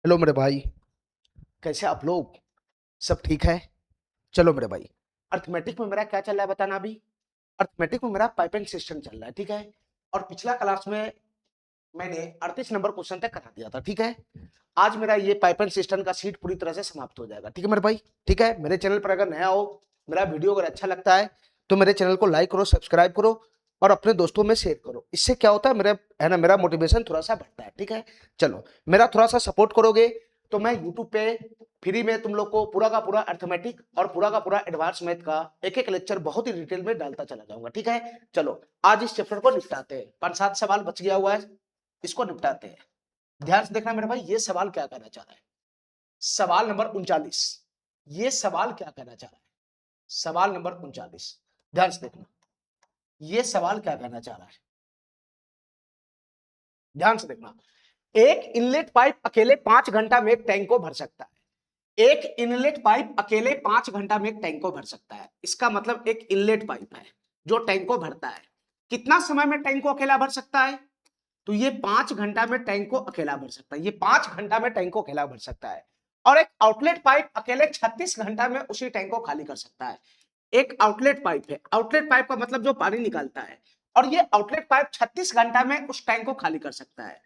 Hello मेरे भाई, कैसे आप लोग? सब ठीक है? चलो मेरे भाई, अर्थमेटिक में मेरा क्या चल रहा है बताना अभी। अर्थमेटिक में मेरा पाइपिंग सिस्टम चल रहा है, ठीक है। और पिछला क्लास में मैंने 38 नंबर क्वेश्चन तक करा दिया था, ठीक है। आज मेरा ये पाइपिंग सिस्टम का सीट पूरी तरह से समाप्त हो जाएगा, ठीक है मेरे भाई। ठीक है, मेरे चैनल पर अगर नया हो, मेरा वीडियो अगर अच्छा लगता है तो मेरे चैनल को लाइक करो, सब्सक्राइब करो और अपने दोस्तों में शेयर करो। इससे क्या होता है, मेरा मोटिवेशन थोड़ा सा बढ़ता है, ठीक है। चलो, मेरा थोड़ा सा सपोर्ट करोगे तो मैं यूट्यूब पे फ्री में तुम लोग को पूरा का पूरा अर्थमेटिक और पूरा का पूरा एडवांस मैथ का एक एक लेक्चर बहुत ही डिटेल में डालता चला जाऊंगा, ठीक है। चलो, आज इस चैप्टर को निपटाते हैं। 5-7 सवाल बच गया हुआ है, इसको निपटाते हैं। ध्यान से देखना मेरे भाई, ये सवाल क्या कहना चाह रहा है। सवाल नंबर 39, ये सवाल क्या कहना चाह रहा है। सवाल नंबर 39, ध्यान से देखना, ये सवाल क्या कहना चाह रहा है। ध्यान से देखना, एक इनलेट पाइप अकेले 5 घंटा में एक टैंक को भर सकता है। एक इनलेट पाइप अकेले 5 घंटा में एक टैंक को भर सकता है। इसका मतलब एक इनलेट पाइप है जो टैंक को भरता है। कितना समय में टैंक को अकेला भर सकता है? तो ये 5 घंटा में टैंक को अकेला भर सकता है। ये 5 घंटा में टैंक को अकेला भर सकता है। और एक आउटलेट पाइप अकेले 36 घंटा में उसी टैंक को खाली कर सकता है। एक आउटलेट पाइप है, आउटलेट पाइप का मतलब जो पानी निकालता है, और ये आउटलेट पाइप 36 घंटा में उस टैंक को खाली कर सकता है।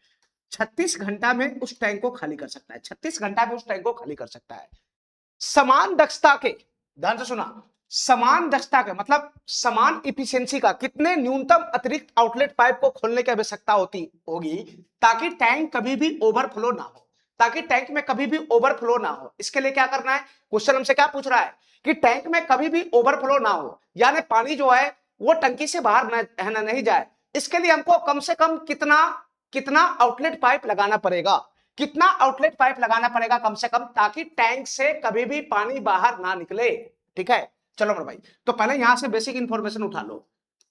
36 घंटा में उस टैंक को खाली कर सकता है। 36 घंटा में उस टैंक को खाली कर सकता है। समान दक्षता के, ध्यान से सुना, समान दक्षता के मतलब समान इफिशियंसी का कितने न्यूनतम अतिरिक्त आउटलेट पाइप को खोलने की आवश्यकता होगी ताकि टैंक कभी भी ओवरफ्लो ना हो, ताकि टैंक में कभी भी ओवरफ्लो ना हो। इसके लिए क्या करना है, क्वेश्चन हमसे क्या पूछ रहा है कि टैंक में कभी भी ओवरफ्लो ना हो, यानी पानी जो है वो टंकी से बाहर नहीं जाए। इसके लिए हमको कम से कम कितना कितना आउटलेट पाइप लगाना पड़ेगा, कितना आउटलेट पाइप लगाना पड़ेगा कम से कम, ताकि टैंक से कभी भी पानी बाहर ना निकले, ठीक है। चलो मेरे भाई, तो पहले यहां से बेसिक इंफॉर्मेशन उठा लो।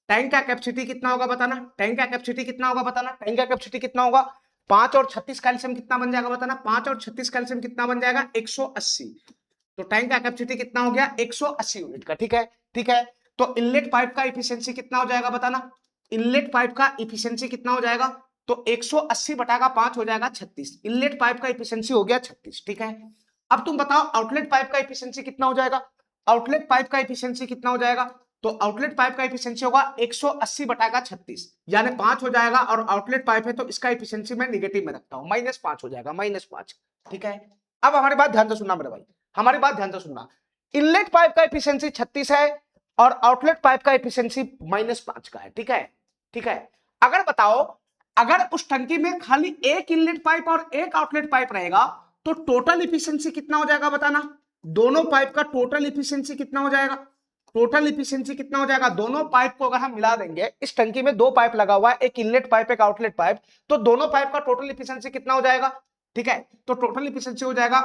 टैंक का कैपेसिटी कितना होगा बताना, टैंक का कैपेसिटी कितना होगा बताना, टैंक का कैपेसिटी कितना होगा। 5 और 36 कैल्शियम कितना बन जाएगा बताना, 5 और 36 कैल्शियम कितना बन जाएगा, 180। तो टैंक का कैपेसिटी कितना हो गया, 180 यूनिट का, ठीक है। ठीक है, तो इनलेट पाइप का इफिशियंसी कितना हो जाएगा बताना, इनलेट पाइप का इफिशियंसी कितना हो जाएगा, तो 180 बटाका 5 हो जाएगा 36। इनलेट पाइप का इफिशियंसी हो गया 36, ठीक है। अब तुम बताओ आउटलेट पाइप का इफिशियंसी कितना हो जाएगा, आउटलेट पाइप का इफिशियंसी कितना हो जाएगा। तो आउटलेट पाइप का इफिशियंसी होगा 180 बटाका 36, यानी 5 हो जाएगा, और आउटलेट पाइप है तो इसका इफिशियंसी मैं निगेटिव में रखता हूं, -5 हो जाएगा, -5, ठीक है। अब हमारी बात ध्यान से सुनना मेरे भाई, हमारी बात ध्यान से सुनना। इनलेट पाइप का एफिशिएंसी 36 है और आउटलेट पाइप का एफिशिएंसी -5 का है, ठीक है। ठीक है, अगर बताओ, अगर उस टंकी में खाली एक इनलेट पाइप और एक आउटलेट पाइप रहेगा तो टोटल एफिशिएंसी कितना हो जाएगा बताना, दोनों पाइप का टोटल एफिशिएंसी कितना हो जाएगा, टोटल एफिशिएंसी कितना हो जाएगा। दोनों पाइप को अगर हम मिला देंगे, इस टंकी में 2 पाइप लगा हुआ है, एक इनलेट पाइप एक आउटलेट पाइप, तो दोनों पाइप का टोटल एफिशिएंसी कितना हो जाएगा, ठीक है। तो टोटल एफिशिएंसी हो जाएगा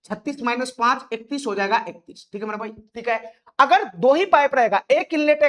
36 - 5 31 हो जाएगा 31, ठीक है मेरा भाई, ठीक है। अगर 2 ही पाइप रहेगा, एक इनलेट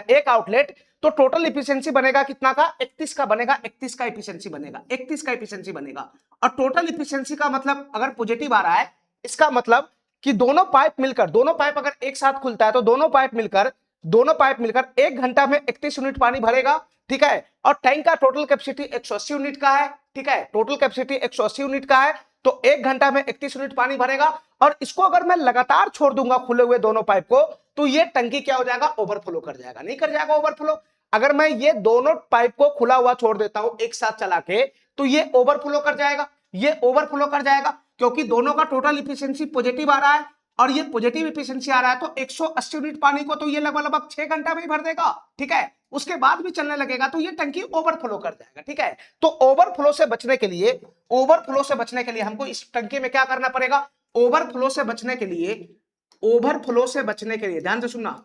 एक आउटलेट, तो टोटल इफिशियंसी बनेगा कितना का, 31 का बनेगा, 31 का इफिशियंसी बनेगा, 31 का इफिशियंसी बनेगा। और टोटल इफिशियंसी का मतलब अगर पॉजिटिव आ रहा है, इसका मतलब कि दोनों पाइप मिलकर, दोनों पाइप अगर एक साथ खुलता है तो दोनों पाइप मिलकर 1 घंटा में 31 यूनिट पानी भरेगा, ठीक है। और टैंक का टोटल कैपेसिटी 180 यूनिट का है, ठीक है, टोटल कैपेसिटी 180 यूनिट का है, तो 1 घंटा में 31 यूनिट पानी भरेगा। और इसको अगर मैं लगातार छोड़ दूंगा खुले हुए दोनों पाइप को, तो ये टंकी क्या हो जाएगा, ओवरफ्लो कर जाएगा, नहीं कर जाएगा ओवरफ्लो। अगर मैं ये दोनों पाइप को खुला हुआ छोड़ देता हूं एक साथ चला के, तो ये ओवरफ्लो कर जाएगा, ये ओवरफ्लो कर जाएगा, क्योंकि दोनों का टोटल इफिशियंसी पॉजिटिव आ रहा है, और ये पॉजिटिव इफिशियंसी आ रहा है, तो 180 यूनिट पानी को तो ये लगभग 6 घंटा में ही भर देगा, ठीक है। उसके बाद भी चलने लगेगा तो ये टंकी ओवरफ्लो कर जाएगा, ठीक है। तो ओवरफ्लो से बचने के लिए, ओवरफ्लो से बचने के लिए हमको इस टंकी में क्या करना पड़ेगा, ओवरफ्लो से बचने के लिए, ओवरफ्लो से बचने के लिए, ध्यान से सुनना,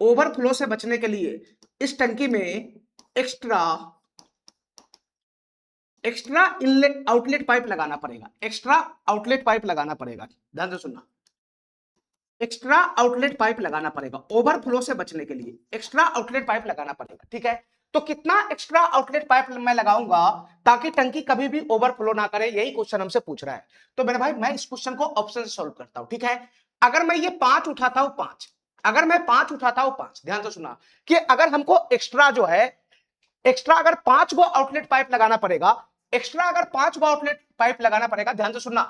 ओवरफ्लो से बचने के लिए इस टंकी में extra extra inlet outlet pipe लगाना पड़ेगा, एक्स्ट्रा आउटलेट पाइप लगाना पड़ेगा, ध्यान से सुनना, एक्स्ट्रा आउटलेट पाइप लगाना पड़ेगा ओवरफ्लो से बचने के लिए, एक्स्ट्रा आउटलेट पाइप लगाना पड़ेगा, ठीक है। तो कितना एक्स्ट्रा आउटलेट पाइप मैं लगाऊंगा ताकि टंकी कभी भी ओवरफ्लो ना करे, यही क्वेश्चन हमसे पूछ रहा है। तो मेरे भाई मैं इस क्वेश्चन को ऑप्शन से सॉल्व करता हूं, ठीक है। अगर मैं ये 5 उठाता हूं, 5, अगर मैं 5 उठाता हूं, 5, ध्यान से सुना, कि अगर हमको एक्स्ट्रा जो है, एक्स्ट्रा अगर 5 गो आउटलेट पाइप लगाना पड़ेगा, एक्स्ट्रा अगर 5 गो आउटलेट पाइप लगाना पड़ेगा, ध्यान से सुनना,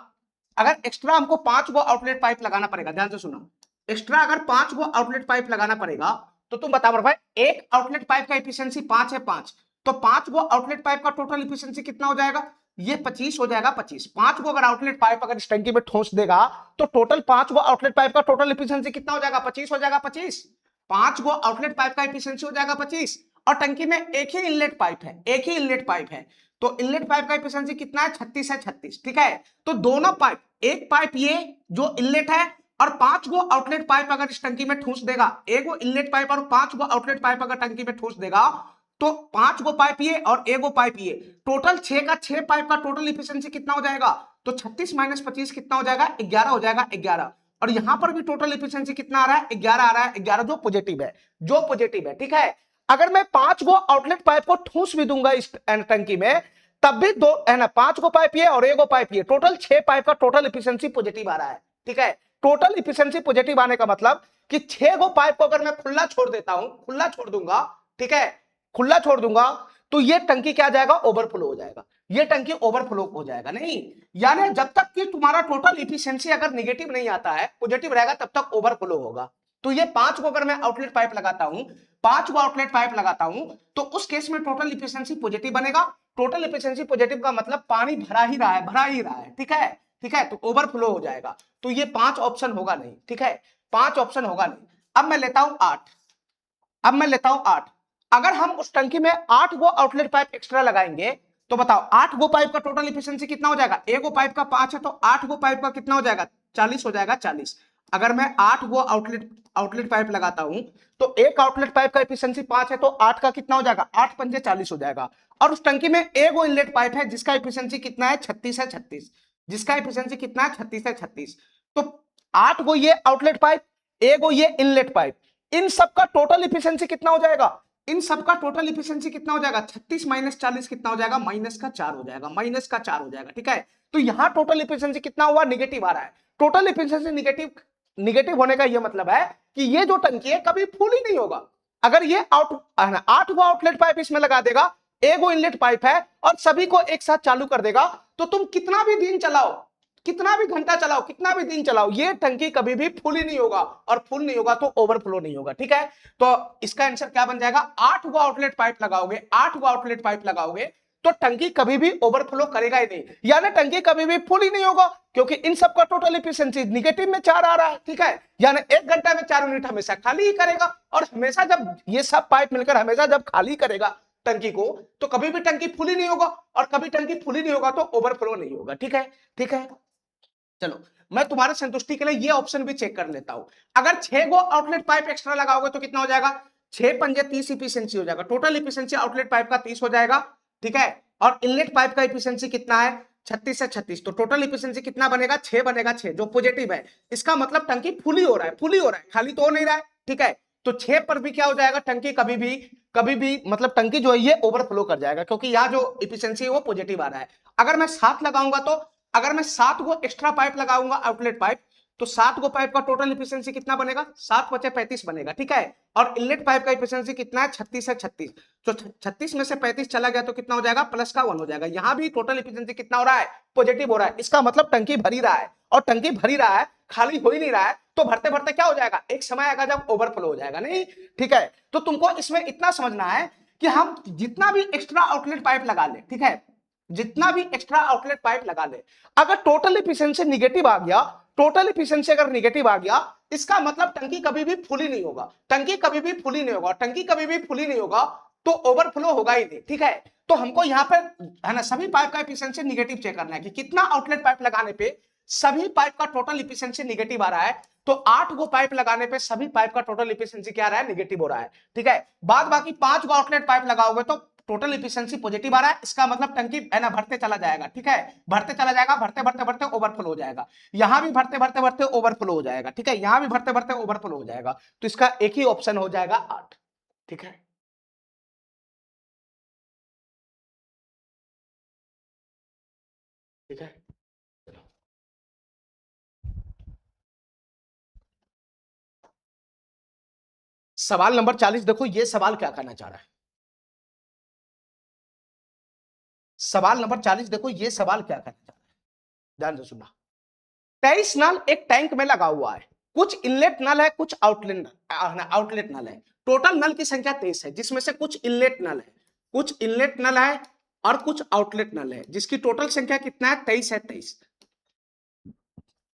अगर एक्स्ट्रा हमको 5 गो आउटलेट पाइप लगाना पड़ेगा, ध्यान से सुनना, एक्स्ट्रा अगर 5 गो आउटलेट पाइप लगाना पड़ेगा तो तुम बताओ भाई, एक आउटलेट पाइप का एफिशिएंसी 5 है, 5, तो 5 गो आउटलेट पाइप का टोटल एफिशिएंसी कितना हो जाएगा, ये 25 हो जाएगा, 25, 5 गो अगर आउटलेट पाइप अगर इस टंकी में ठोस देगा तो टोटल 5 गो आउटलेट पाइप का टोटल एफिशिएंसी कितना हो जाएगा, 25 हो जाएगा, 25, 5 गो आउटलेट पाइप का एफिशिएंसी हो जाएगा 25, और टंकी में एक ही इनलेट पाइप है, एक ही इनलेट पाइप है, तो इनलेट पाइप का एफिशिएंसी कितना है, 36 है, 36, ठीक है। तो दोनों पाइप, एक पाइप ये जो इनलेट है और 5 गो आउटलेट पाइप अगर इस टंकी में ठूस देगा, एक गो इनलेट पाइप और 5 गो आउटलेट पाइप अगर टंकी में ठूस देगा तो 5 गो पाइप ये और एक गो पाइप ये, टोटल 6 का 6 पाइप का टोटल एफिशिएंसी कितना हो जाएगा, तो 36 माइनस 25 कितना हो जाएगा, 11 हो जाएगा, 11, और यहां पर भी टोटल एफिशिएंसी कितना आ रहा है, 11 आ रहा है, 11 जो पॉजिटिव है, जो पॉजिटिव है, ठीक है। अगर मैं 5 गो आउटलेट पाइप को ठूस भी दूंगा इस टंकी में तब भी दो है ना, 5 गो पाइप ये और एक गो पाइप ये, टोटल 6 पाइप का टोटल एफिशिएंसी पॉजिटिव आ रहा है, ठीक है। टोटल एफिशिएंसी पॉजिटिव आने का मतलब कि 6 गो पाइप को अगर मैं खुला छोड़ देता हूं, खुला छोड़ दूंगा, ठीक है, खुला छोड़ दूंगा तो ये टंकी क्या जाएगा, ओवरफ्लो हो जाएगा, ये टंकी ओवरफ्लो हो जाएगा, नहीं, यानी जब तक कि तुम्हारा टोटल एफिशिएंसी अगर नेगेटिव नहीं आता है, पॉजिटिव रहेगा, तब तक ओवरफ्लो होगा। तो ये 5 को अगर मैं आउटलेट पाइप लगाता हूं, 5 को आउटलेट पाइप लगाता हूं तो उस केस में टोटल एफिशिएंसी पॉजिटिव बनेगा। टोटल एफिशिएंसी पॉजिटिव का मतलब पानी भरा ही रहा है, भरा ही रहा है, ठीक है, ठीक है, तो ओवरफ्लो हो जाएगा। तो ये 5 ऑप्शन होगा नहीं, ठीक है, 5 ऑप्शन होगा नहीं। अब मैं लेता हूं 8, अब मैं लेता हूं 8, अगर हम उस टंकी में 8 गो आउटलेट पाइप एक्स्ट्रा लगाएंगे तो बताओ 8 गो पाइप का टोटल एफिशिएंसी कितना हो जाएगा, एक गो पाइप का 5 है तो 8 गो पाइप का कितना हो जाएगा, 40 हो जाएगा, 40। अगर मैं 8 गो आउटलेट आउटलेट पाइप लगाता हूं तो एक आउटलेट पाइप का एफिशिएंसी 5 है तो 8 का कितना हो जाएगा, 8 पंजे 40 हो जाएगा। और उस टंकी में एक गो इनलेट पाइप है जिसका एफिशिएंसी कितना है, 36 है, 36, जिसका एफिशिएंसी कितना है, 36 है, 36, तो 8 गो ये आउटलेट पाइप, एक गो ये इनलेट पाइप, इन सबका टोटल इफिशियंसी कितना हो जाएगा, इन सबका टोटल इफिशियंसी कितना हो जाएगा, 36 माइनस 40 कितना हो जाएगा, माइनस का 4 हो जाएगा, माइनस का 4 हो जाएगा, ठीक है। तो यहां टोटल इफिशियंसी कितना हुआ, निगेटिव आ रहा है। टोटल इफिशियंसी निगेटिव, निगेटिव होने का यह मतलब है कि ये जो टंकी है कभी फुल ही नहीं होगा। अगर ये 8 गो आउटलेट पाइप इसमें लगा देगा, एक गो इनलेट पाइप है और सभी को एक साथ चालू कर देगा तो तुम कितना भी दिन चलाओ, कितना भी घंटा चलाओ, कितना भी दिन चलाओ, ये टंकी कभी भी फुल ही नहीं होगा, और फुल नहीं होगा तो ओवरफ्लो नहीं होगा, ठीक है। तो इसका आंसर क्या बन जाएगा, 8 गो आउटलेट पाइप लगाओगे, 8 गो आउटलेट पाइप लगाओगे तो टंकी कभी भी ओवरफ्लो करेगा ही नहीं, यानी टंकी कभी भी फुल ही नहीं होगा, क्योंकि इन सबका टोटल एफिशिएंसी निगेटिव में 4 आ रहा है, ठीक है। यानी 1 घंटा में 4 यूनिट हमेशा खाली ही करेगा, और हमेशा जब ये सब पाइप मिलकर हमेशा जब खाली करेगा टंकी को तो कभी भी टंकी फुल ही नहीं होगा, और कभी टंकी फुल ही नहीं होगा तो ओवरफ्लो नहीं होगा, ठीक है, ठीक है। चलो मैं तुम्हारे संतुष्टि के लिए ये ऑप्शन भी चेक कर लेता हूं, अगर 6 गो आउटलेट पाइप एक्स्ट्रा लगाओगे तो कितना हो जाएगा, 6 पंजे 30 इफिशियंसी हो जाएगा, टोटल इफिशियंसी आउटलेट पाइप का 30 हो जाएगा, ठीक है। और इनलेट पाइप का इफिशियंसी कितना है, 36 से 36, तो टोटल इफिशियंसी कितना बनेगा, 6 बनेगा, 6 जो पॉजिटिव है, इसका मतलब टंकी फुली हो रहा है, फुली हो रहा है, खाली तो हो नहीं रहा है, ठीक है। तो 6 पर भी क्या हो जाएगा, टंकी कभी भी मतलब टंकी जो है ये ओवरफ्लो कर जाएगा, क्योंकि यहाँ जो इफिशियंसी है वो पॉजिटिव आ रहा है। अगर मैं 7 लगाऊंगा तो, अगर मैं 7 गो एक्स्ट्रा पाइप लगाऊंगा आउटलेट पाइप तो 7 गो पाइप का टोटल एफिशिएंसी कितना बनेगा, 7 बचे 35 बनेगा, ठीक है। और इनलेट पाइप का एफिशिएंसी कितना है, 36 है, 36, तो 36 में से 35 चला गया तो कितना हो जाएगा, प्लस का 1 हो जाएगा। यहां भी टोटल एफिशिएंसी कितना हो रहा है, पॉजिटिव हो रहा है, इसका मतलब टंकी भरी रहा है, और टंकी भरी रहा है, खाली हो ही नहीं रहा है, तो भरते भरते क्या हो जाएगा, एक समय आएगा जब ओवरफ्लो हो जाएगा, नहीं, ठीक है। तो तुमको इसमें इतना समझना है कि हम जितना भी एक्स्ट्रा आउटलेट पाइप लगा ले, ठीक है, जितना भी एक्स्ट्रा आउटलेट पाइप लगा ले, अगर टोटल एफिशिएंसी निगेटिव आ गया, टोटल एफिशिएंसी अगर निगेटिव आ गया, इसका मतलब टंकी कभी भी फुल ही नहीं होगा, टंकी कभी भी फुल ही नहीं होगा, टंकी कभी भी फुल ही नहीं होगा तो ओवरफ्लो होगा ही नहीं, ठीक है। तो हमको यहां पर है ना सभी पाइप का एफिशिएंसी निगेटिव चेक करना है कि कितना आउटलेट पाइप लगाने पे सभी पाइप का टोटल एफिशिएंसी निगेटिव आ रहा है, तो 8 गो पाइप लगाने पे सभी पाइप का टोटल एफिशिएंसी क्या आ रहा है, निगेटिव हो रहा है, ठीक है। बाद बाकी 5 गो आउटलेट पाइप लगाओगे तो टोटल एफिशिएंसी पॉजिटिव आ रहा है, इसका मतलब टंकी है ना भरते चला जाएगा, ठीक है, भरते चला जाएगा, भरते भरते भरते ओवरफ्लो हो जाएगा, यहां भी भरते भरते भरते ओवरफ्लो हो जाएगा, ठीक है, यहां भी भरते भरते ओवरफ्लो हो जाएगा, तो इसका एक ही ऑप्शन हो जाएगा 8, ठीक है। ठीक है, सवाल नंबर 40 देखो, ये सवाल क्या कहना चाह रहा है, सवाल नंबर 40 देखो, ये सवाल क्या कहना चाह रहा है, ध्यान से सुनना। 23 नल एक टैंक में लगा हुआ है, कुछ इनलेट नल है, कुछ आउटलेट नल है। टोटल नल की संख्या 23 है, जिसमें से कुछ इनलेट नल है, कुछ इनलेट नल है और कुछ आउटलेट नल है, जिसकी टोटल संख्या कितना है? 23 है।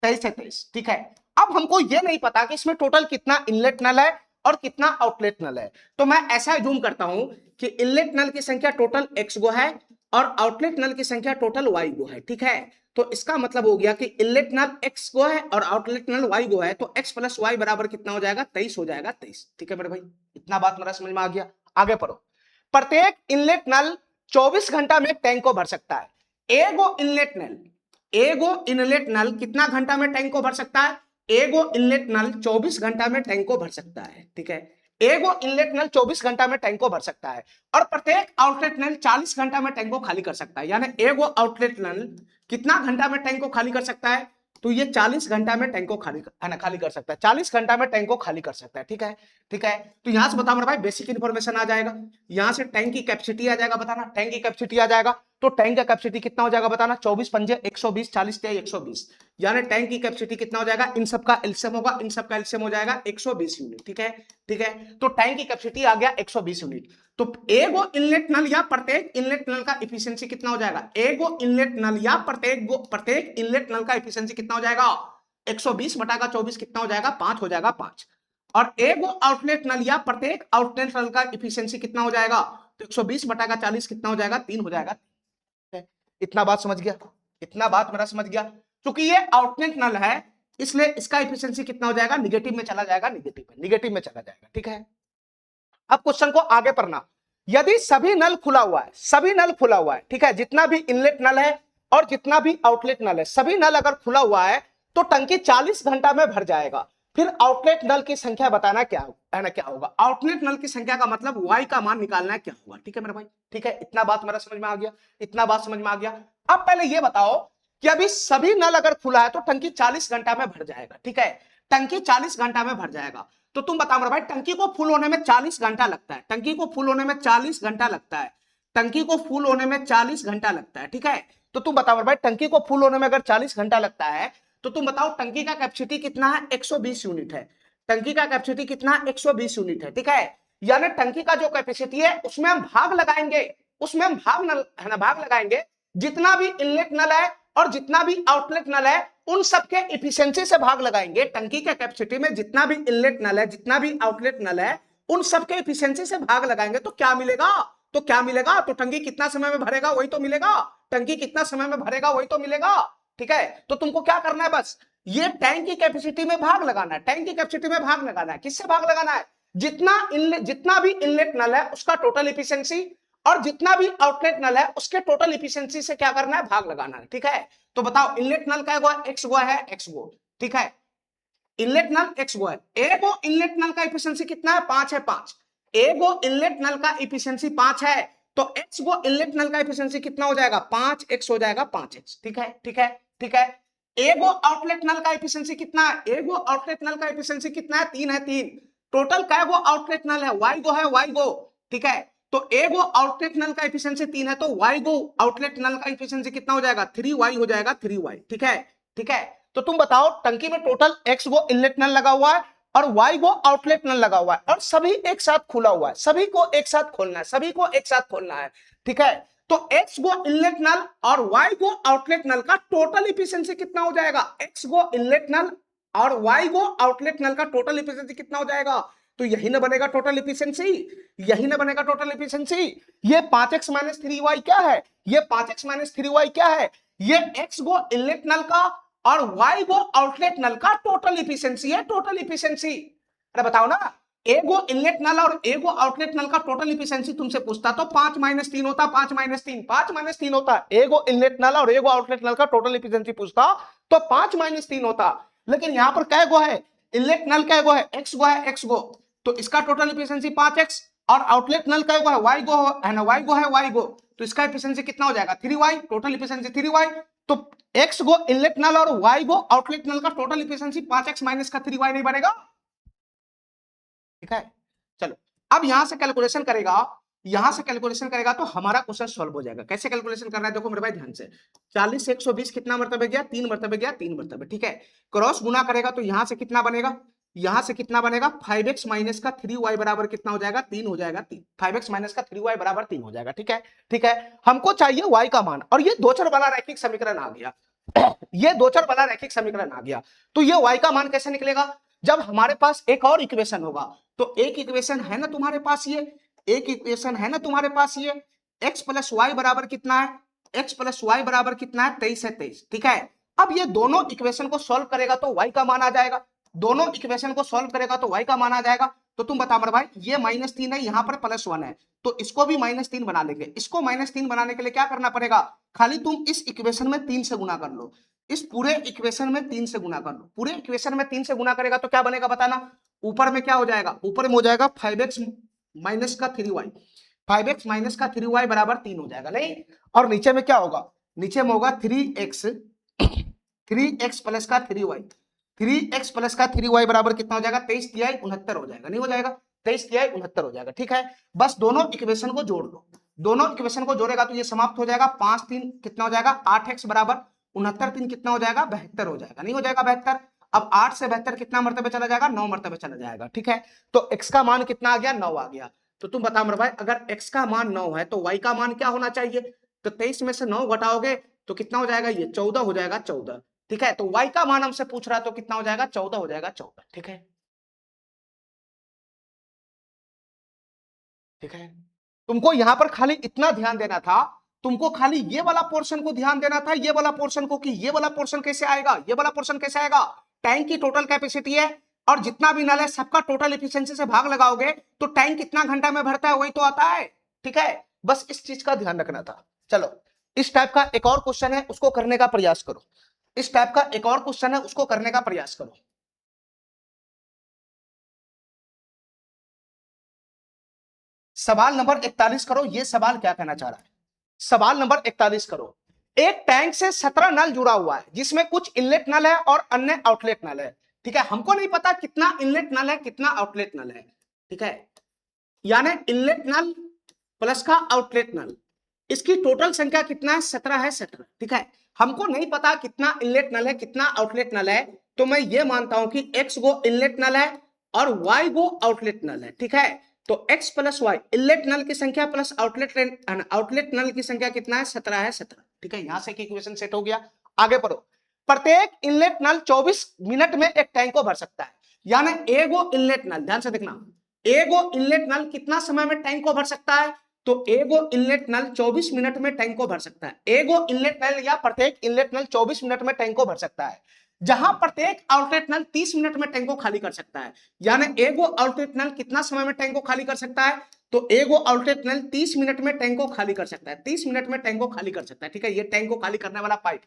23, ठीक है। अब हमको यह नहीं पता कि इसमें टोटल कितना इनलेट नल है और कितना आउटलेट नल है, तो मैं ऐसा जूम करता हूं कि इनलेट नल की संख्या टोटल x गो है और आउटलेट नल की संख्या टोटल y गो है, ठीक है। तो इसका मतलब हो गया कि इनलेट नल x गो है और आउटलेट नल y गो है, तो x प्लस y बराबर कितना हो जाएगा? 23 हो जाएगा, 23, ठीक है मेरे भाई। इतना बात मेरा समझ में आ गया। आगे पढ़ो। प्रत्येक इनलेट नल 24 घंटा में टैंक को भर सकता है। एगो इनलेट नल कितना घंटा में टैंक को भर सकता है? एगो इनलेट नल 24 घंटा में टैंक को भर सकता है, ठीक है। एगो इनलेट नल 24 घंटा में टैंक को भर सकता है और प्रत्येक आउटलेट नल 40 घंटा में टैंक को खाली कर सकता है। यानी एगो आउटलेट नल कितना घंटा में टैंक को खाली कर सकता है? तो ये 40 घंटा में टैंक को खाली कर सकता है, 40 घंटा में टैंक को खाली कर सकता है, ठीक है। ठीक है, तो यहां से बताओ मेरा भाई, बेसिक इंफॉर्मेशन आ जाएगा। यहां से टैंक की कैपेसिटी आ जाएगा, बताना टैंक की कैपेसिटी आ जाएगा। तो टैंक का कैपेसिटी कितना हो जाएगा बताना? 24 पंजे 120, 40 तिया 120, यानी टैंक की कैपेसिटी कितना हो जाएगा? इन सब का एलसीएम होगा, इन सब का एलसीएम हो जाएगा 120 यूनिट, ठीक है। ठीक है, तो टैंक की कैपेसिटी आ गया 120 यूनिट। तो एगो इनलेट नल या प्रत्येक इनलेट नल का एफिशिएंसी कितना हो जाएगा? एगो इनलेट नल या प्रत्येक इनलेट नल का एफिशिएंसी कितना हो जाएगा? 120 बटा का 24 कितना हो जाएगा? 5 हो जाएगा, 5। और एगो आउटलेट नल या प्रत्येक आउटलेट नल का एफिशिएंसी कितना हो जाएगा? तो 120 बटा का 40 कितना हो जाएगा? 3 हो जाएगा। इतना बात समझ गया? इतना बात मेरा समझ गया? क्योंकि ये आउटलेट नल है, इसलिए इसका एफिशिएंसी कितना हो जाएगा? निगेटिव में चला जाएगा, निगेटिव में चला जाएगा, ठीक है। अब क्वेश्चन को आगे पढ़ना। यदि सभी नल खुला हुआ है, सभी नल खुला हुआ है, ठीक है, जितना भी इनलेट नल है और जितना भी आउटलेट नल है, सभी नल अगर खुला हुआ है तो टंकी 40 घंटा में भर जाएगा। फिर आउटलेट नल की संख्या बताना क्या है ना, क्या होगा? आउटलेट नल की संख्या का मतलब y का मान निकालना है, क्या होगा? ठीक है मेरे भाई, ठीक है। इतना बात मेरा समझ में आ गया, इतना बात समझ में आ गया। अब पहले ये बताओ कि अभी सभी नल अगर खुला है तो टंकी 40 घंटा में भर जाएगा, ठीक है। टंकी 40 घंटा में भर जाएगा। तो तुम बताओ मेरे भाई, टंकी को फुल होने में 40 घंटा लगता है, टंकी को फुल होने में 40 घंटा लगता है, टंकी को फुल होने में 40 घंटा लगता है, ठीक है। तो तुम बताओ मेरे भाई, टंकी को फुल होने में अगर 40 घंटा लगता है तो तुम बताओ टंकी का कैपेसिटी कितना है? 120 यूनिट है। टंकी का कैपेसिटी कितना है? 120 यूनिट है, ठीक है। यानी टंकी का जो कैपेसिटी है उसमें हम भाग लगाएंगे, उसमें हम भाग लगाएंगे जितना भी इनलेट नल है और जितना भी आउटलेट नल है उन सबके एफिशिएंसी से भाग लगाएंगे। टंकी के कैपेसिटी में जितना भी इनलेट नल है, जितना भी आउटलेट नल है, उन सबके एफिशिएंसी से भाग लगाएंगे तो क्या मिलेगा? तो क्या मिलेगा? तो टंकी कितना समय में भरेगा वही तो मिलेगा, टंकी कितना समय में भरेगा वही तो मिलेगा, ठीक है। तो तुमको क्या करना है? बस ये टैंक की कैपेसिटी में भाग लगाना है, टैंक की कैपेसिटी में भाग लगाना है। किससे भाग लगाना है? जितना भी इनलेट नल है उसका टोटल एफिशिएंसी और जितना भी आउटलेट नल है उसके टोटल एफिशिएंसी से क्या करना है? भाग लगाना है, ठीक है। तो बताओ इनलेट नल का एक्स गो है, एक्स गो, ठीक है। इनलेट नल एक्स गो है, एगो इनलेट नल का एफिशिएंसी कितना है? 5 है, 5। एगो इनलेट नल का एफिशिएंसी 5 है, तो एक्स गो इनलेट नल का एफिशिएंसी कितना हो जाएगा? 5x हो जाएगा, 5x, ठीक है, ठीक है, ठीक है। एगो आउटलेट नल का एफिशिएंसी कितना है? एगो आउटलेट नल का एफिशिएंसी कितना है? 3 है, 3। टोटल काय गो आउटलेट नल है? y गो है, y गो, ठीक है। तो एगो आउटलेट नल का एफिशिएंसी 3 है, तो y गो आउटलेट नल का एफिशिएंसी कितना हो जाएगा? 3y हो जाएगा, 3y, ठीक है, ठीक है। तो तुम बताओ टंकी में टोटल x गो इनलेट नल लगा हुआ है और y गो आउटलेट नल लगा हुआ है और सभी एक साथ खुला हुआ है, सभी को एक साथ खोलना है, सभी को एक साथ खोलना है, ठीक है। तो x गो इनलेट नल और y गो आउटलेट नल का टोटल एफिशिएंसी कितना हो जाएगा? x गो इनलेट नल और y गो आउटलेट नल का टोटल एफिशिएंसी कितना हो जाएगा? तो यही ना बनेगा टोटल एफिशिएंसी, यही ना बनेगा टोटल एफिशिएंसी। ये 5x माइनस 3y क्या है? ये 5x माइनस 3y क्या है? ये x गो इनलेट नल का और y गो आउटलेट नल का टोटल एफिशिएंसी है, टोटल एफिशिएंसी। अरे बताओ ना, एगो इनलेट नल और एगो आउटलेट नल का टोटल एफिशिएंसी तुमसे पूछता तो 5 माइनस 3 होता, 5 माइनस 3, 5 माइनस 3 होता। एगो इनलेट नल और एगो आउटलेट नल का टोटल एफिशिएंसी पूछता तो 5 माइनस 3 होता। लेकिन यहां पर क्या गो है? इनलेट नल क्या गो है? x गो है, x गो, तो इसका टोटल एफिशिएंसी 5x और आउटलेट नल का है y गो है ना, y गो है, y गो, तो इसका एफिशिएंसी कितना हो जाएगा? 3y, total efficiency 3y। तो x गो इनलेट नल और y गो आउटलेट नल का टोटल एफिशिएंसी 5x माइनस का 3y नहीं बनेगा, ठीक है। चलो अब यहां से कैलकुलेशन करेगा यहां से कैलकुलेशन करेगा तो हमारा क्वेश्चन सॉल्व हो जाएगा। कैसे कैलकुलेशन करना है देखो मेरे भाई ध्यान से, 40 से 120 कितना मरतबे गया, 3 मरतबे गया, 3 मरतबे, ठीक है। क्रॉस गुना करेगा तो यहां से कितना बनेगा, यहां से कितना बनेगा, 5x माइनस का 3y बराबर कितना हो जाएगा, 3 हो जाएगा, 3 5x माइनस का 3y बराबर 3 हो जाएगा, ठीक है। ठीक है, हमको चाहिए y का मान, और ये दो चर वाला रैखिक समीकरण आ गया ये दो चर वाला रैखिक समीकरण आ गया। तो ये y का मान कैसे निकलेगा, जब हमारे पास एक और इक्वेशन होगा। तो एक इक्वेशन है ना तुम्हारे पास, ये एक इक्वेशन है ना तुम्हारे पास, ये x प्लस वाई बराबर कितना है, x प्लस वाई बराबर कितना है, 23 है, 23, ठीक है। अब ये दोनों इक्वेशन को सॉल्व करेगा तो y का मान आ जाएगा, दोनों इक्वेशन को सॉल्व करेगा तो y का मान आ जाएगा। तो तुम बता मेरे भाई, ये -3 है, यहां पर +1 है, तो इसको भी -3 बना लेंगे। इसको -3 बनाने के लिए क्या करना पड़ेगा, खाली तुम इस इक्वेशन में 3 से गुना कर लो, इस पूरे इक्वेशन में 3 से गुना कर लो। पूरे इक्वेशन में 3 से गुना करेगा तो क्या बनेगा बताना, ऊपर में क्या हो जाएगा, ऊपर में हो जाएगा 5x माइनस का 3y, 5x माइनस का 3y बराबर 3 हो जाएगा, नहीं। और नीचे में क्या होगा, नीचे में होगा 3x प्लस का 3y, 3x प्लस का 3y बराबर कितना हो जाएगा, 23 तिहाई 69 हो जाएगा, नहीं हो जाएगा, 23 तिहाई 69 हो जाएगा, ठीक है। बस दोनों इक्वेशन को जोड़ लो, दोनों इक्वेशन को जोड़ेगा तो ये समाप्त हो जाएगा, 5 3 कितना हो जाएगा, 8x बराबर 69 3 कितना हो जाएगा, 72 हो जाएगा, नहीं हो जाएगा 72। अब 8 से 72 कितना मरतबे चला जाएगा, 9 मरतबे चला जाएगा, ठीक है। तो x का मान कितना आ गया, 9 आ गया। तो तुम बता मेरे भाई, अगर x का मान 9 है तो y का मान क्या होना चाहिए, तो 23 में से 9 घटाओगे तो कितना हो जाएगा, ये 14 हो जाएगा, 14, ठीक है। तो y का मान हमसे पूछ रहा है तो कितना हो जाएगा, 14 हो जाएगा, 14, ठीक है। ठीक है, तुमको यहां पर खाली इतना ध्यान देना था, तुमको खाली ये वाला पोर्शन को ध्यान देना था, ये वाला पोर्शन को, कि ये वाला पोर्शन कैसे आएगा, ये वाला पोर्शन कैसे आएगा। टैंक की टोटल कैपेसिटी है और जितना भी नल है सबका टोटल एफिशिएंसी से भाग लगाओगे तो टैंक कितना घंटा में भरता है वही तो आता है, ठीक है। बस इस चीज का ध्यान रखना था। चलो, इस टाइप का एक और क्वेश्चन है, उसको करने का प्रयास करो। इस टाइप का एक और क्वेश्चन है, उसको करने का प्रयास करो। सवाल नंबर 41 करो, ये सवाल क्या कहना चाह रहा है। सवाल नंबर 41 करो, एक टैंक से 17 नल जुड़ा हुआ है जिसमें कुछ इनलेट नल है और अन्य आउटलेट नल है, ठीक है। हमको नहीं पता कितना इनलेट नल है कितना आउटलेट नल है, ठीक है। यानी इनलेट नल प्लस का आउटलेट नल, इसकी टोटल संख्या कितना है, 17 है, 17, ठीक है। हमको नहीं पता कितना इनलेट नल है कितना आउटलेट नल है, तो मैं ये मानता हूं कि x गो इनलेट नल है और y गो आउटलेट नल है, ठीक है। तो x प्लस वाई, इनलेट नल की संख्या प्लस आउटलेट नल की संख्या कितना है, 17 है, 17, ठीक है। यहां से इक्वेशन सेट हो गया। आगे पढ़ो, प्रत्येक इनलेट नल 24 मिनट में एक टैंक को भर सकता है। यानी एगो इनलेट नल, ध्यान से देखना, एगो इनलेट नल कितना समय में टैंक को भर सकता है, तो एगो इनलेट नल 24 मिनट में टैंक को भर सकता है। एगो इनलेट नल या प्रत्येक इनलेट नल 24 मिनट में टैंक को भर सकता है, जहां प्रत्येक आउटलेट नल 30 मिनट में टैंक को खाली कर सकता है। यानी एगो आउटलेट नल कितना समय में टैंक को खाली कर सकता है, तो एगो आउटलेट नल 30 मिनट में टैंक को खाली कर सकता है, 30 मिनट में टैंक को खाली कर सकता है, ठीक है। ये टैंक को खाली करने वाला पाइप।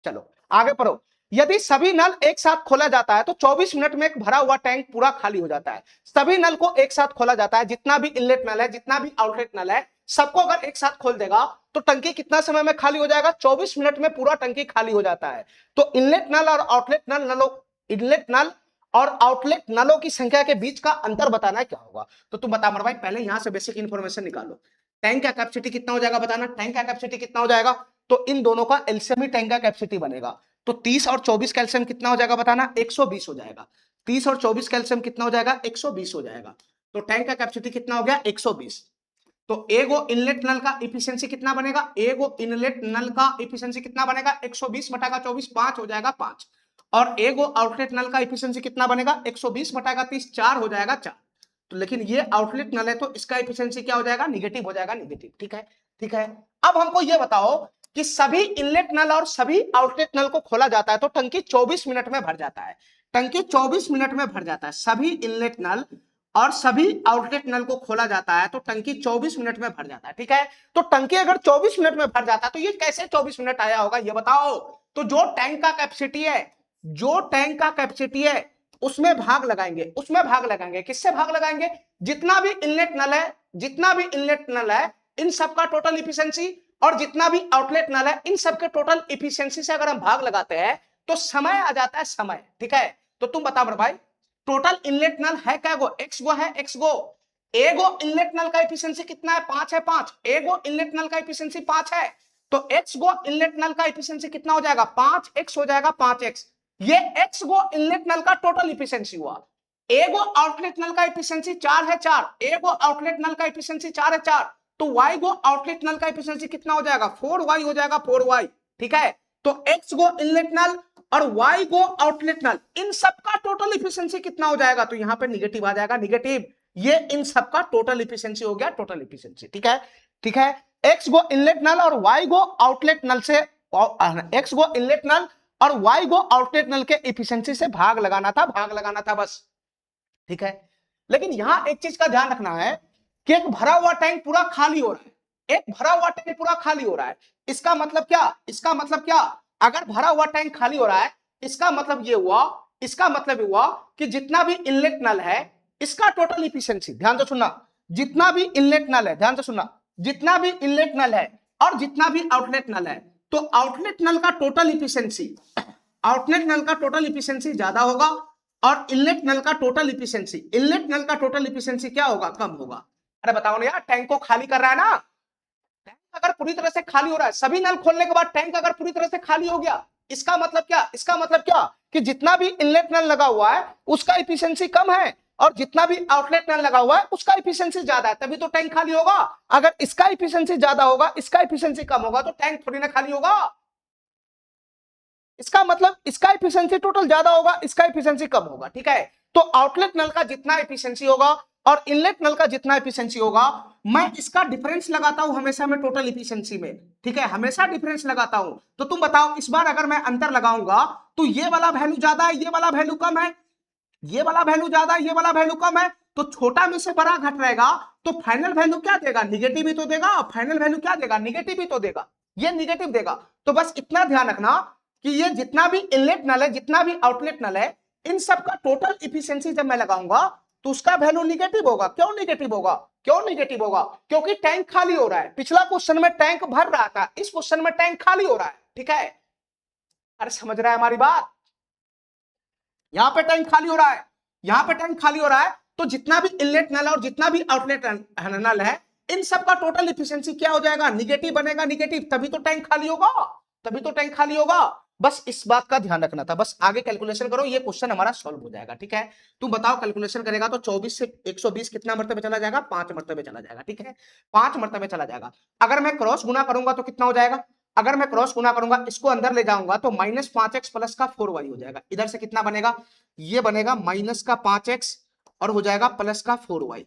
चलो आगे पढ़ो, यदि सभी नल एक साथ खोला जाता है तो 24 मिनट में एक भरा हुआ टैंक पूरा खाली हो जाता है। सभी नल को एक साथ खोला जाता है, जितना भी इनलेट नल है जितना भी आउटलेट नल है सबको अगर एक साथ खोल देगा तो टंकी कितना समय में खाली हो जाएगा, 24 मिनट में पूरा टंकी खाली हो जाता है। तो इनलेट नल और आउटलेट नल इनलेट नल और आउटलेट नलों की संख्या के बीच का अंतर बताना है क्या होगा। तो तुम बता मेरे भाई, पहले यहां से बेसिक इंफॉर्मेशन निकालो। टैंक का कैपेसिटी कितना हो जाएगा बताना, टैंक का कैपेसिटी कितना हो जाएगा, तो इन दोनों का एलसीएम ही टैंक का कैपेसिटी बनेगा। तो 30 और 24 कैल्शियम कितना हो जाएगा बताना, 120 हो जाएगा। 30 और 24 कैल्शियम कितना हो जाएगा, 120 हो जाएगा। तो टैंक का कैपेसिटी कितना हो गया, 120। तो एगो इनलेट नल का इफिशियंसी कितना बनेगा, एगो इनलेट नल का इफिशियंसी कितना बनेगा, 120 बटा 24, 5 हो जाएगा, 5। और एगो आउटलेट नल का इफिशियंसी कितना बनेगा, 120 बटा 30, 4 हो जाएगा, 4। तो लेकिन ये आउटलेट नल है तो इसका एफिशिएंसी क्या हो जाएगा, निगेटिव हो जाएगा, निगेटिव, ठीक है। ठीक है, अब हमको ये बताओ कि सभी इनलेट नल और सभी आउटलेट नल को खोला जाता है तो टंकी 24 मिनट में भर जाता है। टंकी 24 मिनट में भर जाता है, सभी इनलेट नल और सभी आउटलेट नल को खोला जाता है तो टंकी 24 मिनट में भर जाता है, ठीक है। तो टंकी अगर 24 मिनट में भर जाता है तो ये कैसे 24 मिनट आया होगा ये बताओ। तो जो टैंक का कैपेसिटी है, जो टैंक का कैपेसिटी है उसमें भाग लगाएंगे, उसमें भाग लगाएंगे, किससे भाग लगाएंगे, जितना भी इनलेट नल है, जितना भी इनलेट नल है इन सबका टोटल इफिशियंसी और जितना भी आउटलेट नल है इन सबके टोटल इफिशियंसी से अगर हम भाग लगाते हैं तो समय आ जाता है, समय, ठीक है। तो तुम बता मेरे भाई, टोटल इनलेट नल है क्या गो, एक्स गो है, एक्स गो। एगो इनलेट नल का एफिशिएंसी कितना है? 5 है, 5। एगो इनलेट नल का एफिशिएंसी 5 है, तो एक्स गो इनलेट नल का एफिशिएंसी कितना हो जाएगा? 5x हो जाएगा, 5x। ये एक्स गो इनलेट नल का टोटल एफिशिएंसी हुआ। एगो आउटलेट नल का एफिशिएंसी 4 है, 4। एगो आउटलेट नल का एफिशिएंसी 4 है, 4। तो वाई गो आउटलेट नल का एफिशिएंसी कितना हो जाएगा? 4y हो जाएगा, 4y। ठीक है, तो एक्स गो इनलेट नल और वाई गो आउटलेट नल, इन सबका टोटल एफिशिएंसी कितना हो जाएगा? तो यहां पे निगेटिव आ जाएगा, निगेटिव। ये इन सबका टोटल एफिशिएंसी हो गया, टोटल एफिशिएंसी। ठीक है, ठीक है। एक्स गो इनलेट नल और वाई गो आउटलेट नल से, एक्स गो इनलेट नल और वाई गो आउटलेट नल के एफिशिएंसी से भाग लगाना था, भाग लगाना था बस। ठीक है, लेकिन यहां एक चीज का ध्यान रखना है कि एक भरा हुआ टैंक पूरा खाली हो रहा है, एक भरा हुआ टैंक पूरा खाली हो रहा है। इसका मतलब क्या? इसका मतलब क्या? अगर भरा हुआ टैंक खाली हो रहा है, इसका मतलब ये हुआ, इसका मतलब ये हुआ कि जितना भी इनलेट नल है इसका टोटल इफिशियंसी, ध्यान से सुनना, जितना भी इनलेट नल है, ध्यान से सुनना, जितना भी इनलेट नल है और जितना भी आउटलेट नल है, तो आउटलेट नल का टोटल इफिशियंसी, आउटलेट नल का टोटल इफिशियंसी ज्यादा होगा और इनलेट नल का टोटल इफिशियंसी, इनलेट नल का टोटल इफिशियंसी क्या होगा? कम होगा। अरे बताओ ना यार, टैंक को खाली कर रहा है ना, टैंक अगर पूरी तरह से खाली हो रहा है, सभी नल खोलने के बाद टैंक अगर पूरी तरह से खाली हो गया, इसका मतलब क्या? इसका मतलब क्या कि जितना भी इनलेट नल लगा हुआ है उसका इफिशियंसी कम है और जितना भी आउटलेट नल लगा हुआ है उसका इफिशियंसी ज्यादा है, तभी तो टैंक खाली होगा। अगर इसका इफिशियंसी ज्यादा होगा, इसका इफिशियंसी कम होगा, तो टैंक थोड़ी ना खाली होगा। इसका मतलब इसका एफिशिएंसी टोटल ज्यादा होगा, इसका एफिशिएंसी कम होगा। ठीक है, तो आउटलेट नल का जितना एफिशिएंसी होगा और इनलेट नल का जितना एफिशिएंसी होगा, मैं इसका डिफरेंस लगाता हूं हमेशा मैं टोटल एफिशिएंसी में। ठीक है, हमेशा डिफरेंस लगाता हूं। तो तुम बताओ, इस बार अगर मैं अंतर लगाऊंगा तो ये वाला वैल्यू ज्यादा है, ये वाला वैल्यू कम है, ये वाला वैल्यू ज्यादा है, ये वाला वैल्यू कम है, तो छोटा में से बड़ा घट रहेगा, तो फाइनल वैल्यू क्या देगा? निगेटिव ही तो देगा। फाइनल वैल्यू क्या देगा? निगेटिव ही तो देगा, ये निगेटिव देगा। तो बस इतना ध्यान रखना कि ये जितना भी इनलेट नल है, जितना भी आउटलेट नल है, इन सब का टोटल इफिशियंसी जब मैं लगाऊंगा तो उसका वैल्यू निगेटिव होगा। क्यों निगेटिव होगा? क्यों निगेटिव होगा? क्योंकि टैंक खाली हो रहा है। पिछला क्वेश्चन में टैंक भर रहा था, इस क्वेश्चन में टैंक खाली हो रहा है। ठीक है, अरे समझ रहा है हमारी बात? यहां पे टैंक खाली हो रहा है, यहां पे टैंक खाली हो रहा है, तो जितना भी इनलेट नल और जितना भी आउटलेट नल है, इन सब का टोटल इफिशियंसी क्या हो जाएगा? निगेटिव बनेगा, निगेटिव, तभी तो टैंक खाली होगा, तभी तो टैंक खाली होगा। बस इस बात का ध्यान रखना था, बस आगे कैलकुलेशन करो, ये क्वेश्चन हमारा सॉल्व हो जाएगा। ठीक है, तुम बताओ कैलकुलेशन करेगा तो 24 से 120 कितना मरतबे चला जाएगा? 5 मरतबे चला जाएगा। ठीक है, 5 मरतबे चला जाएगा। अगर मैं क्रॉस गुना करूंगा तो कितना हो जाएगा? अगर मैं क्रॉस गुना करूंगा, इसको अंदर ले जाऊंगा तो -5x प्लस का 4y हो जाएगा। इधर से कितना बनेगा? ये बनेगा माइनस का 5x और हो जाएगा प्लस का 4y।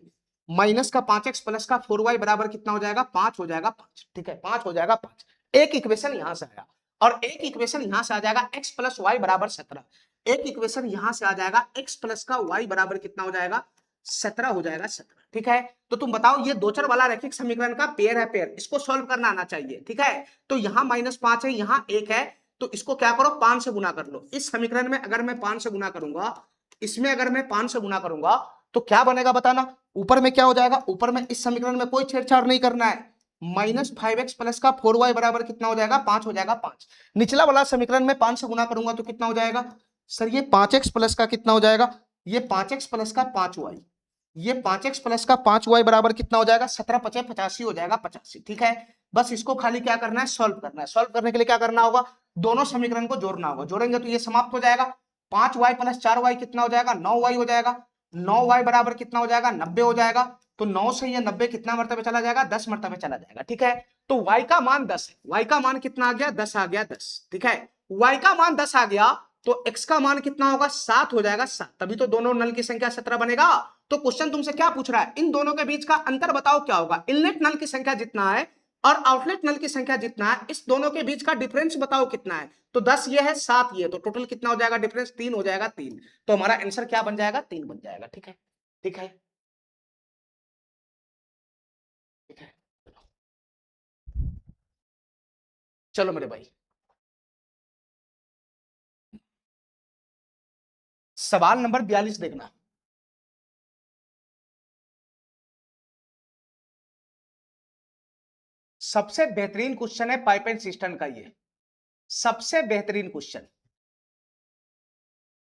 माइनस का 5x प्लस का 4y बराबर कितना हो जाएगा? 5 हो जाएगा, 5। ठीक है, 5 हो जाएगा, 5। एक इक्वेशन यहां से आया और एक इक्वेशन यहां से आ जाएगा x प्लस वाई बराबर 17। एक इक्वेशन यहां से आ जाएगा x प्लस का y बराबर कितना हो जाएगा? 17 हो जाएगा, 17। ठीक है, तो तुम बताओ, ये दो चर वाला रैखिक समीकरण का पेयर है, पेयर, इसको सॉल्व करना आना चाहिए। ठीक है, तो यहां -5 है, यहां 1 है, तो इसको क्या करो? 5 से गुना कर लो। इस समीकरण में अगर मैं 5 से गुना करूंगा, इसमें अगर मैं 5 से गुना करूंगा तो क्या बनेगा बताना? ऊपर में क्या हो जाएगा? ऊपर में इस समीकरण में कोई छेड़छाड़ नहीं करना है। -5x प्लस का 4y बराबर कितना हो जाएगा? 5 हो जाएगा, 5। निचला वाला समीकरण में 5 से गुना करूंगा तो कितना हो जाएगा? सर ये 5x प्लस का कितना हो जाएगा? ये 5x प्लस का 5y, ये 5x प्लस का 5y बराबर कितना हो जाएगा? 17 5 85 हो जाएगा, 85। ठीक है, बस इसको खाली क्या करना है? सॉल्व करना है। सॉल्व करने के लिए क्या करना होगा? दोनों समीकरण को जोड़ना होगा। जोड़ेंगे तो ये समाप्त हो जाएगा। 5y प्लस 4y कितना हो जाएगा? 9y हो जाएगा। 9y बराबर कितना हो जाएगा? 90 हो जाएगा। तो 9 से ये 90 कितना मरतबे चला जाएगा? 10 मरतबे चला जाएगा। ठीक है, तो y का मान 10 है। y का मान कितना आ गया? 10 आ गया, 10। ठीक है, y का मान 10 आ गया तो x का मान कितना होगा? 7 हो जाएगा, 7। तभी तो दोनों नल की संख्या 17 बनेगा। तो क्वेश्चन तुमसे क्या पूछ रहा है? इन दोनों के बीच का अंतर बताओ क्या होगा? इनलेट नल की संख्या जितना है और आउटलेट नल की संख्या जितना है, इस दोनों के बीच का डिफरेंस बताओ कितना है? तो 10 ये है, 7 ये, तो टोटल कितना हो जाएगा डिफरेंस? 3 हो जाएगा, 3। तो हमारा आंसर क्या बन जाएगा? 3 बन जाएगा। ठीक है, ठीक है, ठीक है, चलो मेरे भाई, सवाल नंबर 42 देखना। सबसे बेहतरीन क्वेश्चन है पाइप एंड सिस्टम का, ये सबसे बेहतरीन क्वेश्चन।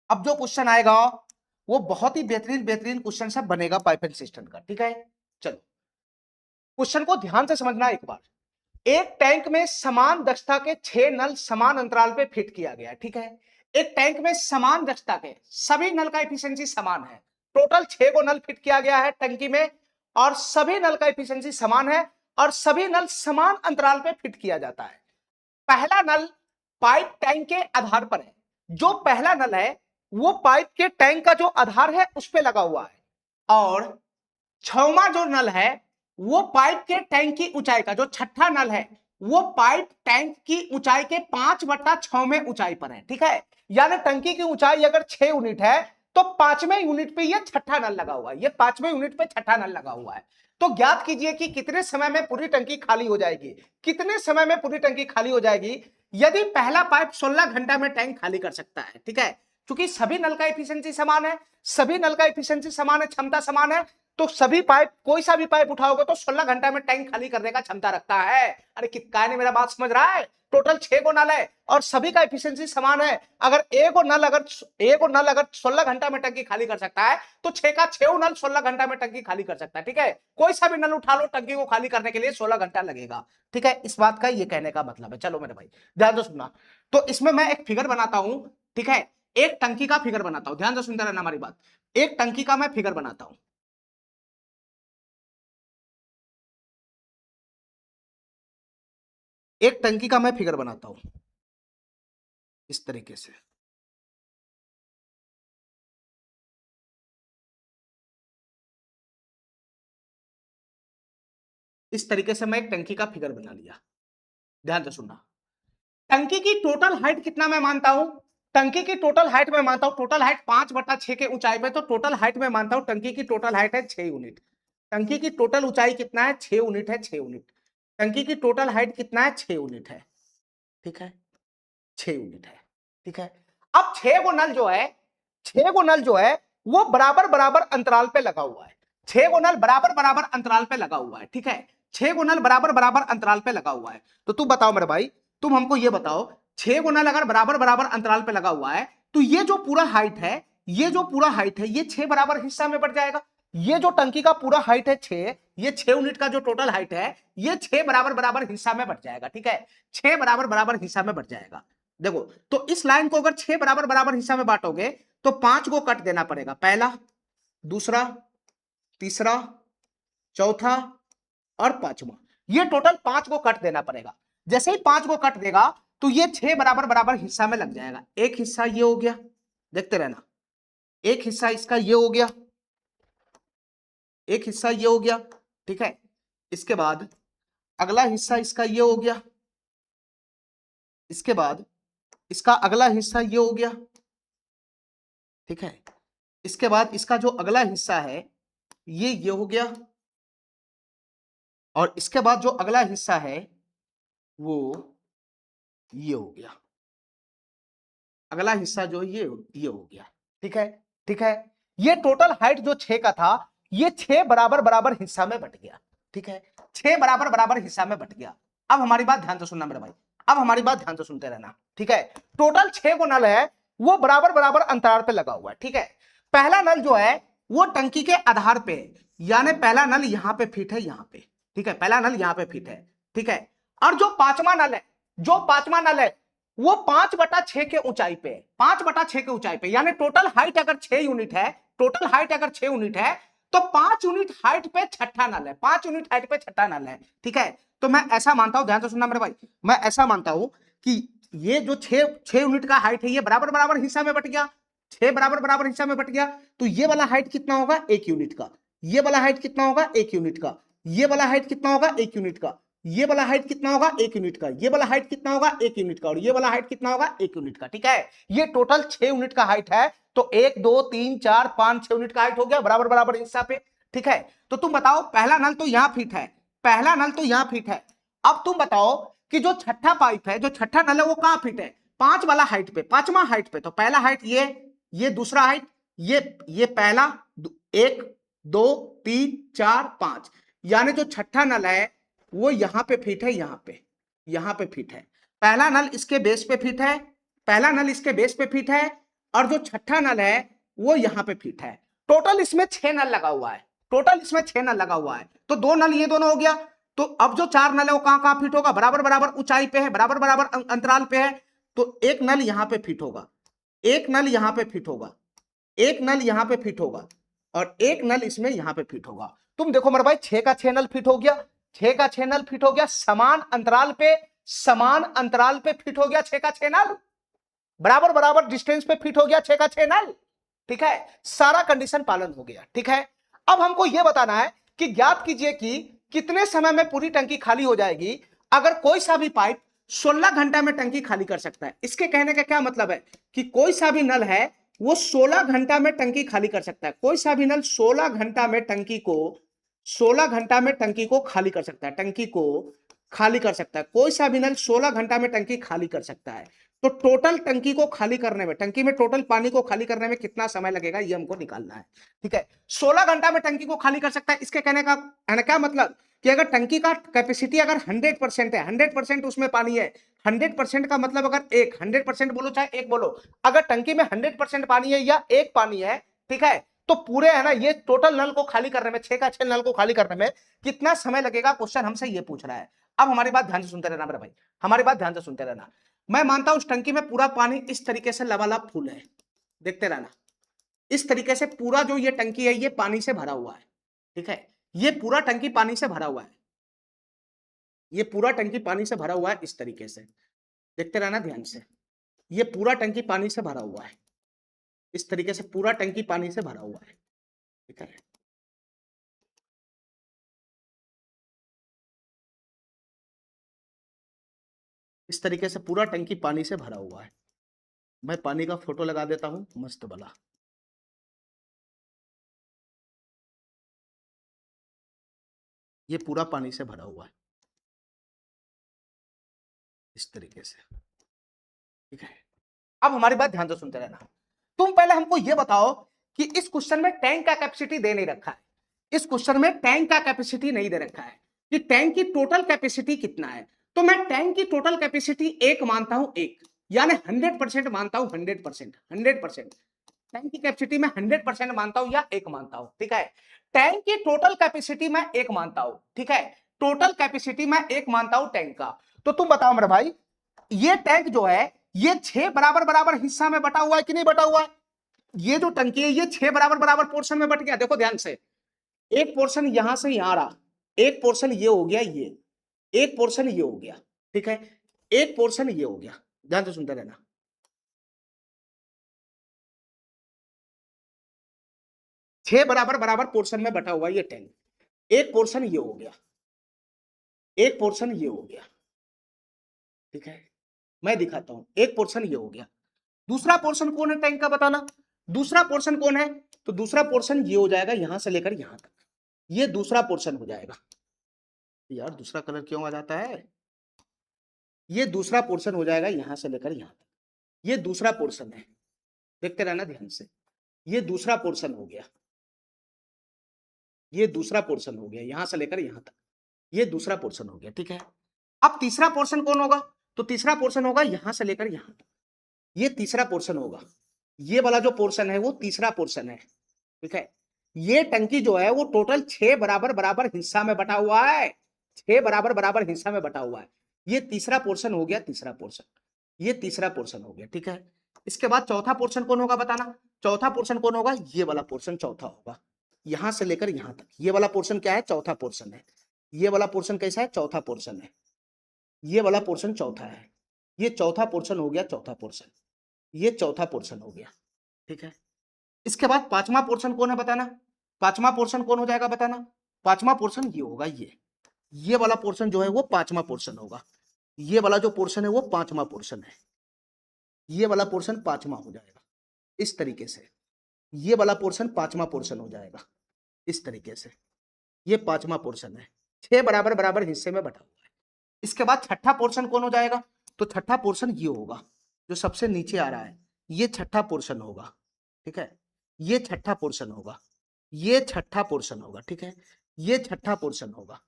अब जो क्वेश्चन आएगा वो बहुत ही बेहतरीन बेहतरीन क्वेश्चन से बनेगा पाइप एंड सिस्टम का। ठीक है, चलो क्वेश्चन को ध्यान से समझना एक बार। एक टैंक में समान दक्षता के 6 नल समान अंतराल पे फिट किया गया है, ठीक है। एक टैंक में समान दक्षता के सभी नल का एफिशिएंसी समान है। टोटल 6 को नल फिट किया गया है टंकी में और सभी नल का एफिशिएंसी समान है और सभी नल समान अंतराल पे फिट किया जाता है। पहला नल पाइप टैंक के आधार पर है। जो पहला नल है वो पाइप के टैंक का जो आधार है उस पे लगा हुआ है और छठवां जो नल है वो पाइप के टैंक की ऊंचाई का, जो छठा नल है वो पाइप टैंक की ऊंचाई के 5/6 में ऊंचाई पर है, ठीक है। यानी टंकी की ऊंचाई अगर 6 यूनिट है तो 5वें यूनिट पे ये छठा नल लगा हुआ है, ये 5वें यूनिट पे छठा नल लगा हुआ है। तो ज्ञात कीजिए कि कितने समय में पूरी टंकी खाली हो जाएगी, कितने समय में पूरी टंकी खाली हो जाएगी यदि पहला पाइप 16 घंटा में टैंक खाली कर सकता है, ठीक है। क्योंकि सभी नल का एफिशिएंसी समान है, सभी नल का एफिशिएंसी समान है, क्षमता समान है, तो सभी पाइप, कोई सा भी पाइप उठाओगे तो 16 घंटा में टैंक खाली करने का क्षमता रखता है। अरे कितना ने मेरा बात समझ रहा है। टोटल 6 को नल है और सभी का एफिशिएंसी समान है। अगर एक और नल अगर 16 घंटा में टंकी खाली कर सकता है तो 6 का 6 नल 16 घंटा में टंकी खाली कर सकता है, ठीक है। कोई सा भी नल उठा लो टंकी को खाली करने के लिए 16 घंटा लगेगा, ठीक है। इस बात का ये कहने का मतलब है। चलो मेरे भाई ध्यान से सुनना। तो इसमें मैं एक फिगर बनाता हूं, ठीक है। एक टंकी का फिगर बनाता हूं, ध्यान से सुनते रहना हमारी बात। एक टंकी का मैं फिगर बनाता हूं, एक टंकी का मैं फिगर बनाता हूं इस तरीके से। इस तरीके से मैं एक टंकी का फिगर बना लिया, ध्यान से सुनना। टंकी की टोटल हाइट कितना मैं मानता हूं, टंकी की टोटल हाइट मैं मानता हूं, टोटल हाइट 5/6 के ऊंचाई पे, तो टोटल हाइट मैं मानता हूं टंकी की टोटल हाइट है 6 यूनिट। टंकी की टोटल ऊंचाई कितना है, 6 यूनिट है, 6 यूनिट। टंकी की टोटल हाइट कितना है, 6 यूनिट है, ठीक है, 6 यूनिट है, ठीक है। अब 6 गो नल जो है, 6 गो नल जो है वो बराबर बराबर अंतराल पे लगा हुआ है। 6 गो नल बराबर बराबर अंतराल पे लगा हुआ है, ठीक है। 6 गो नल बराबर बराबर अंतराल पे लगा हुआ है। तो तुम बताओ मेरे भाई, तुम हमको ये बताओ, 6 गो नल अगर बराबर बराबर अंतराल पे लगा हुआ है तो ये जो पूरा हाइट है, ये जो पूरा हाइट है, ये 6 बराबर हिस्सा में बढ़ जाएगा। ये जो टंकी का पूरा हाइट है 6, ये 6 यूनिट का जो टोटल हाइट है ये 6 बराबर बराबर हिस्सा में बढ़ जाएगा, ठीक है। 6 बराबर बराबर हिस्सा में बढ़ जाएगा। देखो तो इस लाइन को अगर 6 बराबर बराबर हिस्सा में बांटोगे तो 5 को कट देना पड़ेगा, पहला, दूसरा, तीसरा, चौथा और पांचवा। ये टोटल 5 को कट देना पड़ेगा। जैसे ही 5 को कट देगा तो ये 6 बराबर बराबर हिस्सा में लग जाएगा। एक हिस्सा ये हो गया, देखते रहना, एक हिस्सा इसका ये हो गया, एक हिस्सा ये हो गया, ठीक है। इसके बाद अगला हिस्सा इसका ये हो गया, इसके बाद इसका अगला हिस्सा ये हो गया, ठीक है। इसके बाद इसका जो अगला हिस्सा है ये हो गया और इसके बाद जो अगला हिस्सा है वो ये हो गया। अगला हिस्सा जो ये हो गया, ठीक है, ठीक है। ये टोटल हाइट जो 6 का था ये 6 बराबर बराबर हिस्सा में बट गया, ठीक है। 6 बराबर बराबर हिस्सा में बट गया। अब हमारी बात ध्यान से सुनना मेरे भाई, अब हमारी बात ध्यान से सुनते रहना, ठीक है। टोटल 6 गो नल है वो बराबर बराबर अंतराल पे लगा हुआ है, ठीक है। पहला नल जो है वो टंकी के आधार पे है, यानी पहला नल यहां पे फिट है, यहां पे, ठीक है, पहला नल यहां पे फिट है, ठीक है। और जो पांचवा नल है, जो पांचवा नल है वो 5/6 के ऊंचाई पे, 5/6 के ऊंचाई पे, यानी टोटल हाइट अगर 6 यूनिट है, टोटल हाइट अगर 6 यूनिट है तो 5 यूनिट हाइट पे छठा नल है, 5 यूनिट हाइट पे छठा नल है, ठीक है। तो मैं ऐसा मानता हूं, ध्यान से सुनना मेरे भाई, मैं ऐसा मानता हूं कि ये जो 6 यूनिट का हाइट है ये बराबर बराबर हिस्सा में बट गया, 6 बराबर बराबर हिस्सा में बट गया। तो ये वाला हाइट कितना होगा, 1 यूनिट का। ये वाला हाइट कितना होगा, 1 यूनिट का। ये वाला हाइट कितना होगा, 1 यूनिट का। ये वाला हाइट कितना होगा, 1 यूनिट का। ये वाला हाइट कितना होगा, 1 यूनिट का। और ये वाला हाइट कितना होगा, 1 यूनिट का, ठीक है। ये टोटल 6 यूनिट का हाइट है। तो 1 2 3 4 5 6 यूनिट का हाइट हो गया बराबर बराबर हिस्सा पे, ठीक है। तो तुम बताओ पहला नल तो यहां फिट है, पहला नल तो यहां फिट है। अब तुम बताओ कि जो छठा पाइप है, जो छठा नल है वो कहां फिट है, 5 वाला हाइट पे, 5वां हाइट पे। तो पहला हाइट ये दूसरा हाइट ये पहला, 1 2 3 4 5, यानी जो छठा नल है वो यहां पे फिट है, यहां पे फिट है। पहला नल इसके बेस पे फिट है, पहला नल इसके बेस पे फिट है और जो छठा नल है वो यहां पे फिट है। टोटल इसमें 6 नल लगा हुआ है, टोटल इसमें 6 नल लगा हुआ है, तो 2 नल ये दोनों हो गया। तो अब जो 4 नल है वो कहां कहां फिट होगा, बराबर बराबर ऊंचाई पे है, बराबर बराबर अंतराल पे है। तो एक नल यहां पे फिट होगा, एक नल यहां पे फिट होगा, एक नल यहां पे फिट होगा, और एक नल इसमें यहां पे फिट होगा। तुम देखो मेरे भाई, 6 का 6 नल फिट हो गया, 6 का 6 नल फिट हो गया, समान अंतराल पे, समान अंतराल पे फिट हो गया 6 का 6 नल, बराबर बराबर डिस्टेंस पे फिट हो गया 6 का 6 नल। ठीक है, सारा कंडीशन पालन हो गया। ठीक है, अब हमको यह बताना है कि ज्ञात कीजिए कि कितने समय में पूरी टंकी खाली हो जाएगी अगर कोई सा भी पाइप 16 घंटा में टंकी खाली कर सकता है। इसके कहने का क्या मतलब है कि कोई सा भी नल है वो 16 घंटा में टंकी खाली कर सकता है, कोई सा भी नल 16 घंटा में टंकी को 16 घंटा में टंकी को खाली कर सकता है, टंकी को खाली कर सकता है, कोई सा भी नल 16 घंटा में टंकी खाली कर सकता है। तो टोटल टंकी को खाली करने में, टंकी में टोटल पानी को खाली करने में कितना समय लगेगा ये हमको निकालना है। ठीक है, 16 घंटा में टंकी को खाली कर सकता है। इसके कहने का क्या मतलब कि अगर टंकी का कैपेसिटी अगर 100% है, 100% उसमें पानी है, 100% का मतलब अगर 100% बोलो चाहे एक बोलो, अगर टंकी में 100% पानी है या एक पानी है, ठीक है, तो पूरे है ना ये टोटल नल को खाली करने में, 6 का 6 नल को खाली करने में कितना समय लगेगा, क्वेश्चन हमसे ये पूछ रहा है। अब हमारी बात ध्यान से सुनते रहना मेरे भाई, हमारी बात ध्यान से सुनते रहना। मैं मानता हूं उस टंकी में पूरा पानी इस तरीके से लबालब फुल है, देखते रहना, इस तरीके से पूरा जो ये टंकी है ये पानी से भरा हुआ है। ठीक है, ये पूरा टंकी पानी से भरा हुआ है, ये पूरा टंकी पानी से भरा हुआ है इस तरीके से, देखते रहना ध्यान से, ये पूरा टंकी पानी से भरा हुआ है इस तरीके से, पूरा टंकी पानी से भरा हुआ है। ठीक है, इस तरीके से पूरा टंकी पानी से भरा हुआ है। मैं पानी का फोटो लगा देता हूं मस्त वाला, ये पूरा पानी से भरा हुआ है इस तरीके से। ठीक है, अब हमारी बात ध्यान से सुनते रहना। तुम पहले हमको यह बताओ कि इस क्वेश्चन में टैंक का कैपेसिटी दे नहीं रखा है, इस क्वेश्चन में टैंक का कैपेसिटी नहीं दे रखा है कि टैंक की टोटल कैपेसिटी कितना है। तो मैं टैंक की टोटल कैपेसिटी एक मानता हूं, एक यानी 100% मानता हूं, 100%, 100% टैंक की कैपेसिटी में 100% मानता हूं या एक मानता हूं। ठीक है, टैंक की टोटल कैपेसिटी में एक मानता हूं। ठीक है, टोटल कैपेसिटी में एक मानता हूं टैंक का। तो तुम बताओ मेरे भाई, ये टैंक जो है ये 6 बराबर बराबर हिस्सा में बटा हुआ है कि नहीं बटा हुआ है। ये जो टंकी है ये 6 बराबर बराबर पोर्शन में बट गया। देखो ध्यान से, एक पोर्शन यहां से यहां रहा, एक पोर्शन ये हो गया, ये एक पोर्शन ये हो गया। ठीक है, एक पोर्शन ये हो गया, ध्यान से सुनते रहना। 6 बराबर बराबर पोर्शन में बटा हुआ ये टैंक, एक पोर्शन ये हो गया, एक पोर्शन ये हो गया। ठीक है, मैं दिखाता हूं, एक पोर्शन ये हो गया। दूसरा पोर्शन कौन है टैंक का बताना, दूसरा पोर्शन कौन है। तो दूसरा पोर्शन ये हो जाएगा यहां से लेकर यहां तक, ये दूसरा पोर्शन हो जाएगा। यार दूसरा कलर क्यों आ जाता है, ये दूसरा पोर्शन हो जाएगा यहां से लेकर यहां तक, ये दूसरा पोर्शन है, देखते रहना ध्यान से, ये दूसरा पोर्शन हो गया, ये दूसरा पोर्शन हो गया यहां से लेकर यहां तक, ये दूसरा पोर्शन हो गया। ठीक है, अब तीसरा पोर्शन कौन होगा, तो तीसरा पोर्शन होगा यहां से लेकर यहां तक, ये तीसरा पोर्शन होगा, ये वाला जो पोर्शन है वो तीसरा पोर्शन है। ठीक है, ये टंकी जो है वो टोटल 6 बराबर बराबर हिस्सा में बटा हुआ है, 6 बराबर बराबर हिस्सा में बटा हुआ है। ये तीसरा पोर्शन हो गया, तीसरा पोर्शन, ये तीसरा पोर्शन हो गया। ठीक है, इसके बाद चौथा पोर्शन कौन होगा बताना, चौथा पोर्शन कौन होगा, ये वाला पोर्शन चौथा होगा, यहां से लेकर यहां तक, ये वाला पोर्शन क्या है, चौथा पोर्शन है। ये वाला पोर्शन कैसा है, चौथा पोर्शन है, ये वाला पोर्शन चौथा है, ये चौथा पोर्शन हो गया, चौथा पोर्शन, ये चौथा पोर्शन हो गया। ठीक है, इसके बाद पांचवा पोर्शन कौन है बताना, पांचवा पोर्शन कौन हो जाएगा बताना, पांचवा पोर्शन ये होगा, ये वाला पोर्शन जो है वो पांचवा पोर्शन होगा, ये वाला जो पोर्शन है वो पांचवा पोर्शन है, ये वाला पोर्शन पांचवा हो जाएगा इस तरीके से, ये वाला पोर्शन पांचवा पोर्शन हो जाएगा इस तरीके से, ये पांचवा पोर्शन है, 6 बराबर बराबर हिस्से में बटा हुआ है। इसके बाद छठा पोर्शन कौन हो जाएगा, तो छठा पोर्शन ये होगा जो सबसे नीचे आ रहा है, ये छठा पोर्शन होगा। ठीक है, ये छठा पोर्शन होगा, ये छठा पोर्शन होगा। ठीक है, ये छठा पोर्शन होगा।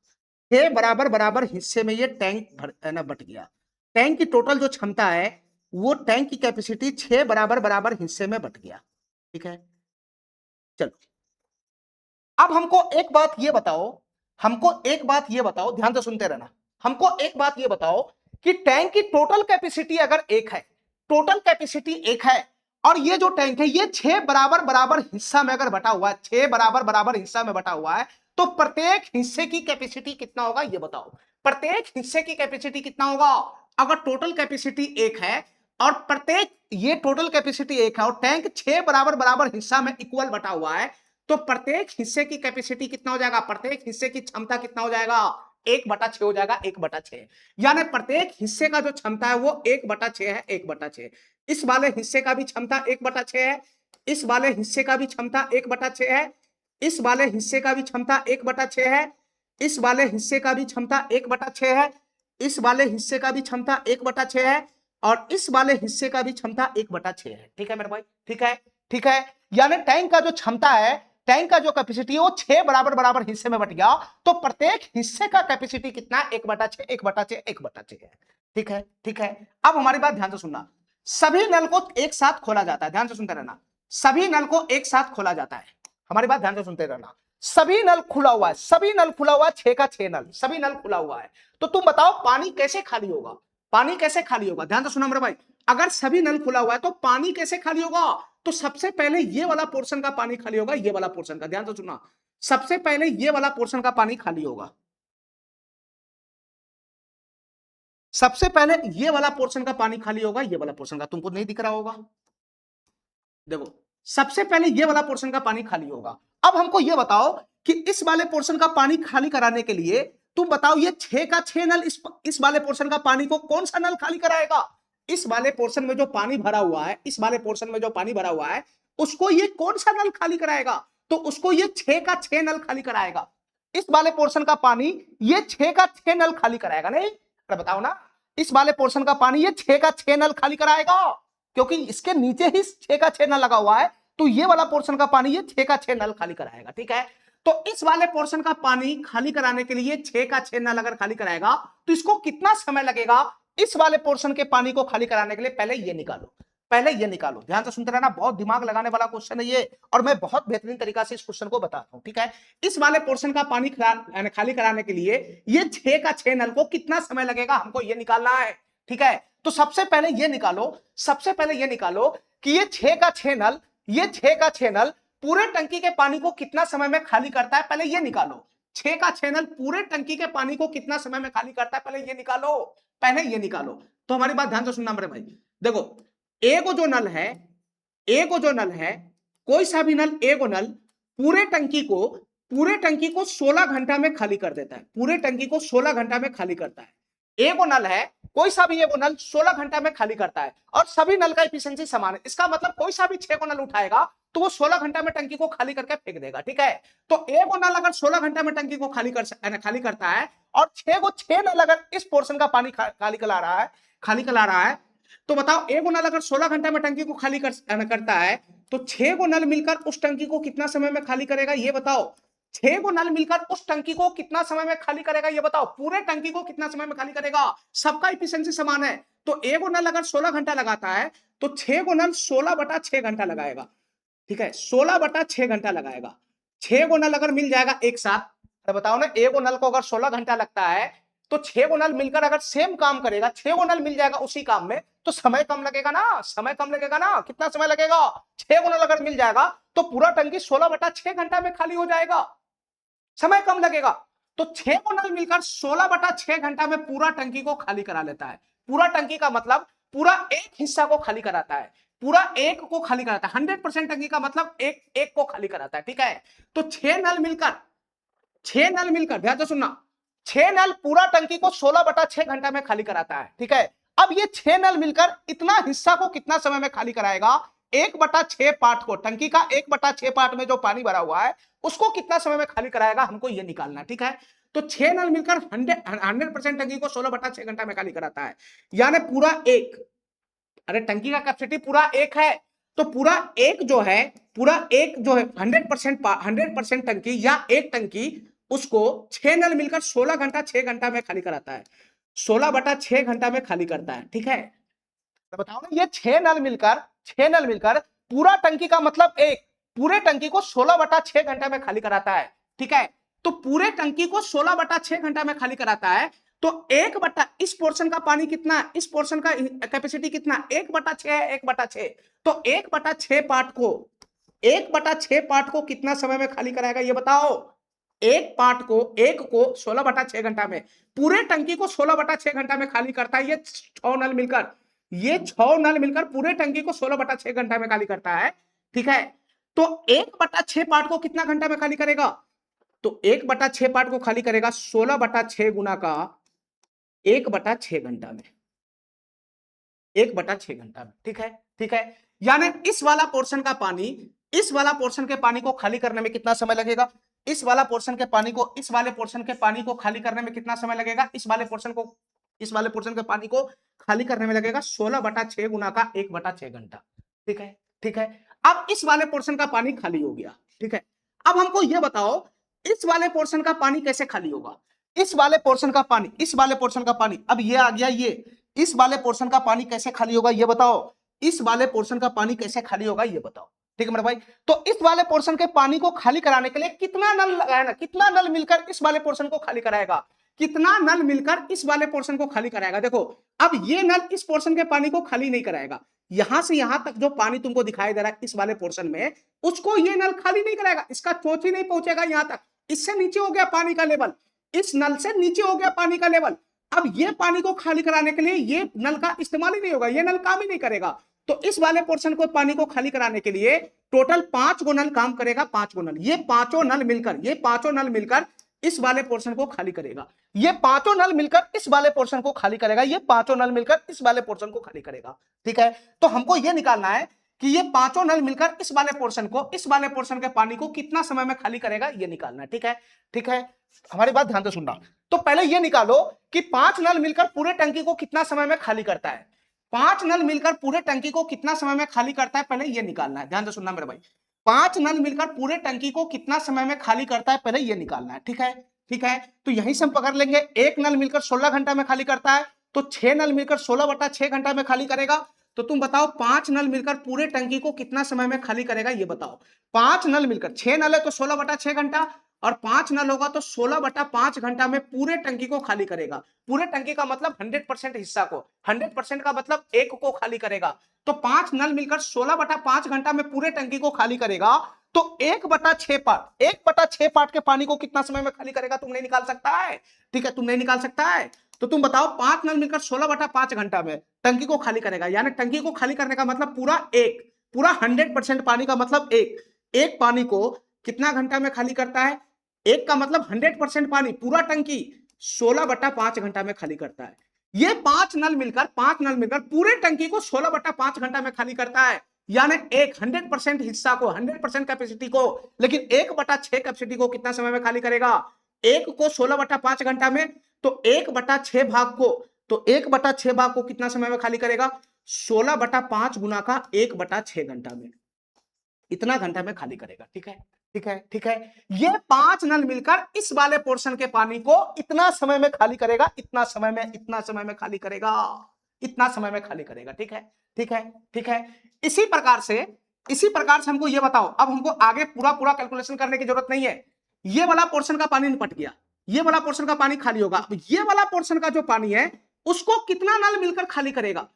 6 बराबर बराबर हिस्से में ये टैंक बट गया। टैंक की टोटल जो क्षमता है वो टैंक की कैपेसिटी 6 बराबर बराबर हिस्से में बट गया। ठीक है, चलो अब हमको एक बात ये बताओ, हमको एक बात ये बताओ, ध्यान से सुनते रहना, हमको एक बात ये बताओ कि टैंक की टोटल कैपेसिटी अगर एक है, टोटल कैपेसिटी एक है, और ये जो टैंक है ये 6 बराबर बराबर हिस्सा में अगर बटा हुआ है, 6 बराबर बराबर हिस्सा में बटा हुआ है, तो प्रत्येक हिस्से की कैपेसिटी कितना होगा ये बताओ। प्रत्येक हिस्से की कैपेसिटी कितना होगा? अगर टोटल कैपेसिटी एक है और प्रत्येक, ये टोटल कैपेसिटी एक है और टैंक 6 बराबर बराबर हिस्सा में इक्वल बटा हुआ है, तो प्रत्येक हिस्से की कैपेसिटी कितना हो जाएगा? प्रत्येक हिस्से की क्षमता कितना हो जाएगा? 1/6 हो जाएगा, 1/6। यानी प्रत्येक हिस्से का जो क्षमता है वो 1/6 है, 1/6। इस वाले हिस्से का भी क्षमता 1/6 है, इस वाले हिस्से का भी क्षमता 1/6 है, इस वाले हिस्से का भी क्षमता 1/6 है, इस वाले हिस्से का भी क्षमता 1/6 है, इस वाले हिस्से का भी क्षमता 1/6 है, और इस वाले हिस्से का भी क्षमता 1/6 है। ठीक है मेरे भाई, ठीक है, ठीक है। यानी टैंक का जो क्षमता है, टैंक का जो कैपेसिटी है वो 6 बराबर बराबर हिस्से में बट गया, तो प्रत्येक हिस्से का कैपेसिटी कितना? 1/6, 1/6, 1/6 है। ठीक है, ठीक है। अब हमारी बात ध्यान से सुनना, सभी नल को एक साथ खोला जाता है, ध्यान से सुनते रहना, सभी नल को एक साथ खोला जाता है। हमारी बात ध्यान से सुनते रहना, सभी नल खुला हुआ है, सभी नल खुला हुआ है, 6 का 6 नल, सभी नल खुला हुआ है, तो तुम बताओ पानी कैसे खाली होगा? पानी कैसे खाली होगा? ध्यान से सुना मेरे भाई, अगर सभी नल खुला हुआ है तो पानी कैसे खाली होगा? तो सबसे पहले ये वाला पोर्शन का पानी खाली होगा, ये वाला पोर्शन का, ध्यान से सुनना, सबसे पहले ये वाला पोर्शन का पानी खाली होगा, सबसे पहले ये वाला पोर्शन का पानी खाली होगा, ये वाला पोर्शन का, तुमको नहीं दिख रहा होगा, देखो, सबसे पहले ये वाला पोर्शन का पानी खाली होगा। अब हमको ये बताओ कि इस वाले पोर्शन का पानी खाली कराने के लिए तुम बताओ, ये 6 का 6 नल इस वाले पोर्शन का पानी को कौन सा नल खाली कराएगा? इस वाले पोर्शन में जो पानी भरा हुआ है, इस वाले पोर्शन में जो पानी भरा हुआ है, उसको ये कौन सा नल खाली कराएगा? तो उसको ये 6 का 6 नल खाली कराएगा। इस वाले पोर्शन का पानी ये 6 का 6 नल खाली कराएगा, नहीं? अरे बताओ ना, इस वाले पोर्शन का पानी ये 6 का 6 नल खाली कराएगा, क्योंकि इसके नीचे ही 6 का 6 नल लगा हुआ है, तो ये वाला पोर्शन का पानी ये 6 का 6 नल खाली कराएगा। ठीक है, तो इस वाले पोर्शन का पानी खाली कराने के लिए 6 का 6 नल अगर खाली कराएगा तो इसको कितना समय लगेगा? इस वाले पोर्शन के पानी को खाली कराने के लिए पहले ये निकालो, पहले ये निकालो, ध्यान से सुनते रहना, बहुत दिमाग लगाने वाला क्वेश्चन है ये, और मैं बहुत बेहतरीन तरीका से इस क्वेश्चन को बताता हूं। ठीक है, इस वाले पोर्शन का पानी खाली कराने के लिए ये 6 का 6 नल को कितना समय लगेगा, हमको ये निकालना है। ठीक है, तो सबसे पहले ये निकालो, सबसे पहले ये निकालो कि ये 6 का 6 नल, ये 6 का 6 नल पूरे टंकी के पानी को कितना समय में खाली करता है, पहले ये निकालो। 6 का 6 नल पूरे टंकी के पानी को कितना समय में खाली करता है, पहले ये निकालो, पहले ये निकालो। तो हमारी बात ध्यान से सुनना मेरे भाई, देखो, एगो जो नल है, एगो जो नल है, कोई सा भी नल, एगो नल पूरे टंकी को 16 घंटा में खाली कर देता है, पूरे टंकी को 16 घंटा में खाली करता है। एगो नल है, कोई सा भी एगो नल 16 घंटा में खाली करता है, और सभी नल का एफिशिएंसी समान है। इसका मतलब कोई सा भी 6 को नल उठाएगा तो वो 16 घंटा में टंकी को खाली करके फेंक देगा। ठीक है, तो एगो नल अगर 16 घंटा में टंकी को खाली करता है, और 6 नल अगर इस पोर्शन का पानी खाली करा रहा है, तो बताओ एगो नल अगर 16 घंटा में टंकी को खाली करता है, तो 6 गो नल मिलकर उस टंकी को कितना समय में खाली करेगा, ये बताओ। 6 गो नल मिलकर उस टंकी को कितना समय में खाली करेगा, ये बताओ। पूरे टंकी को कितना समय में खाली करेगा, सबका एफिशिएंसी समान है। तो एगो नल अगर 16 घंटा लगाता है तो 6 गो नल 16/6 घंटा लगाएगा। ठीक है, 16/6 घंटा लगाएगा। 6 गो नल अगर मिल जाएगा एक साथ, तो बताओ ना, एगो नल को अगर 16 घंटा लगता है, तो 6 गो नल मिलकर अगर सेम काम करेगा, 6 गो नल मिल जाएगा उसी काम में, तो समय कम लगेगा ना, समय कम लगेगा ना। कितना समय लगेगा? 6 गो नल अगर मिल जाएगा तो पूरा टंकी 16/6 घंटा में खाली हो जाएगा, समय कम लगेगा। तो 6 गो नल मिलकर 16/6 घंटा में पूरा टंकी को खाली करा लेता है। पूरा टंकी का मतलब पूरा एक हिस्सा को खाली कराता है, पूरा एक को खाली कराता है। 100% टंकी का मतलब एक को खाली कराता है। ठीक है, तो 6 नल मिलकर ध्यान से सुनना, 6 नल पूरा टंकी को 16/6 घंटा में खाली कराता है। ठीक है, अब ये 6 नल मिलकर इतना हिस्सा को कितना समय में खाली कराएगा? 1/6 पार्ट को, टंकी का 1/6 पार्ट में जो पानी भरा हुआ है उसको कितना समय में खाली कराएगा, हमको ये निकालना। ठीक है, तो 6 नल मिलकर 100% टंकी को 16/6 घंटा में खाली कराता है, यानी पूरा एक, अरे टंकी का कैपेसिटी पूरा एक है, तो पूरा एक जो है 100% टंकी या एक टंकी, उसको 6 नल मिलकर 16 घंटा 6 घंटा में खाली कराता है, 16/6 घंटा में खाली करता है। ठीक है, तो बताओ ना, ये 6 नल मिलकर पूरा टंकी का मतलब एक, पूरे टंकी को 16/6 घंटा में खाली कराता है, ठीक है। तो पूरे टंकी को 16/6 घंटा में खाली कराता है, तो 1 इस पोर्शन का पानी कितना, इस पोर्शन का कैपेसिटी कितना, 1/6 है, 1/6। तो 1/6 पार्ट को 1/6 पार्ट को कितना समय में खाली कराएगा ये बताओ। एक पार्ट को, एक को 16/6 घंटा में, पूरे टंकी को 16/6 घंटा में खाली करता है। ये 6 नल मिलकर, ये 6 नल मिलकर पूरे टंकी को 16/6 घंटा में खाली करता है, ठीक है। तो 1/6 पार्ट को कितना घंटा में खाली करेगा, तो 1/6 पार्ट को खाली करेगा 16/6 गुना का 1/6 घंटा में, 1/6 घंटा में, ठीक है, ठीक है। यानी इस वाला पोर्शन का पानी, इस वाला पोर्शन के पानी को खाली करने में कितना समय लगेगा, इस वाला पोर्शन के पानी को, इस वाले पोर्शन के पानी को खाली करने में कितना समय लगेगा, इस वाले पोर्शन को, इस वाले पोर्शन के पानी को खाली करने में लगेगा 16/6 गुना का 1/6 घंटा, ठीक है, ठीक है। अब इस वाले पोर्शन का पानी खाली हो गया, ठीक है। अब हमको यह बताओ इस वाले पोर्शन का पानी कैसे खाली होगा, इस वाले पोर्शन का पानी, इस वाले पोर्शन का पानी, अब ये आ गया, ये इस वाले पोर्शन का पानी कैसे खाली होगा ये बताओ, इस वाले पोर्शन का पानी कैसे खाली होगा ये बताओ, ठीक है मेरे भाई। तो इस वाले पोर्शन के पानी को खाली कराने के लिए कितना नल लगाएगा, कितना नल मिलकर इस वाले पोर्शन को खाली कराएगा, कितना नल मिलकर इस वाले पोर्शन को खाली कराएगा। देखो अब ये नल इस पोर्शन के पानी को खाली नहीं कराएगा, यहां से यहां तक जो पानी तुमको दिखाई दे रहा है इस वाले पोर्शन में, उसको ये नल खाली नहीं कराएगा, इसका चोंच ही नहीं पहुंचेगा यहां तक, इससे नीचे हो गया पानी का लेवल, इस नल से नीचे हो गया पानी का लेवल। अब ये पानी को खाली कराने के लिए ये नल का इस्तेमाल ही नहीं होगा, ये नल काम ही नहीं करेगा। तो इस वाले पोर्शन को पानी को खाली कराने के लिए टोटल 5 गो नल काम करेगा, 5 गो नल, ये पांचों नल मिलकर, ये पांचों नल मिलकर इस वाले पोर्शन को खाली करेगा, ये पांचों नल मिलकर इस वाले पोर्शन को खाली करेगा, ये पांचों नल मिलकर इस वाले पोर्शन को खाली करेगा, ठीक है। तो हमको ये निकालना है कि ये पांचों नल मिलकर इस वाले पोर्शन को, इस वाले पोर्शन के पानी को कितना समय में खाली करेगा ये निकालना है, ठीक है, ठीक है। हमारी बात ध्यान से सुनना। तो पहले ये निकालो कि 5 नल मिलकर पूरे टंकी को कितना समय में खाली करता है, 5 नल मिलकर पूरे टंकी को कितना समय में खाली करता है, पहले ये निकालना है, ध्यान से सुनना मेरे भाई। 5 नल मिलकर पूरे टंकी को कितना समय में खाली करता है, पहले ये निकालना है, ठीक है, ठीक है। तो यहीं से हम पकड़ लेंगे, एक नल मिलकर 16 घंटा में खाली करता है, तो 6 नल मिलकर 16/6 घंटा में खाली करेगा। तो तुम बताओ 5 नल मिलकर पूरे टंकी को कितना समय में खाली करेगा ये बताओ। 5 नल मिलकर, 6 नल है तो 16/6 घंटा, और 5 नल होगा तो 16/5 घंटा में पूरे टंकी को खाली करेगा। पूरे टंकी का मतलब 100% हिस्सा को, 100% का मतलब एक को खाली करेगा। तो 5 नल मिलकर 16/5 घंटा में पूरे टंकी को खाली करेगा। तो 1/6 पार्ट, 1/6 पार्ट के पानी को कितना समय में खाली करेगा तुम नहीं निकाल सकता है, ठीक है, तुम नहीं निकाल सकता है। तो तुम बताओ 5 नल मिलकर 16/5 घंटा में टंकी को खाली करेगा, यानी टंकी को खाली करने का मतलब पूरा 100% पानी का मतलब एक पानी को कितना घंटा में खाली करता है, एक का मतलब 100% पानी, पूरा टंकी 16/5 घंटा में खाली करता है। ये 5 नल मिलकर पूरे टंकी को 16/5 घंटा में खाली करता है, यानी 100% हिस्सा को, 100% कैपेसिटी को, लेकिन 1/6 कैपेसिटी को कितना समय में खाली करेगा, एक को 16/5 घंटा में, तो 1/6 भाग को, तो 1/6 भाग को कितना समय में खाली करेगा, 16/5 गुना का 1/6 घंटा में, इतना घंटा में खाली करेगा, ठीक है, ठीक है, ठीक है। ये 5 नल मिलकर इस वाले पोर्शन के पानी को इतना समय में खाली करेगा, इतना समय में खाली करेगा, इतना समय में खाली करेगा, ठीक है, ठीक है, ठीक है। इसी प्रकार से हमको ये बताओ, अब हमको आगे पूरा कैलकुलेशन करने की जरूरत नहीं है। ये वाला पोर्शन का पानी निपट गया, ये वाला पोर्शन का पानी खाली होगा। अब ये वाला पोर्शन का जो पानी है उसको कितना नल मिलकर खाली करेगा,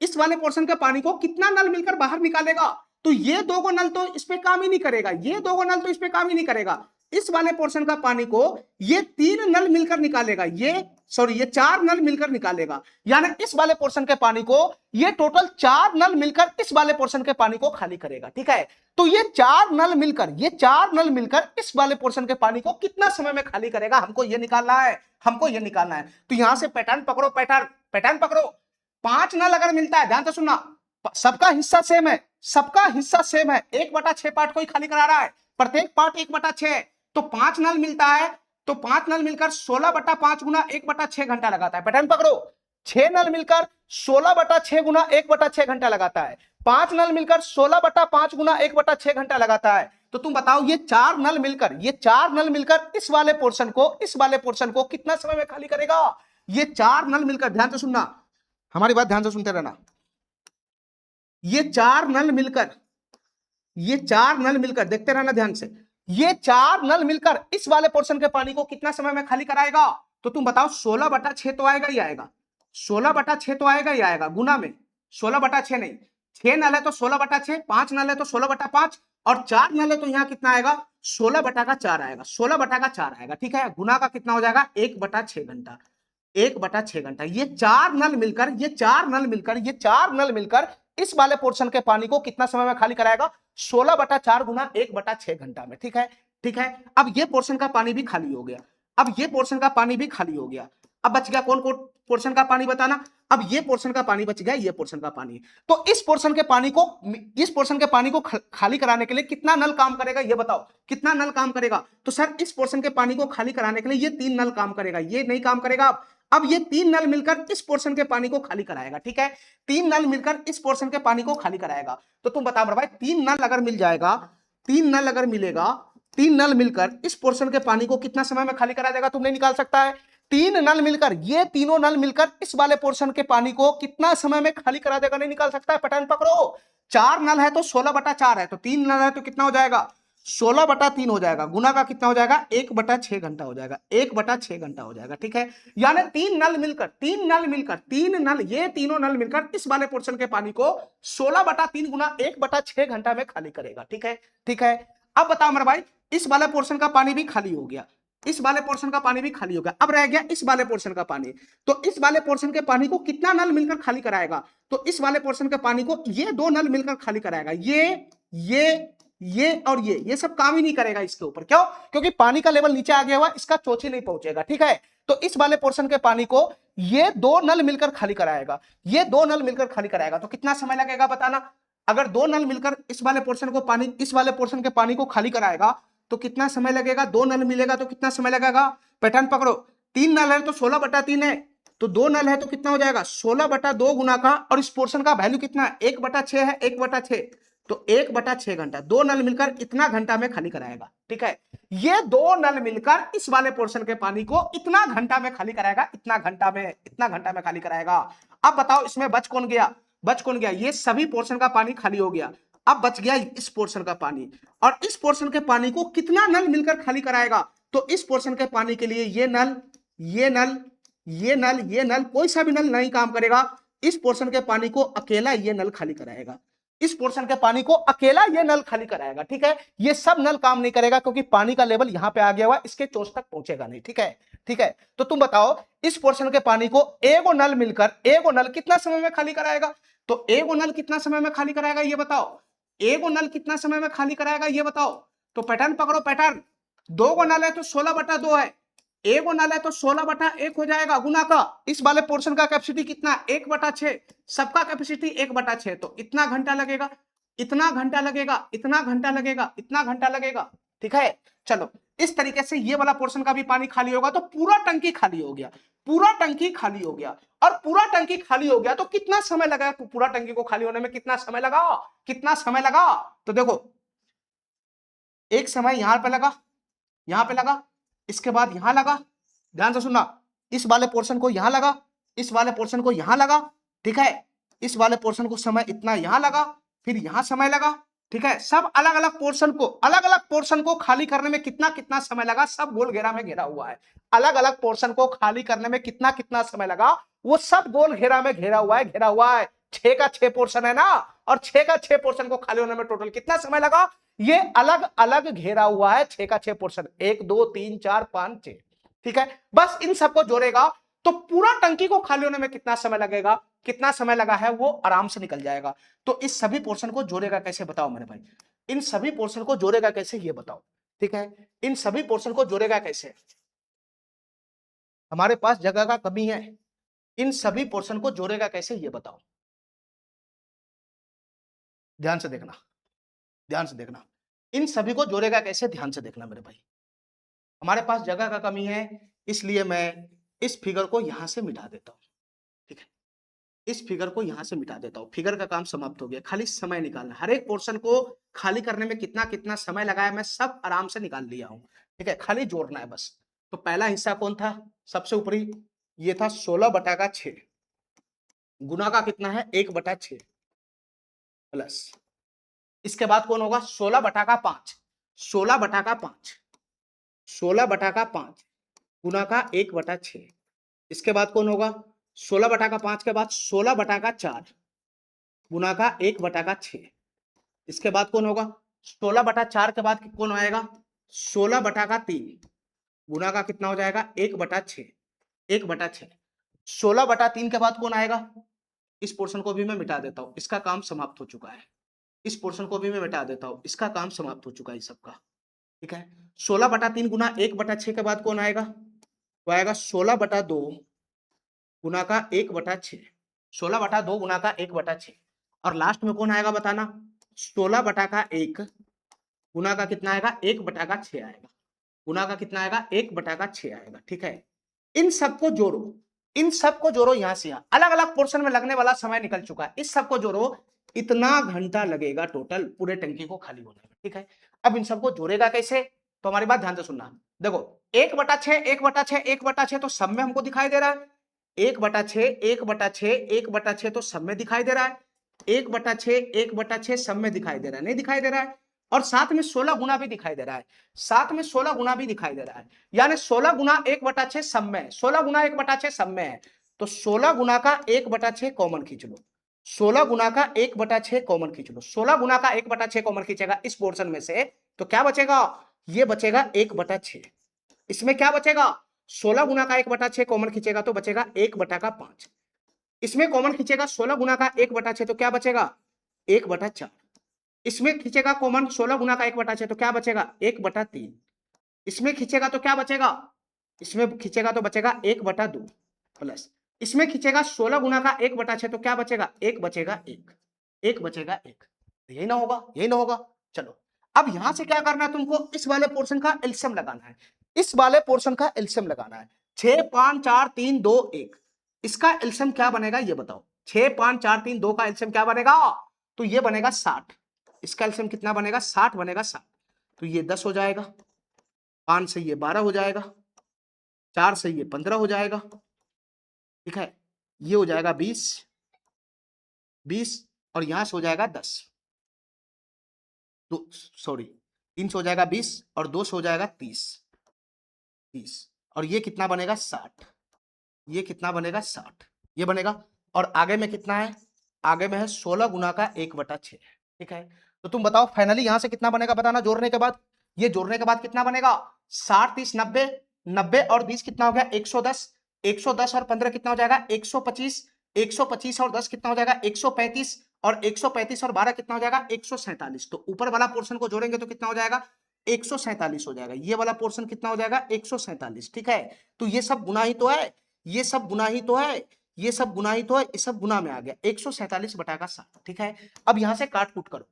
इस वाले पोर्शन के पानी को कितना नल मिलकर बाहर निकालेगा। तो ये 2 गो नल तो इस पे काम ही नहीं करेगा, ये 2 गो नल तो इस पे काम ही नहीं करेगा। इस वाले पोर्शन का पानी को ये 3 नल मिलकर निकालेगा, ये 4 नल मिलकर निकालेगा, यानी इस वाले पोर्शन के पानी को ये टोटल 4 नल मिलकर इस वाले पोर्शन के पानी को खाली करेगा, ठीक है। तो ये 4 नल मिलकर इस वाले पोर्शन के पानी को कितना समय में खाली करेगा, हमको ये निकालना है, तो यहां से पैटर्न पकड़ो। 5 नल अगर मिलता है, ध्यान से सुनना, सबका हिस्सा सेम है, 1/6 पार्ट को ही खाली करा रहा है, प्रत्येक पार्ट 1/6, तो 5 नल मिलता है, तो 5 नल मिलकर 16/5 गुना 1/6 घंटा लगाता है। पैटर्न पकड़ो, 6 नल मिलकर 16/6 गुना 1/6 घंटा लगाता है, 5 नल मिलकर 16/5 गुना 1/6 घंटा लगाता है। तो तुम बताओ ये 4 नल मिलकर इस वाले पोर्शन को कितना समय में खाली करेगा। ये 4 नल मिलकर, ध्यान से सुनना, हमारी बात ध्यान से सुनते रहना, ये 4 नल मिलकर ये 4 नल मिलकर, देखते रहना ध्यान से, ये 4 नल मिलकर इस वाले पोर्शन के पानी को कितना समय में खाली कराएगा? तो तुम बताओ 16/6 तो आएगा ही आएगा, 16/6 तो आएगा ही आएगा, गुना में 16/6 नहीं, 6 नल है तो 16/6, 5 नल है तो 16/5 और 4 नल है तो यहाँ कितना आएगा? 16/4 आएगा, 16/4 आएगा। ठीक है, गुना का कितना हो जाएगा? 1/6 घंटा, 1/6 घंटा। ये 4 नल मिलकर, ये 4 नल मिलकर, ये 4 नल मिलकर इस वाले पोर्शन के पानी को कितना समय में खाली कराएगा? 16/4 गुना 1/6 घंटा में। ठीक है, ठीक है। अब ये पोर्शन का पानी भी खाली हो गया, अब ये पोर्शन का पानी भी खाली हो गया। अब बच गया कौन कौन पोर्शन का पानी बताना? अब ये पोर्शन का पानी बच गया, ये पोर्शन का पानी। तो इस पोर्शन के पानी को, इस पोर्शन के पानी को खाली कराने के लिए कितना नल काम करेगा ये बताओ, कितना नल काम करेगा? तो सर इस पोर्शन के पानी को खाली कराने के लिए ये 3 नल काम करेगा, ये नहीं काम करेगा। अब ये 3 नल मिलकर इस पोर्शन के पानी को खाली कराएगा। ठीक है, 3 नल मिलकर इस पोर्शन के पानी को खाली कराएगा। तो तुम बताओ भाई, 3 नल अगर मिल जाएगा, 3 नल अगर मिलेगा, 3 नल मिलकर इस पोर्शन के पानी को कितना समय में खाली करा देगा? तुमने निकाल सकता है। 3 नल मिलकर, ये तीनों नल मिलकर इस वाले पोर्शन के पानी को कितना समय में खाली करा देगा? नहीं निकाल सकता है, पैटर्न पकड़ो। 4 नल है तो 16/4 है, तो 3 नल है तो कितना हो जाएगा? 16/3 हो जाएगा, गुना का कितना हो जाएगा? 1/6 घंटा हो जाएगा, 1/6 घंटा हो जाएगा। ठीक है, यानी 3 नल मिलकर, 3 नल मिलकर, 3 नल, ये तीनों नल मिलकर इस वाले पोर्शन के पानी को 16/3 गुना 1/6 घंटा में खाली करेगा। ठीक है, ठीक है। अब बताओ मेरे भाई, इस वाले पोर्शन का पानी भी खाली हो गया, इस वाले पोर्शन का पानी भी खाली हो गया। अब रह गया इस वाले पोर्शन का पानी। तो इस वाले पोर्शन के पानी को कितना नल मिलकर खाली कराएगा? तो इस वाले पोर्शन के पानी को ये 2 नल मिलकर खाली कराएगा। ये और ये सब काम ही नहीं करेगा इसके ऊपर। क्यों? क्योंकि पानी का लेवल नीचे आ गया हुआ, इसका चोच ही नहीं पहुंचेगा। ठीक है, तो इस वाले पोर्शन के पानी को ये 2 नल मिलकर खाली कराएगा, ये 2 नल मिलकर खाली कराएगा। तो कितना समय लगेगा बताना? अगर 2 नल मिलकर इस वाले पोर्शन को पानी, इस वाले पोर्शन के पानी को खाली कराएगा तो कितना समय लगेगा? 2 नल मिलेगा तो कितना समय लगेगा? पैटर्न पकड़ो, 3 नल है तो 16/3 है, तो 2 नल है तो कितना हो जाएगा? 16/2 गुना का, और इस पोर्शन का वैल्यू कितना है? 1/6 है, 1/6, तो 1/6 घंटा। 2 नल मिलकर इतना घंटा में खाली कराएगा। ठीक है, ये 2 नल मिलकर इस वाले पोर्शन के पानी को इतना घंटा में खाली कराएगा, इतना घंटा में, इतना घंटा में खाली कराएगा। अब बताओ इसमें बच कौन गया? बच कौन गया? ये सभी पोर्शन का पानी खाली हो गया, अब बच गया इस पोर्शन का पानी। और इस पोर्शन के पानी को कितना नल मिलकर खाली कराएगा? तो इस पोर्शन के पानी के लिए ये नल, ये नल, ये नल, ये नल, कोई सा भी नल नहीं काम करेगा। इस पोर्शन के पानी को अकेला ये नल खाली कराएगा, इस पोर्शन के पानी को अकेला ये नल खाली कराएगा। ठीक है, ये सब नल काम नहीं करेगा क्योंकि पानी का लेवल यहां पे आ गया हुआ, इसके चोच तक पहुंचेगा नहीं। ठीक है, ठीक है। तो तुम बताओ इस पोर्शन के पानी को एगो नल मिलकर, एगो नल कितना समय में खाली कराएगा? तो एगो नल कितना समय में खाली कराएगा ये बताओ, एगो नल कितना समय में खाली कराएगा ये बताओ। तो पैटर्न पकड़ो, पैटर्न, 2 गो नल है तो 16/2 है, एगो नल है तो 16/1 हो जाएगा, गुना का इस वाले पोर्शन का कैपेसिटी कितना? 1/6, सबका कैपेसिटी 1/6, तो इतना घंटा लगेगा, इतना घंटा लगेगा, इतना घंटा लगेगा, इतना घंटा लगेगा। ठीक है, चलो इस तरीके से ये वाला पोर्शन का भी पानी खाली होगा, तो पूरा टंकी खाली हो गया, पूरा टंकी खाली हो गया। और पूरा टंकी खाली हो गया तो कितना समय लगा? पूरा टंकी को खाली होने में कितना समय लगा? कितना समय लगा? तो देखो, एक समय यहां पे लगा, यहां पे लगा, इसके बाद यहां लगा, ध्यान से सुनना, इस वाले पोर्शन को यहां लगा, इस वाले पोर्शन को यहां लगा। ठीक है, इस वाले पोर्शन को समय इतना यहां लगा, फिर यहां समय लगा। ठीक है, सब अलग अलग पोर्शन को, अलग अलग पोर्शन को खाली करने में कितना कितना समय लगा, सब गोल घेरा में घेरा हुआ है। अलग अलग पोर्शन को खाली करने में कितना कितना समय लगा, वो सब गोल घेरा में घेरा हुआ है, घेरा हुआ है। 6 का 6 पोर्शन है ना, और 6 का 6 पोर्शन को खाली होने में टोटल कितना समय लगा? ये अलग अलग घेरा हुआ है, 6 का 6 पोर्शन, 1 2 3 4 5 6। ठीक है, बस इन सबको जोड़ेगा तो पूरा टंकी को खाली होने में कितना समय लगेगा, कितना समय लगा है वो आराम से निकल जाएगा। तो इस सभी पोर्शन को जोड़ेगा कैसे बताओ मेरे भाई, इन सभी पोर्शन को जोड़ेगा कैसे ये बताओ। ठीक है, इन सभी पोर्शन को जोड़ेगा कैसे? हमारे पास जगह का कमी है, इन सभी पोर्शन को जोड़ेगा कैसे ये बताओ। ध्यान से देखना, ध्यान से देखना, इन सभी को जोड़ेगा कैसे, ध्यान से देखना मेरे भाई। हमारे पास जगह का कमी है, इसलिए मैं इस फिगर को यहां से मिटा देता हूं। ठीक है, इस फिगर को यहां से मिटा देता हूं, फिगर का काम समाप्त हो गया। खाली समय निकालना, हर एक पोर्शन को खाली करने में कितना कितना समय लगा है मैं सब आराम से निकाल लिया हूं। ठीक है, खाली जोड़ना है बस। तो पहला हिस्सा कौन था? सबसे ऊपरी ये था 16/6, गुना का कितना है? 1/6 प्लस इसके बाद कौन होगा 16/5, 16/5, 16/5 गुना का 1/6। इसके बाद कौन होगा 16/5 के बाद 16/4 गुना का 1/6। इसके बाद कौन होगा 16/4 के बाद कौन आएगा 16/3 गुना का कितना हो जाएगा 1/6, 1/6। 16/3 के बाद कौन आएगा, इस पोर्शन को भी मैं मिटा देता हूं, इसका काम समाप्त हो चुका है। इस पोर्शन को भी मैं मिटा देता हूं, इसका काम समाप्त हो चुका है सबका। ठीक है, 16/3 गुना 1/6 के बाद कौन आएगा, वो आएगा 16/2 गुना का 1/6, 16/2 गुना का 1/6। और लास्ट में कौन आएगा बताना 16/1 गुना का कितना आएगा 1/6 आएगा, गुना का कितना आएगा 1/6 आएगा। ठीक है, इन सबको जोड़ो, इन सबको जोड़ो, यहां से यहां अलग अलग पोर्शन में लगने वाला समय निकल चुका है, इस सबको जोड़ो, इतना घंटा लगेगा टोटल पूरे टंकी को खाली होने में। ठीक है, अब इन सबको जोड़ेगा कैसे, तो हमारी बात ध्यान से सुनना। देखो 1/6 1/6 1/6 तो सब में हमको दिखाई दे रहा है, 1/6 1/6 1/6 तो सब में दिखाई दे रहा है, 1/6 1/6 सब में दिखाई दे रहा है, नहीं दिखाई दे रहा है। और साथ में 16 गुना भी दिखाई दे रहा है, साथ में 16 गुना भी दिखाई दे रहा है, यानी 16 गुना 1/6 सब में है, 16 गुना 1/6 सब में है। तो 16 गुना का 1/6 कॉमन खींच लो, 16 गुना का 1/6 कॉमन खींच लो, 16 गुना का 1/6 कॉमन खींचेगा इस पोर्शन में से, तो क्या बचेगा, ये बचेगा 1/6। इसमें क्या बचेगा 16 गुना का 1/6 कॉमन खींचेगा तो बचेगा 1/5। इसमें कॉमन खींचेगा 16 गुना का 1/6 तो क्या बचेगा 1/4। इसमें खींचेगा कॉमन 16 गुना का 1/6 तो क्या बचेगा 1/3। इसमें खींचेगा तो क्या बचेगा, इसमें खींचेगा तो बचेगा 1/2 प्लस इसमें खींचेगा 16 गुना का 1/6 तो क्या बचेगा 1 बचेगा 1, 1 बचेगा 1। यही ना होगा, यही ना होगा। चलो अब यहां से क्या करना है तुमको, इस वाले पोर्शन का एलसीएम लगाना है, इस वाले पोर्शन का एलसीएम लगाना है। 6 5 4 3 2 1, इसका एलसीएम क्या बनेगा ये बताओ, 6 5 4 3 2 का एलसीएम क्या बनेगा, तो ये बनेगा 60। इसका एलसीएम कितना बनेगा 60 बनेगा, 60 तो ये 10 हो जाएगा, 5 से ये 12 हो जाएगा, 4 से ये 15 हो जाएगा। ठीक है, ये हो जाएगा 20 20 और यहां से हो जाएगा 10, तो सॉरी 3 से हो जाएगा 20 और 2 से हो जाएगा 30 30 और ये कितना बनेगा 60, ये कितना बनेगा 60 ये बनेगा। और आगे में कितना है, आगे में है 16 गुना का 1/6। ठीक है, तो तुम बताओ फाइनली यहां से कितना बनेगा बताना जोड़ने के बाद, ये जोड़ने के बाद कितना बनेगा 60 30 90 90 और 20 कितना हो गया 110, 110 और 15 कितना हो जाएगा 125, 125 और 10 कितना हो जाएगा 135 और 135 और 12 कितना हो जाएगा 147। तो ऊपर वाला पोर्शन को जोड़ेंगे तो कितना हो जाएगा 147 हो जाएगा, ये वाला पोर्शन कितना हो जाएगा 147। ठीक है, तो ये सब गुना ही तो है, ये सब गुना ही तो है, ये सब गुना ही तो है, ये सब गुना में आ गया 147/60। ठीक है, अब यहां से काट कूट करो,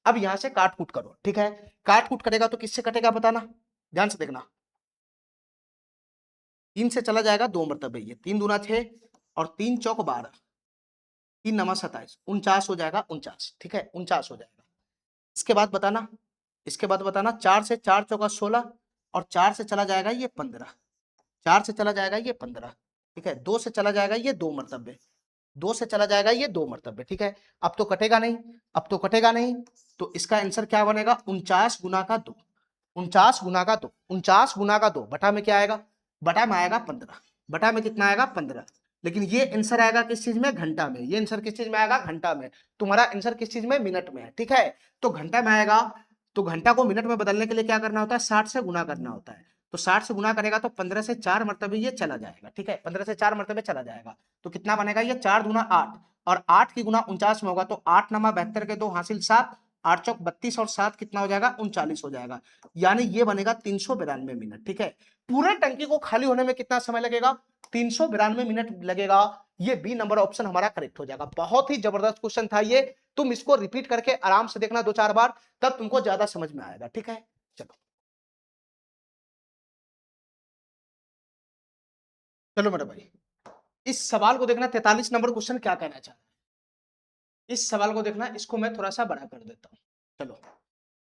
अब यहां से काट कूट करो। ठीक है, काट कूट करेगा तो किससे कटेगा बताना, ध्यान से देखना, 3 से चला जाएगा 2 मरतबे, ये 3 दूना 6 और 3 चौक 12, 3 नमा 27, 49 हो जाएगा 49। ठीक है, 49 हो जाएगा। इसके बाद बताना, इसके बाद बताना 4 से 4 चौका 16 और 4 से चला जाएगा ये 15, 4 से चला जाएगा ये 15। ठीक है, 2 से चला जाएगा ये 2 मरतबे, 2 से चला जाएगा ये 2 मरतबे। ठीक है, अब तो कटेगा नहीं, अब तो कटेगा नहीं, तो इसका आंसर क्या बनेगा 49 गुना का 2, 49 गुना का 2, 49 गुना का 2 बटा में क्या आएगा, बटा में आएगा 15, बटा में कितना आएगा 15। लेकिन ये आंसर आएगा किस चीज में, घंटा में, ये आंसर किस चीज में आएगा घंटा में, तुम्हारा आंसर किस चीज में मिनट में है। ठीक है, तो घंटा में आएगा, तो घंटा को मिनट में बदलने के लिए क्या करना होता है 60 से गुना करना होता है, तो 60 से गुना करेगा तो 15 से 4 मरतबे ये चला जाएगा। ठीक है, 15 से 4 मरतबे चला जाएगा, तो कितना बनेगा ये 4 दूना 8 और 8 की गुना 49 में होगा, तो 8 नमा 72 के 2 हासिल 7, 8 चौक 32 और 7 कितना हो जाएगा 39 हो जाएगा, यानी ये बनेगा 392 मिनट। ठीक है, पूरे टंकी को खाली होने में कितना समय लगेगा 392 मिनट लगेगा। ये बी नंबर ऑप्शन हमारा करेक्ट हो जाएगा। बहुत ही जबरदस्त क्वेश्चन था ये, तुम इसको रिपीट करके आराम से देखना 2-4 बार, तब तुमको ज्यादा समझ में आएगा। ठीक है, चलो चलो मेरे भाई, इस सवाल को देखना 43 नंबर क्वेश्चन क्या कहना चाह रहा है, इस सवाल को देखना, इसको मैं थोड़ा सा बड़ा कर देता हूं। चलो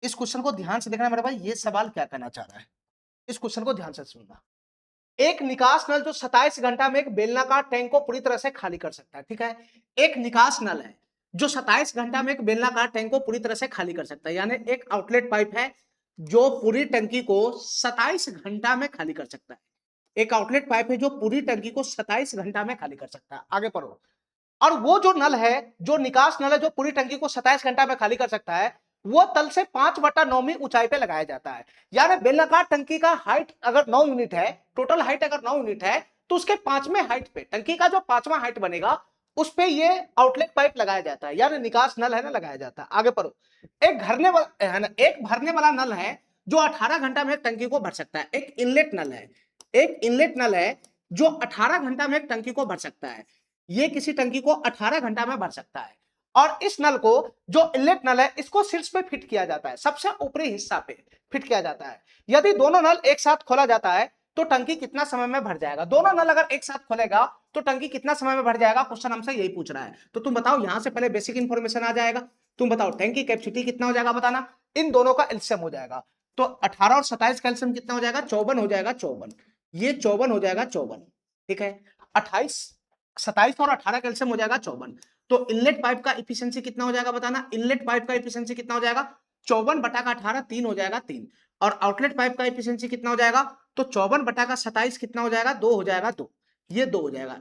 इस क्वेश्चन को ध्यान से देखना मेरे भाई, ये सवाल क्या कहना चाह रहा है, इस क्वेश्चन को ध्यान से सुनना। एक निकास नल जो 27 घंटा में एक बेलनाकार टैंक को पूरी तरह से खाली कर सकता है। ठीक है, एक निकास नल है जो 27 घंटा में एक बेलनाकार टैंक को पूरी तरह से खाली कर सकता है। यानी एक आउटलेट पाइप है जो पूरी टंकी को 27 घंटा में खाली कर सकता है। एक आउटलेट पाइप है जो पूरी टंकी को 27 घंटा में खाली कर सकता है। आगे पढ़ो। और वो जो नल है, जो निकास नल है, जो पूरी टंकी को 27 घंटा में खाली कर सकता है, वो तल से 5/9 ऊंचाई पे लगाया जाता है। यानी बेलनाकार टंकी का हाइट अगर 9 यूनिट है, टोटल हाइट अगर 9 यूनिट है, तो उसके 5वें हाइट पे, टंकी का जो 5वां हाइट बनेगा, उस पे ये आउटलेट पाइप लगाया जाता है, यानी निकास नल है ना, लगाया जाता है। आगे पढ़ो। एक भरने वाला नल है जो 18 घंटा में एक टंकी को भर सकता है। एक इनलेट नल है, एक इनलेट नल है जो 18 घंटा में एक टंकी को भर सकता है। ये किसी टंकी को 18 घंटा में भर सकता है। और इस नल को, जो इनलेट नल है, इसको शीर्ष पे फिट किया जाता है, सबसे ऊपरी हिस्सा पे फिट किया जाता है। यदि दोनों नल एक साथ खोला जाता है तो टंकी कितना समय में भर जाएगा? दोनों नल अगर एक साथ खोलेगा तो टंकी कितना समय में भर जाएगा? क्वेश्चन हमसे यही पूछ रहा है। तो तुम बताओ, यहां से पहले बेसिक इंफॉर्मेशन आ जाएगा। तुम बताओ टैंक की कैपेसिटी कितना हो जाएगा, बताना। इन दोनों का एलसीएम हो जाएगा, तो 18 और 27 का एलसीएम कितना हो जाएगा? 54 हो जाएगा, 54। ये 54 हो जाएगा, 54। ठीक है, 28, 27 और 18 का एलसीएम हो जाएगा 54। तो इनलेट पाइप का इफिशिएंसी कितना हो जाएगा, बताना। इनलेट पाइप का इफिशिएंसी कितना हो जाएगा? 54/18, 3 हो जाएगा, 3। और आउटलेट पाइप का इफिशिएंसी कितना हो जाएगा? तो 54/27 कितना हो जाएगा? 2 हो जाएगा, 2। ये 2 हो जाएगा,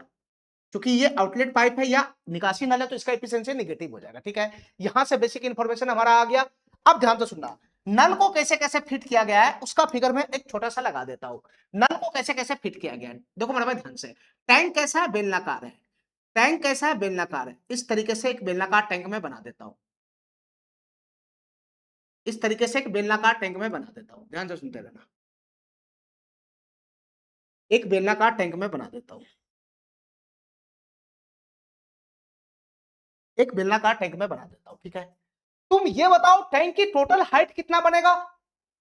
क्योंकि ये आउटलेट पाइप है या निकासी नल है, तो इसका एफिशिएंसी नेगेटिव हो जाएगा। ठीक है, यहां से बेसिक इंफॉर्मेशन हमारा आ गया। अब ध्यान से सुनना, नल को कैसे कैसे फिट किया गया है उसका फिगर में एक छोटा सा लगा देता हूं। नल को कैसे कैसे फिट किया गया है, देखो मेरा भाई ध्यान से। टैंक कैसा है? बेलनाकार है। टैंक कैसा है? बेलनाकार है। इस तरीके से एक बेलनाकार टैंक में बना देता हूं, इस तरीके से एक बेलनाकार टैंक में बना देता हूं, ध्यान से सुनते रहना। एक बेलनाकार टैंक में बना देता हूं, एक बेलनाकार टैंक में बना देता हूं। ठीक है, तुम ये बताओ टैंक की टोटल हाइट कितना बनेगा?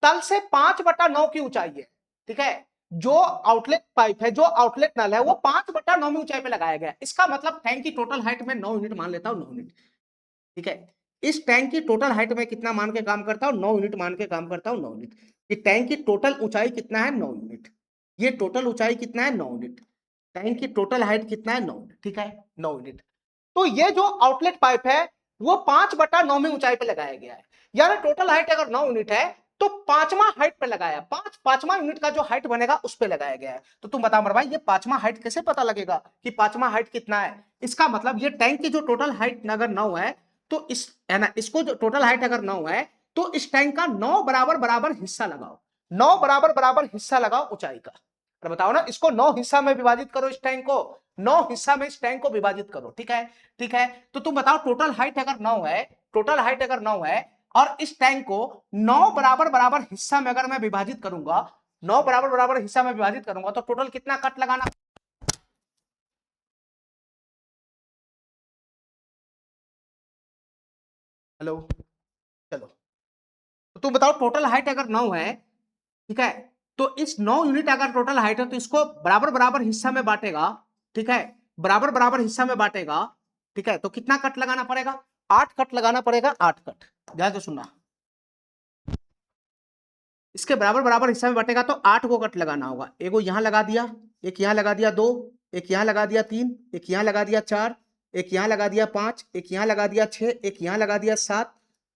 तल से 5/9 की ऊंचाई है। ठीक है, जो आउटलेट पाइप है, जो आउटलेट नल है, वो 5/9 में ऊंचाई पे लगाया गया है। इसका मतलब टैंक की टोटल हाइट में 9 यूनिट मान लेता हूं, 9 यूनिट। ठीक है, इस टैंक की टोटल हाइट में कितना मान के काम करता हूं? 9 यूनिट मान के काम करता हूं, 9 यूनिट। ये टैंक की टोटल ऊंचाई कितना है? 9 यूनिट। ये टोटल ऊंचाई कितना है? 9 यूनिट। टैंक की टोटल हाइट कितना है? 9 यूनिट। ठीक है, 9 यूनिट। तो ये जो आउटलेट पाइप है वो 5/9 में ऊंचाई पे लगाया गया है। यानी टोटल हाइट अगर 9 यूनिट है तो 5वां हाइट पे लगाया, 5वां यूनिट का जो हाइट बनेगा उस पे लगाया गया है। तो तुम बताओ मेरे भाई, ये 5वां हाइट कैसे पता लगेगा कि 5वां हाइट कितना है? इसका मतलब ये टैंक की जो टोटल हाइट अगर 9 है, तो इस है ना, इसको जो टोटल हाइट अगर 9 है, तो इस टैंक का 9 बराबर बराबर हिस्सा लगाओ, 9 बराबर बराबर हिस्सा लगाओ ऊंचाई का। तो बताओ ना, इसको 9 हिस्सा में विभाजित करो, इस टैंक को 9 हिस्सा में इस टैंक को विभाजित करो। ठीक है, ठीक है, तो तुम बताओ टोटल हाइट अगर 9 है, टोटल हाइट अगर 9 है, और इस टैंक को 9 बराबर बराबर हिस्सा में अगर मैं विभाजित करूंगा, 9 बराबर बराबर हिस्सा में विभाजित करूंगा, तो टोटल कितना कट लगाना? हेलो, चलो, तो तुम बताओ टोटल हाइट अगर 9 है, ठीक है, तो इस 9 यूनिट अगर टोटल हाइट है, तो इसको बराबर बराबर हिस्सा में बांटेगा। ठीक है, बराबर बराबर हिस्सा में बांटेगा। ठीक है, तो कितना कट लगाना पड़ेगा? 8 कट लगाना पड़ेगा, 8 कट। ध्यान से सुनना, इसके बराबर बराबर हिस्सा में बटेगा तो 8 को कट लगाना होगा। एगो यहां लगा दिया, एक यहां लगा दिया, 2, एक यहां लगा दिया, 3, एक यहां लगा दिया, 4, एक यहां लगा दिया, 5, एक यहां लगा दिया, 6, एक यहां लगा दिया, 7,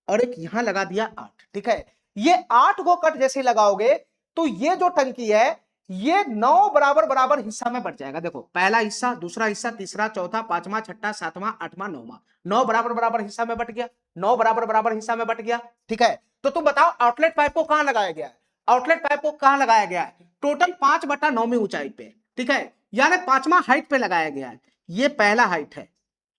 और एक यहां लगा दिया, 8। ठीक है, ये 8 को कट जैसे लगाओगे तो ये जो टंकी है ये 9 बराबर बराबर हिस्सा में बट जाएगा। देखो, पहला हिस्सा, दूसरा हिस्सा, तीसरा, चौथा, पांचवा, छठा, सातवां, आठवां, नौवां, 9 बराबर बराबर हिस्सा में बट गया, 9 बराबर बराबर हिस्सा में बट गया। ठीक है, तो तुम बताओ आउटलेट पाइप को कहां लगाया गया है? आउटलेट पाइप को कहां लगाया गया है? टोटल 5/9 में ऊंचाई पे। ठीक है, यानी 5वां हाइट पे लगाया गया है। ये पहला हाइट है,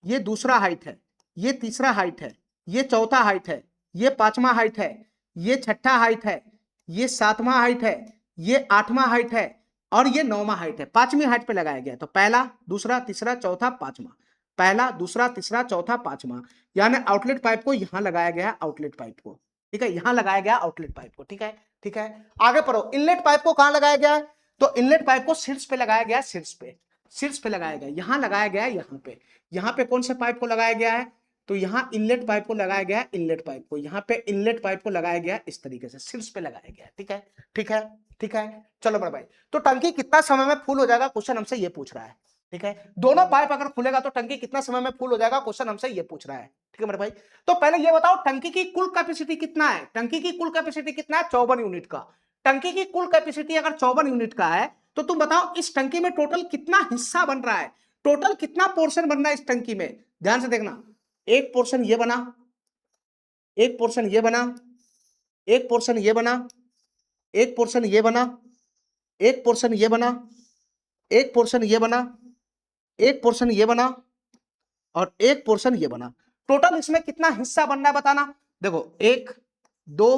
ये दूसरा हाइट है, ये तीसरा हाइट है, ये चौथा हाइट है, ये 5वां हाइट है, ये छठा हाइट है, ये 7वां हाइट है, ये 8वां हाइट है, और ये 9वां हाइट है। 5वीं हाइट पे लगाया गया। तो पहला, दूसरा, तीसरा, चौथा, पांचवा, पहला, दूसरा, तीसरा, चौथा, पांचवा, यानी आउटलेट पाइप को यहां लगाया गया, आउटलेट पाइप को। ठीक है, यहां लगाया गया आउटलेट पाइप को। ठीक है, ठीक है, आगे पढ़ो। इनलेट पाइप को कहां लगाया गया है? तो इनलेट पाइप को शीर्ष पे लगाया गया, शीर्ष पे, शीर्ष पे लगाया गया, यहां लगाया गया, यहां पे। यहां पे कौन से पाइप को लगाया गया है? तो यहाँ इनलेट पाइप को लगाया गया, इनलेट पाइप को यहाँ पे इनलेट पाइप को लगाया गया, इस तरीके से शीर्ष पे लगाया गया। ठीक है, ठीक है, ठीक है, चलो बड़ा भाई, तो टंकी कितना समय में फुल हो जाएगा? क्वेश्चन हमसे ये पूछ रहा है। ठीक है, दोनों पाइप अगर खुलेगा तो टंकी कितना समय में फुल हो जाएगा, क्वेश्चन हमसे ये पूछ रहा है। ठीक है मेरे भाई, तो पहले ये बताओ टंकी की कुल कैपेसिटी कितना है, टंकी की कुल कैपेसिटी कितना है, 54 यूनिट का। टंकी की कुल कैपेसिटी अगर 54 यूनिट का है तो तुम बताओ इस टंकी में टोटल कितना हिस्सा बन रहा है, टोटल कितना पोर्शन बन रहा है इस टंकी में। ध्यान से देखना, एक पोर्शन ये बना, एक पोर्शन ये बना, एक पोर्शन ये बना, एक पोर्शन ये बना, एक पोर्शन ये बना, एक पोर्शन ये बना, एक पोर्शन ये बना और एक पोर्शन ये बना। टोटल इसमें कितना हिस्सा बनना है बताना। देखो 1 2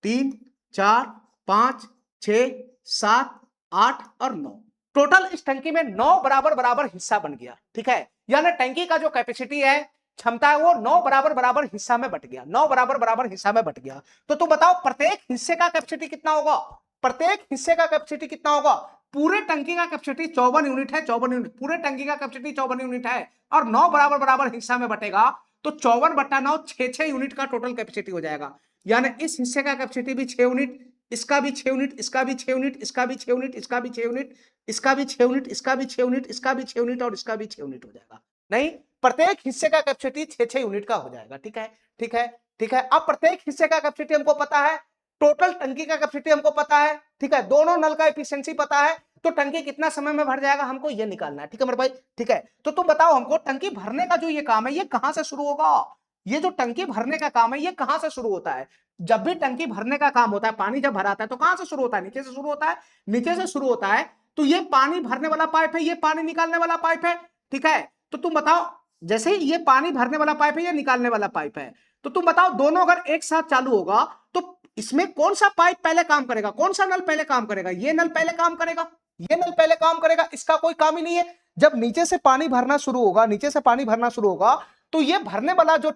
3 4 5 6 7 8 और 9, टोटल इस टंकी में 9 बराबर बराबर हिस्सा बन गया। ठीक है, यानी टंकी का जो कैपेसिटी है, क्षमता है, वो 9 बराबर बराबर हिस्सा में बट गया, 9 बराबर बराबर हिस्सा में बट गया। तो तुम बताओ प्रत्येक हिस्से का कैपेसिटी कितना होगा, प्रत्येक हिस्से का कैपेसिटी कितना होगा। पूरे टंकी का कैपेसिटी 54 यूनिट है, 54 यूनिट, पूरे टंकी का कैपेसिटी 54 यूनिट है और 9 बराबर बराबर हिस्सा में बटेगा तो 54 बटा 9 6 यूनिट का टोटल कैपेसिटी हो जाएगा। यानी इस हिस्से का कैपेसिटी भी 6 यूनिट, इसका भी 6 यूनिट, इसका भी 6 यूनिट, इसका भी 6 यूनिट, इसका भी 6 यूनिट, इसका भी 6 यूनिट, इसका भी 6 यूनिट, इसका भी 6 यूनिट और इसका भी 6 यूनिट हो जाएगा। नहीं, प्रत्येक हिस्से का कैपेसिटी 6 यूनिट का हो जाएगा। ठीक है, ठीक है, ठीक है। अब प्रत्येक हिस्से का कैपेसिटी हमको पता है, टोटल टंकी का कैपेसिटी हमको पता है। ठीक है, दोनों नल का एफिशिएंसी पता है, तो टंकी कितना समय में भर जाएगा हमको ये निकालना है। ठीक है मेरे भाई, ठीक है। तो तुम बताओ हमको टंकी भरने का जो ये काम है ये कहां से शुरू होगा, ये जो टंकी भरने का काम है ये कहां से शुरू होता है। जब भी टंकी भरने का काम होता है, पानी जब भराता है तो कहां से शुरू होता है, नीचे से शुरू होता है, नीचे से शुरू होता है। तो ये पानी भरने वाला पाइप है, ये पानी निकालने वाला पाइप है। ठीक है, तो तुम बताओ जैसे ही ये पानी भरने वाला पाइप है, ये निकालने वाला पाइप है, तो तुम बताओ दोनों अगर एक साथ चालू होगा तो इसमें कौन सा पाइप पहले काम करेगा, कौन सा नल पहले काम करेगा, ये नल पहले काम करेगा, ये नल पहले काम करेगा, इसका कोई काम ही नहीं है। जब नीचे से पानी भरना शुरू होगा, नीचे से पानी भरना शुरू होगा तो ये भरने वाला जो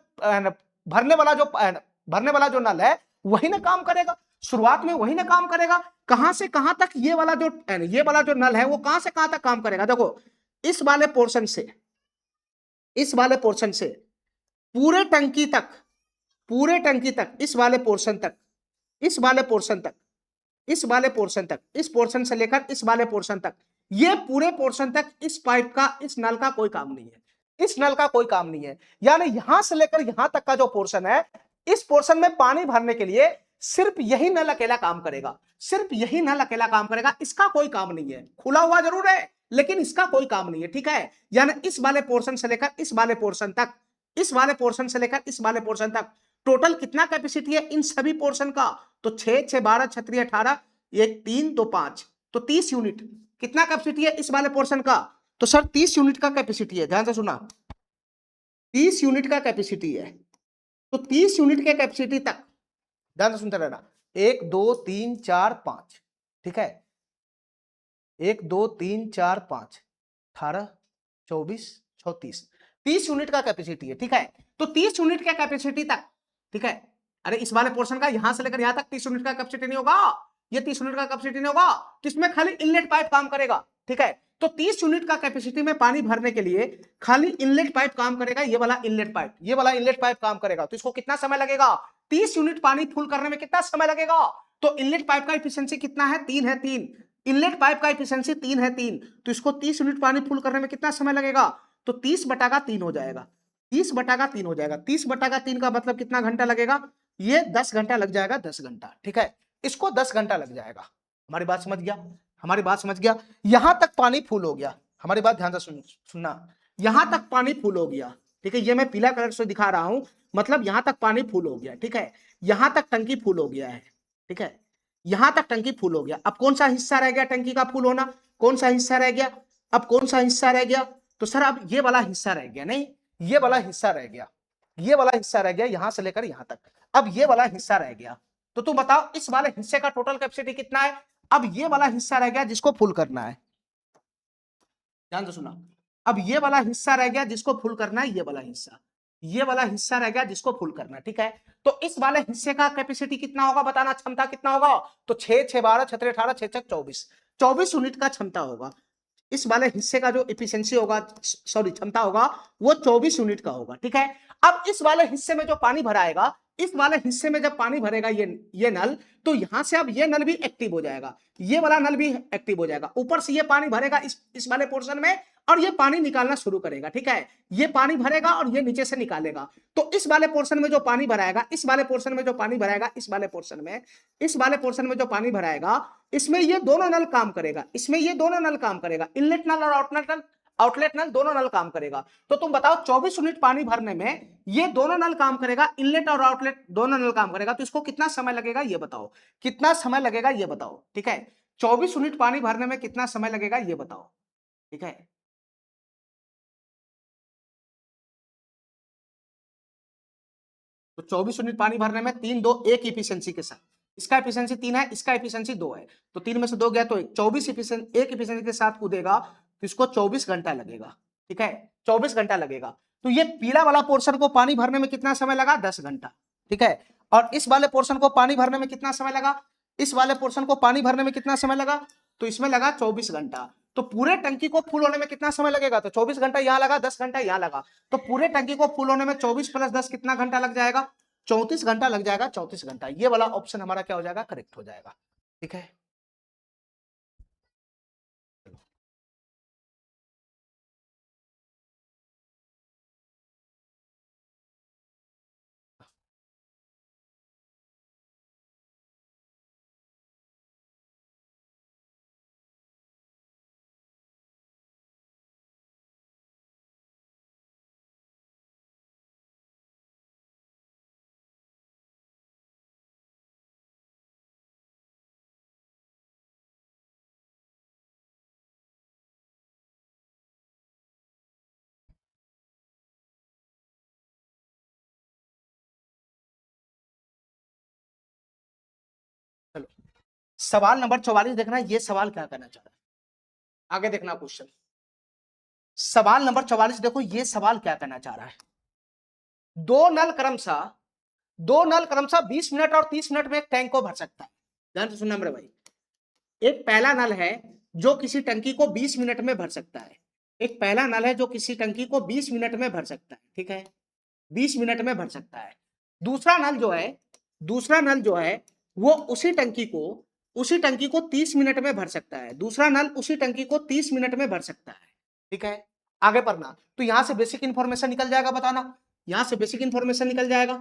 भरने वाला जो नल है वही ना काम करेगा, शुरुआत में वही ना काम करेगा। कहां से कहां तक ये वाला जो नल है वो कहां से कहां तक काम करेगा। देखो इस वाले पोर्शन से, इस वाले पोर्शन से पूरे टंकी तक, पूरे टंकी तक, इस वाले पोर्शन तक, इस वाले पोर्शन तक, इस वाले पोर्शन तक, इस पोर्शन से लेकर इस वाले पोर्शन तक, ये पूरे पोर्शन तक इस पाइप का, इस नल का कोई काम नहीं है, इस नल का कोई काम नहीं है। यानी यहां से लेकर यहां तक का जो पोर्शन है, इस पोर्शन में पानी भरने के लिए सिर्फ यही नल अकेला काम करेगा, सिर्फ यही नल अकेला काम करेगा, इसका कोई काम नहीं है। खुला हुआ जरूर है लेकिन इसका कोई काम नहीं है। ठीक है, यानी इस वाले पोर्शन से लेकर इस वाले पोर्शन तक, इस वाले पोर्शन से लेकर इस वाले पोर्शन तक टोटल कितना कैपेसिटी है इन सभी पोर्शन का, तो 6 6 12 36 18, 1 3 2 5, तो 30 यूनिट कितना कैपेसिटी है इस वाले पोर्शन का, तो सर 30 यूनिट का कैपेसिटी है। ध्यान से सुना, 30 यूनिट का कैपेसिटी है, तो 30 यूनिट के कैपेसिटी तक ध्यान से सुनते रहना। 1 2 3 4 5, ठीक है, 1 2 3 4 5 18 24 34, 30 यूनिट का कैपेसिटी है। ठीक है, तो 30 यूनिट के कैपेसिटी तक, ठीक है, अरे इस वाले पोर्शन का यहां से लेकर यहां तक 30 यूनिट का कैपेसिटी नहीं होगा, ये 30 यूनिट का कैपेसिटी नहीं होगा, तो इसमें खाली इनलेट पाइप काम करेगा। ठीक है, तो 30 यूनिट का कैपेसिटी में पानी भरने के लिए खाली इनलेट पाइप काम करेगा, ये वाला इनलेट पाइप, ये वाला इनलेट पाइप काम करेगा। तो इसको कितना समय लगेगा, 30 यूनिट पानी फुल करने में कितना समय लगेगा, तो इनलेट पाइप का एफिशिएंसी कितना है, 3 है, 3, इनलेट पाइप का एफिशिएंसी 3 है, 3, तो इसको 30 यूनिट पानी फुल करने में कितना समय लगेगा, तो 30 बटा का 3 हो जाएगा, 30 बटा का 3 हो जाएगा। 30 बटा का 3 का मतलब कितना घंटा लगेगा, ये 10 घंटा लग जाएगा, 10 घंटा। ठीक है, इसको 10 घंटा लग जाएगा। हमारी बात समझ गया, हमारी बात समझ गया। यहां तक पानी फुल हो गया, हमारी बात ध्यान से सुनना, यहां तक पानी फुल हो गया। ठीक है, ये मैं पीला कलर से दिखा रहा हूं, मतलब यहां तक पानी फुल हो गया। ठीक है, यहां तक टंकी फुल हो गया है। ठीक है, यहां तक टंकी फुल हो गया। अब कौन सा हिस्सा रह गया टंकी का फुल होना, कौन सा हिस्सा रह गया, अब कौन सा हिस्सा रह गया, तो सर अब ये वाला हिस्सा रह गया, नहीं ये वाला हिस्सा रह गया, ये वाला हिस्सा रह गया यहां से लेकर यहां तक, अब ये वाला हिस्सा रह गया। तो तुम बताओ इस वाले हिस्से का टोटल कैपेसिटी कितना है, अब ये वाला हिस्सा रह गया जिसको फुल करना है, ध्यान से सुना, अब ये वाला हिस्सा रह गया जिसको फुल करना है, ये वाला हिस्सा, ये वाला हिस्सा रह गया जिसको फुल करना है। ठीक है, तो इस वाले हिस्से का कैपेसिटी कितना होगा बताना, क्षमता कितना होगा, तो 6 6 12 36 18 6 6 24, 24 यूनिट का क्षमता होगा। इस वाले हिस्से का जो एफिशिएंसी होगा, सॉरी क्षमता होगा, वो 24 यूनिट का होगा। ठीक है, अब इस वाले हिस्से में जो पानी भराएगा, इस वाले हिस्से में जब पानी भरेगा ये नल, तो यहां से अब ये नल भी एक्टिव हो जाएगा, ये वाला नल भी एक्टिव हो जाएगा, ऊपर से ये पानी भरेगा इस वाले पोर्शन में और ये पानी निकालना शुरू करेगा। ठीक है, ये पानी भरेगा और ये नीचे से निकालेगा। तो इस वाले पोर्शन में जो पानी भराएगा, इस वाले पोर्शन में जो पानी भराएगा, इस वाले पोर्शन में जो पानी भराएगा, इसमें ये दोनों नल काम करेगा, इसमें ये दोनों नल काम करेगा, इनलेट नल और आउटलेट नल दोनों नल काम करेगा। तो तुम बताओ 24 यूनिट पानी भरने में ये दोनों नल काम करेगा, इनलेट और आउटलेट दोनों नल काम करेगा, तो इसको कितना समय लगेगा ये बताओ, कितना समय लगेगा ये बताओ। ठीक है, 24 यूनिट पानी भरने में कितना समय लगेगा ये बताओ। ठीक है, तो 24 यूनिट पानी भरने में 3 2 1 इफिशियंसी के साथ, इसका एफिशिएंसी 3 है, इसका एफिशिएंसी 2 है, तो 3 में से 2 गया तो 24 एफिशिएंसी 1 एफिशिएंसी के साथ कूदेगा तो इसको 24 घंटा लगेगा। ठीक है, 24 घंटा लगेगा। तो ये पीला वाला पोर्शन को पानी भरने में कितना समय लगा, 10 घंटा। ठीक है, और इस वाले पोर्शन को पानी भरने में कितना समय लगा, इस वाले पोर्शन को पानी भरने में कितना समय लगा, तो इसमें लगा 24 घंटा। तो पूरे टंकी को फुल होने में कितना समय लगेगा, तो 24 घंटा यहां लगा, 10 घंटा यहां लगा, तो पूरे टंकी को फुल होने में 24 + 10 कितना घंटा लग जाएगा, 34 घंटा लग जाएगा, 34 घंटा। ये वाला ऑप्शन हमारा क्या हो जाएगा, करेक्ट हो जाएगा। ठीक है, चलो सवाल नंबर 44 देखना, ये सवाल क्या कहना चाह रहा है, आगे देखना क्वेश्चन। सवाल नंबर 44 देखो, ये सवाल क्या कहना चाह रहा है। दो नल क्रमशः 20 मिनट और 30 मिनट में एक टैंक को भर सकता है। ध्यान से सुनना मेरे भाई, एक पहला नल है जो किसी टंकी को 20 मिनट में भर सकता है, एक पहला नल है जो किसी टंकी को 20 मिनट में भर सकता है। ठीक है, 20 मिनट में भर सकता है। दूसरा नल जो है वो उसी टंकी को 30 मिनट में भर सकता है, दूसरा नल उसी टंकी को 30 मिनट में भर सकता है। ठीक है, आगे पढ़ना। तो यहां से बेसिक इंफॉर्मेशन निकल जाएगा, बताना, यहां से बेसिक इंफॉर्मेशन निकल जाएगा।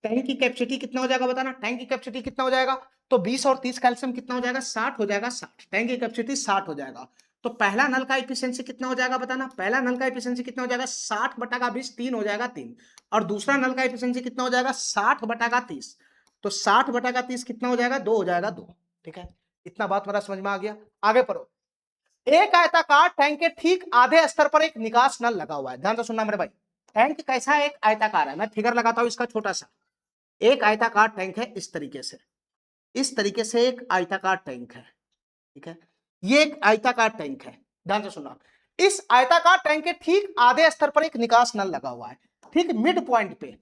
टैंक की कैपेसिटी कितना हो जाएगा बताना, टैंक की कैपेसिटी कितना हो जाएगा, तो 20 और 30 कैल्शियम कितना हो जाएगा, 60 हो जाएगा, 60 टैंक की कैपेसिटी 60 हो जाएगा। तो पहला नल का एफिशिएंसी कितना हो जाएगा बताना, पहला नल का एफिशिएंसी कितना हो जाएगा, 60 बटा का 20, 3 हो जाएगा 3। और दूसरा नल का एफिशिएंसी कितना हो जाएगा, 60 बटा का 30, तो 60 बटा का 30 कितना हो जाएगा, 2 हो जाएगा, 2। ठीक है, इतना बात मेरा समझ में आ गया। आगे पढ़ो। एक आयताकार टैंक के ठीक आधे स्तर पर एक निकास नल लगा हुआ है। ध्यान से सुनना मेरे भाई, टैंक कैसा है, एक आयताकार है, मैं फिगर लगाता हूं इसका छोटा सा। एक आयताकार टैंक है, इस तरीके से एक आयताकार टैंक है। ठीक है, ये एक आयताकार टैंक है, ध्यान से सुनना। इस आयताकार टैंक के ठीक आधे स्तर पर एक निकास नल लगा हुआ है, ठीक मिड पॉइंट पे।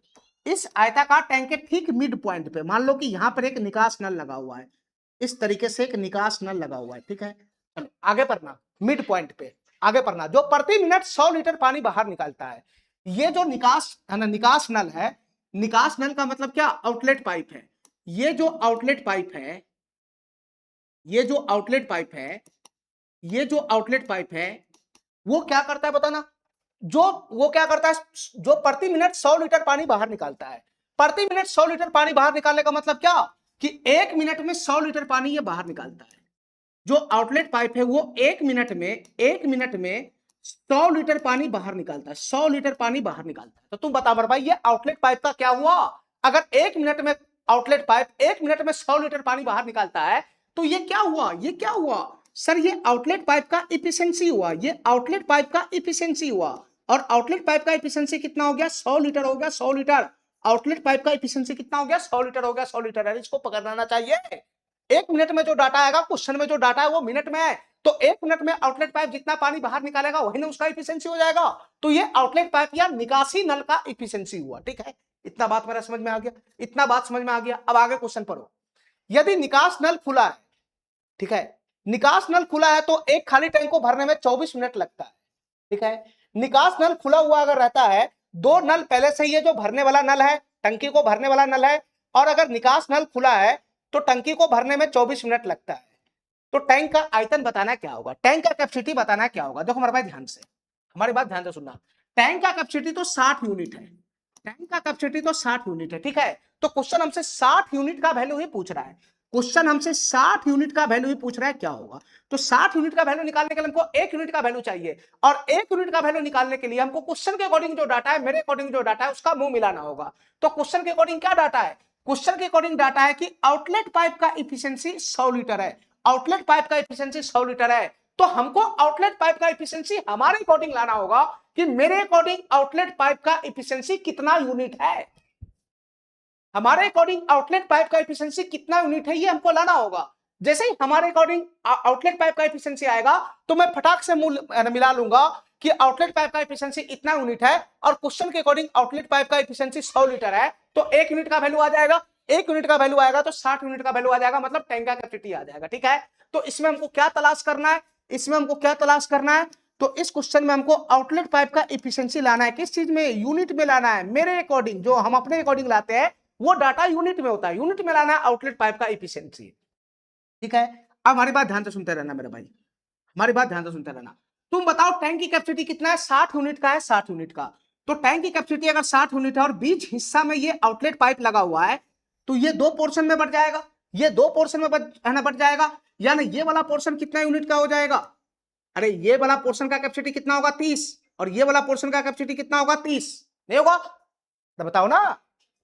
इस आयताकार टैंक के ठीक मिड पॉइंट पे मान लो कि यहां पर एक निकास नल लगा हुआ है, इस तरीके से एक निकास नल लगा हुआ है। ठीक है, चलो आगे पढ़ना, मिड पॉइंट पे आगे पढ़ना। जो प्रति मिनट 100 लीटर पानी बाहर निकालता है। ये जो निकास नल है, निकास नल का मतलब क्या, आउटलेट पाइप है। ये जो आउटलेट पाइप है, ये जो आउटलेट पाइप है वो क्या करता है बताना, वो क्या करता है, जो प्रति मिनट 100 लीटर पानी बाहर निकालता है। प्रति मिनट 100 लीटर पानी बाहर निकालने का मतलब क्या, कि 1 मिनट में 100 लीटर पानी ये बाहर निकालता है। जो आउटलेट पाइप है वो 1 मिनट में 100 लीटर पानी बाहर निकालता है, 100 लीटर पानी बाहर निकालता है। तो तुम बता भाई, ये आउटलेट पाइप का क्या हुआ, अगर 1 मिनट में आउटलेट पाइप 1 मिनट में 100 लीटर पानी बाहर निकालता है, तो ये क्या हुआ सर, ये आउटलेट पाइप का एफिशिएंसी हुआ, ये आउटलेट पाइप का एफिशिएंसी हुआ। और आउटलेट पाइप का एफिशिएंसी कितना हो गया, 100 लीटर हो गया, 100 लीटर। आउटलेट पाइप का एफिशिएंसी कितना हो गया, 100 लीटर हो गया, 100 लीटर। इसको पकड़ना चाहिए। 1 मिनट में जो डाटा आएगा क्वेश्चन में, जो डाटा है वो मिनट में है, तो 1 मिनट में आउटलेट पाइप जितना पानी बाहर निकालेगा वही ना उसका एफिशिएंसी हो जाएगा। तो ये आउटलेट पाइप या निकासी नल का एफिशिएंसी हुआ। ठीक है, इतना बात मेरा समझ में आ गया, अब आगे क्वेश्चन पढ़ो। यदि निकास नल खुला है, ठीक है, निकास नल खुला है तो एक खाली टैंक को भरने में 24 मिनट लगता है। ठीक है, निकास नल खुला हुआ अगर रहता है, दो नल पहले से, ये जो भरने वाला नल है, टंकी को भरने वाला नल है, और अगर निकास नल खुला है तो टंकी को भरने में 24 मिनट लगता है। तो टैंक का आयतन बताना क्या होगा, टैंक का कैपेसिटी बताना क्या होगा। देखो हमारे भाई ध्यान से, हमारी बात ध्यान से सुनना। टैंक का कैपेसिटी तो 60 यूनिट है, टैंक का कैपेसिटी तो 60 यूनिट है, ठीक है। तो क्वेश्चन हमसे 60 यूनिट का वैल्यू ही पूछ रहा है, क्वेश्चन हमसे 60 यूनिट का वैल्यू ही पूछ रहा है, क्या होगा। तो 60 यूनिट का वैल्यू निकालने के लिए हमको 1 यूनिट का वैल्यू चाहिए, और 1 यूनिट का वैल्यू निकालने के लिए हमको क्वेश्चन के अकॉर्डिंग जो डाटा है, मेरे अकॉर्डिंग जो डाटा है, उसका मुंह मिलाना होगा। तो क्वेश्चन के अकॉर्डिंग क्या डाटा है, क्वेश्चन के अकॉर्डिंग डाटा है कि आउटलेट पाइप का इफिशियंसी 100 लीटर है, आउटलेट पाइप का इफिशियंसी 100 लीटर है। तो हमको आउटलेट पाइप का इफिशियंसी हमारे अकॉर्डिंग लाना होगा कि मेरे अकॉर्डिंग आउटलेट पाइप का इफिशियंसी कितना यूनिट है, हमारे अकॉर्डिंग आउटलेट पाइप का एफिशिएंसी कितना यूनिट है, ये हमको लाना होगा। जैसे ही हमारे अकॉर्डिंग आउटलेट पाइप का एफिशिएंसी आएगा तो मैं फटाक से मिला लूंगा कि आउटलेट पाइप का एफिशिएंसी इतना यूनिट है, और क्वेश्चन के अकॉर्डिंग आउटलेट पाइप का एफिशिएंसी 100 लीटर है, तो 1 यूनिट का वैल्यू आ जाएगा, 1 यूनिट का वैल्यू आएगा तो 60 यूनिट का वैल्यू आ जाएगा, मतलब टैंक का कैपेसिटी आ जाएगा, ठीक है। तो इसमें हमको क्या तलाश करना है, इसमें हमको क्या तलाश करना है, तो इस क्वेश्चन में हमको आउटलेट पाइप का एफिशिएंसी लाना है, किस चीज में, यूनिट में लाना है। मेरे अकॉर्डिंग जो हम अपने अकॉर्डिंग लाते हैं वो डाटा यूनिट में होता है, यूनिट में लाना है आउटलेट पाइप का एफिशिएंसी, ठीक है। अब हमारी बात ध्यान से सुनते रहना मेरे भाई, हमारी बात ध्यान से सुनते रहना। तुम बताओ टैंक की कैपेसिटी कितना है, 60 यूनिट का है, 60 यूनिट का। तो टैंक की कैपेसिटी अगर 60 यूनिट है और बीच हिस्सा में ये आउटलेट पाइप लगा हुआ है, तो ये 2 पोर्शन में बढ़ जाएगा, ये 2 पोर्शन में बढ़ जाएगा, यानी ये वाला पोर्शन कितना यूनिट का हो जाएगा, अरे ये वाला पोर्शन का कैपेसिटी कितना होगा 30, और ये वाला पोर्शन का कैपेसिटी कितना होगा 30, नहीं होगा, तो बताओ ना,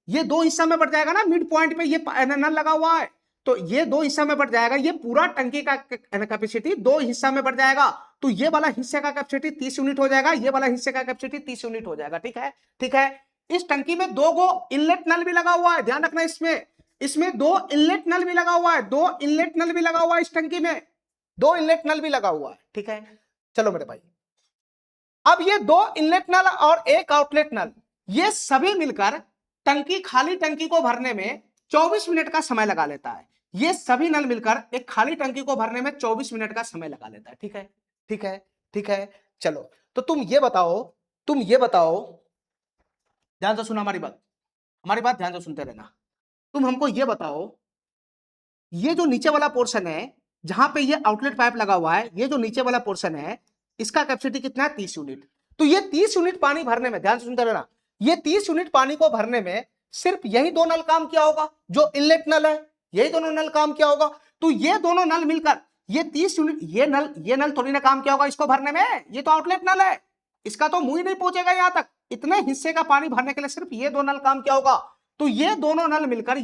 ये 2 हिस्सा में बढ़ जाएगा ना, मिड पॉइंट पे ये नल लगा हुआ है, तो ये 2 हिस्सा में बढ़ जाएगा, ये पूरा टंकी का कैपेसिटी 2 हिस्सा में बढ़ जाएगा, तो ये वाला हिस्से का कैपेसिटी 30 यूनिट हो जाएगा, ये वाला हिस्से का कैपेसिटी 30 यूनिट हो जाएगा, ठीक है, ठीक है। इस टंकी में 2 गो इनलेट नल भी लगा हुआ है, ध्यान रखना, इसमें 2 इनलेट नल भी लगा हुआ है, 2 इनलेट नल भी लगा हुआ है इस टंकी में, 2 इनलेट नल भी लगा हुआ है, ठीक है। चलो मेरे भाई, अब ये 2 इनलेट नल और 1 आउटलेट नल, ये सभी मिलकर टंकी, खाली टंकी को भरने में 24 मिनट का समय लगा लेता है, ये सभी नल मिलकर एक खाली टंकी को भरने में 24 मिनट का समय लगा लेता है, ठीक है, ठीक है, ठीक है। चलो तो तुम ये बताओ, ध्यान से सुना हमारी बात ध्यान से सुनते रहना। तुम हमको ये बताओ, ये जो नीचे वाला पोर्शन है जहां पे ये आउटलेट पाइप लगा हुआ है, ये जो नीचे वाला पोर्शन है इसका कैपेसिटी कितना है, 30 यूनिट। तो ये 30 यूनिट पानी भरने में, ध्यान से सुनते रहना, ये 30 यूनिट पानी को भरने में सिर्फ यही 2 नल काम किया होगा, जो इनलेट नल है, यही दोनों नल काम किया होगा। तो ये दोनों नल मिलकर ये 30 यूनिट, ये नल थोड़ी ना काम किया होगा इसको भरने में, ये तो आउटलेट नल है, इसका तो मुंह ही नहीं पहुंचेगा यहां तक, इतने हिस्से का पानी भरने के लिए सिर्फ ये 2 नल काम किया होगा। तो ये दोनों नल मिलकर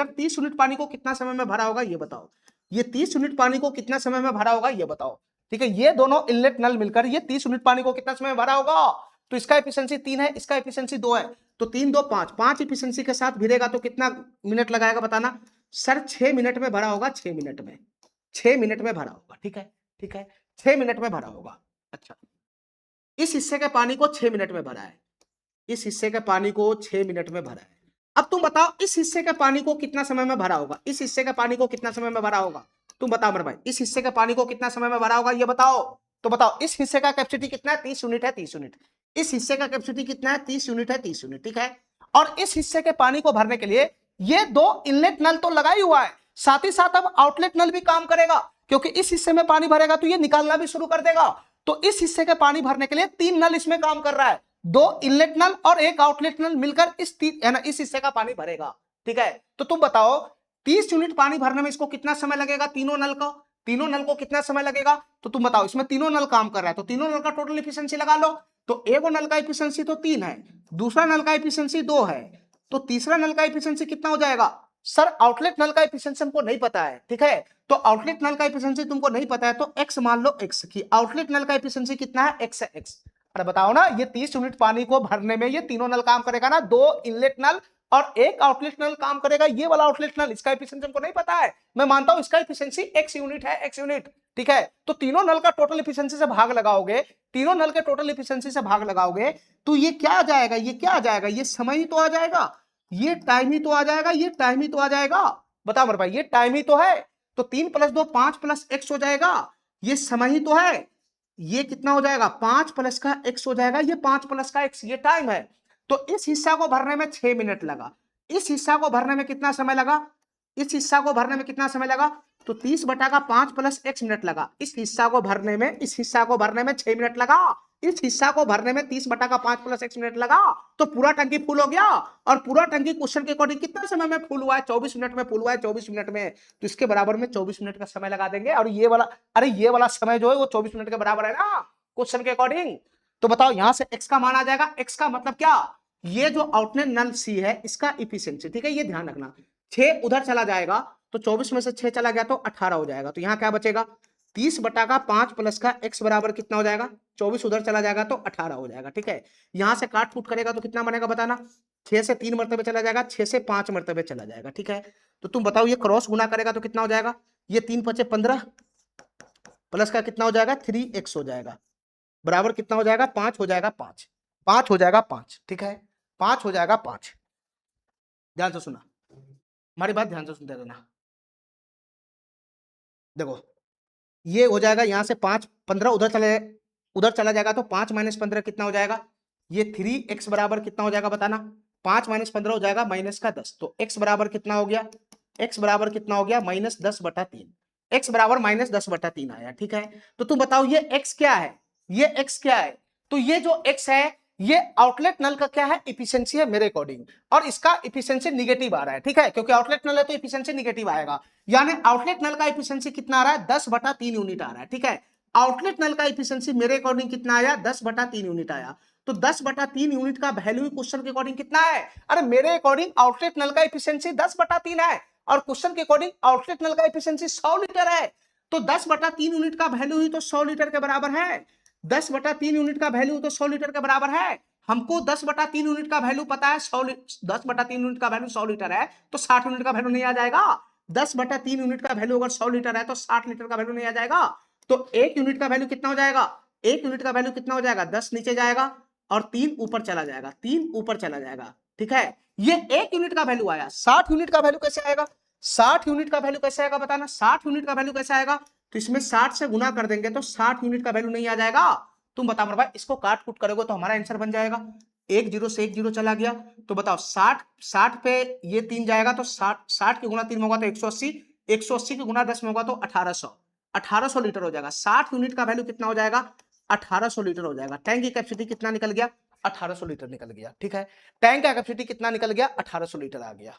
30 यूनिट पानी को कितना समय में भरा होगा ये बताओ, ये 30 यूनिट पानी को कितना समय में भरा होगा ये बताओ, ठीक है। ये दोनों इनलेट नल मिलकर ये 30 यूनिट पानी को कितना समय में भरा होगा, तो इसका एफिशिएंसी 3 है, इसका एफिशिएंसी 2 है, तो 3 2 5, 5 एफिशिएंसी के साथ भिड़ेगा तो कितना मिनट लगाएगा बताना सर, 6 मिनट में भरा होगा, 6 मिनट में, 6 मिनट में भरा होगा, ठीक है, ठीक है, 6 मिनट में भरा होगा। अच्छा, इस हिस्से के पानी को 6 मिनट में भरा है, इस हिस्से के पानी को 6 मिनट में भरा है। अब तुम बताओ इस हिस्से के पानी को कितना समय में भरा होगा, इस हिस्से के पानी को कितना समय में भरा होगा, तुम बताओ मेरे भाई, इस हिस्से के पानी को कितना समय में भरा होगा ये बताओ। तो बताओ इस हिस्से का कैपेसिटी कितना है, 30 यूनिट है, 30 यूनिट, इस हिस्से का कैपेसिटी कितना है, 30 यूनिट है, 30 यूनिट, ठीक है। और इस हिस्से के पानी को भरने के लिए ये 2 इनलेट नल तो लगा ही हुआ है, साथ ही साथ अब आउटलेट नल भी काम करेगा, क्योंकि इस हिस्से में पानी भरेगा तो ये निकालना भी शुरू कर देगा। तो इस हिस्से के पानी भरने के लिए 3 नल इसमें काम कर रहा है, 2 इनलेट नल और 1 आउटलेट नल मिलकर इस हिस्से का पानी भरेगा, ठीक है। तो तुम बताओ 30 यूनिट पानी भरने में इसको कितना समय लगेगा, तीनों नल को कितना समय लगेगा, तो तुम बताओ, इसमें तीनों नल काम कर रहा है तो तीनों नल का टोटल एफिशिएंसी लगा लो। तो एक नल का एफिशिएंसी तो 3 है, दूसरा नल का एफिशिएंसी 2 है, तो तीसरा नल का एफिशिएंसी कितना हो जाएगा, सर आउटलेट नल का एफिशिएंसी हमको नहीं पता है, ठीक है। तो आउटलेट नल का एफिशिएंसी तुमको नहीं पता है तो x मान लो, x की आउटलेट नल का एफिशिएंसी कितना है, x है, x। अरे बताओ ना, ये 30 यूनिट पानी को भरने में ये तीनों नल काम करेगा ना, 2 इनलेट नल और 1 आउटलेट नल काम करेगा, ये वाला आउटलेट नल, इसका एफिशिएंसी हमको नहीं पता है, मैं मानता हूं इसका एफिशिएंसी x यूनिट है, x यूनिट, ठीक है। तो तीनों नल का टोटल एफिशिएंसी से भाग लगाओगे, तीनों नल के टोटल एफिशिएंसी से भाग लगाओगे तो ये क्या आ जाएगा, ये क्या आ जाएगा, ये समय ही तो आ जाएगा, ये टाइम ही तो आ जाएगा, ये टाइम ही तो आ जाएगा, बताओ मेरे भाई, ये टाइम ही तो है। तो 3 + 2 5 + x हो जाएगा, ये समय ही तो है, ये कितना हो जाएगा, 5 + का x हो जाएगा, ये 5 + का x, ये टाइम है। तो इस हिस्सा को भरने में 6 मिनट लगा, इस हिस्सा को भरने में कितना समय लगा, इस हिस्सा को भरने में कितना समय लगा, तो 30/5 प्लस x मिनट लगा। इस हिस्सा को भरने में 6 मिनट लगा। इस हिस्सा को भरने में 30/5 प्लस x मिनट लगा, तो पूरा टंकी फुल हो गया। और पूरा टंकी क्वेश्चन के अकॉर्डिंग कितना समय में फुल हुआ है, 24 मिनट में फुल हुआ है, 24 मिनट में। तो इसके बराबर में 24 मिनट का समय लगा देंगे। और ये वाला, अरे ये वाला समय जो है वो 24 मिनट के बराबर है ना क्वेश्चन के अकॉर्डिंग। तो बताओ यहां से x का मान आ जाएगा। x का मतलब क्या, ये जो आउटलेट नल सी है इसका इफिशियंसी, ठीक है, ये ध्यान रखना। 6 उधर चला जाएगा तो 24 में से 6 चला गया तो 18 हो जाएगा। तो यहाँ क्या बचेगा, 30/5 प्लस का x बराबर कितना हो जाएगा, 24 उधर चला जाएगा तो 18 हो जाएगा। ठीक है, यहां से काट फूट करेगा तो कितना बनेगा बताना, 6 से 3 मरतबे चला जाएगा, 6 से 5 मरतबे चला जाएगा। ठीक है, तो तुम बताओ ये क्रॉस गुना करेगा तो कितना हो जाएगा, ये 3 × 5 = 15 प्लस का कितना हो जाएगा 3x हो जाएगा, बराबर कितना हो जाएगा 5 हो जाएगा, 5 हो जाएगा 5। ठीक है, 5 हो जाएगा 5। ध्यान से सुना, हमारी बात ध्यान से सुनते रहना। देखो ये हो जाएगा यहां से 5, 15 उधर चला जाएगा तो 5 - 15 कितना हो जाएगा, ये 3x बराबर कितना हो जाएगा बताना, 5 - 15 हो जाएगा -10। तो x बराबर कितना हो गया, x बराबर कितना हो गया -10/3। x बराबर -10/3 आया। ठीक है, तो तुम बताओ ये x क्या है, ये x क्या है, तो ये जो x है ये आउटलेट नल का क्या है, इफिशियंसी है मेरे अकॉर्डिंग। और इसका इफिशियंसी निगेटिव आ रहा है। ठीक है, क्योंकि आउटलेट नल है तो इफिशियंसी निगेटिव आएगा। यानी आउटलेट नल का इफिशियंसी कितना आ रहा है, 10/3 यूनिट आ रहा है। ठीक है, आउटलेट नल का इफिशियंसी मेरे अकॉर्डिंग कितना आया, 10/3 यूनिट आया। तो 10/3 यूनिट का वैल्यू क्वेश्चन के अकॉर्डिंग कितना है, अरे मेरे अकॉर्डिंग आउटलेट नल का इफिशियंसी 10/3 है और क्वेश्चन के अकॉर्डिंग आउटलेट नल का इफिशियंसी 100 लीटर है। तो 10/3 यूनिट का वैल्यू ही तो 100 लीटर के बराबर है। 10/3 यूनिट का वैल्यू तो 100 लीटर के बराबर है। हमको 10/3 यूनिट का वैल्यू पता है, 10/3 यूनिट का वैल्यू 100 लीटर है तो 60 यूनिट का वैल्यू नहीं आ जाएगा। 10/3 यूनिट का वैल्यू अगर 100 लीटर है तो 60 लीटर का वैल्यू नहीं आ जाएगा। तो 1 यूनिट का वैल्यू कितना हो जाएगा, 1 यूनिट का वैल्यू कितना हो जाएगा, 10 नीचे जाएगा और 3 ऊपर चला जाएगा, 3 ऊपर चला जाएगा। ठीक है, ये 1 यूनिट का वैल्यू आया। 60 यूनिट का वैल्यू कैसे आएगा, 60 यूनिट का वैल्यू कैसे आएगा बताना, 60 यूनिट का वैल्यू कैसे आएगा, तो इसमें 60 से गुना कर देंगे तो 60 यूनिट का वैल्यू नहीं आ जाएगा। तुम बताओ मेरे भाई, इसको काट कूट करोगे तो हमारा आंसर बन जाएगा। 1 0 से 1 0 चला गया तो बताओ 60 पे ये 3 जाएगा तो 60 के गुना 3 होगा तो 180, 180 के गुना 10 में होगा तो 1800 लीटर हो जाएगा। 60 यूनिट का वैल्यू कितना हो जाएगा, 1800 लीटर हो जाएगा। टैंक की कैपेसिटी कितना निकल गया, 1800 लीटर निकल गया। ठीक है, टैंक का कैपेसिटी कितना निकल गया, 1800 लीटर आ गया।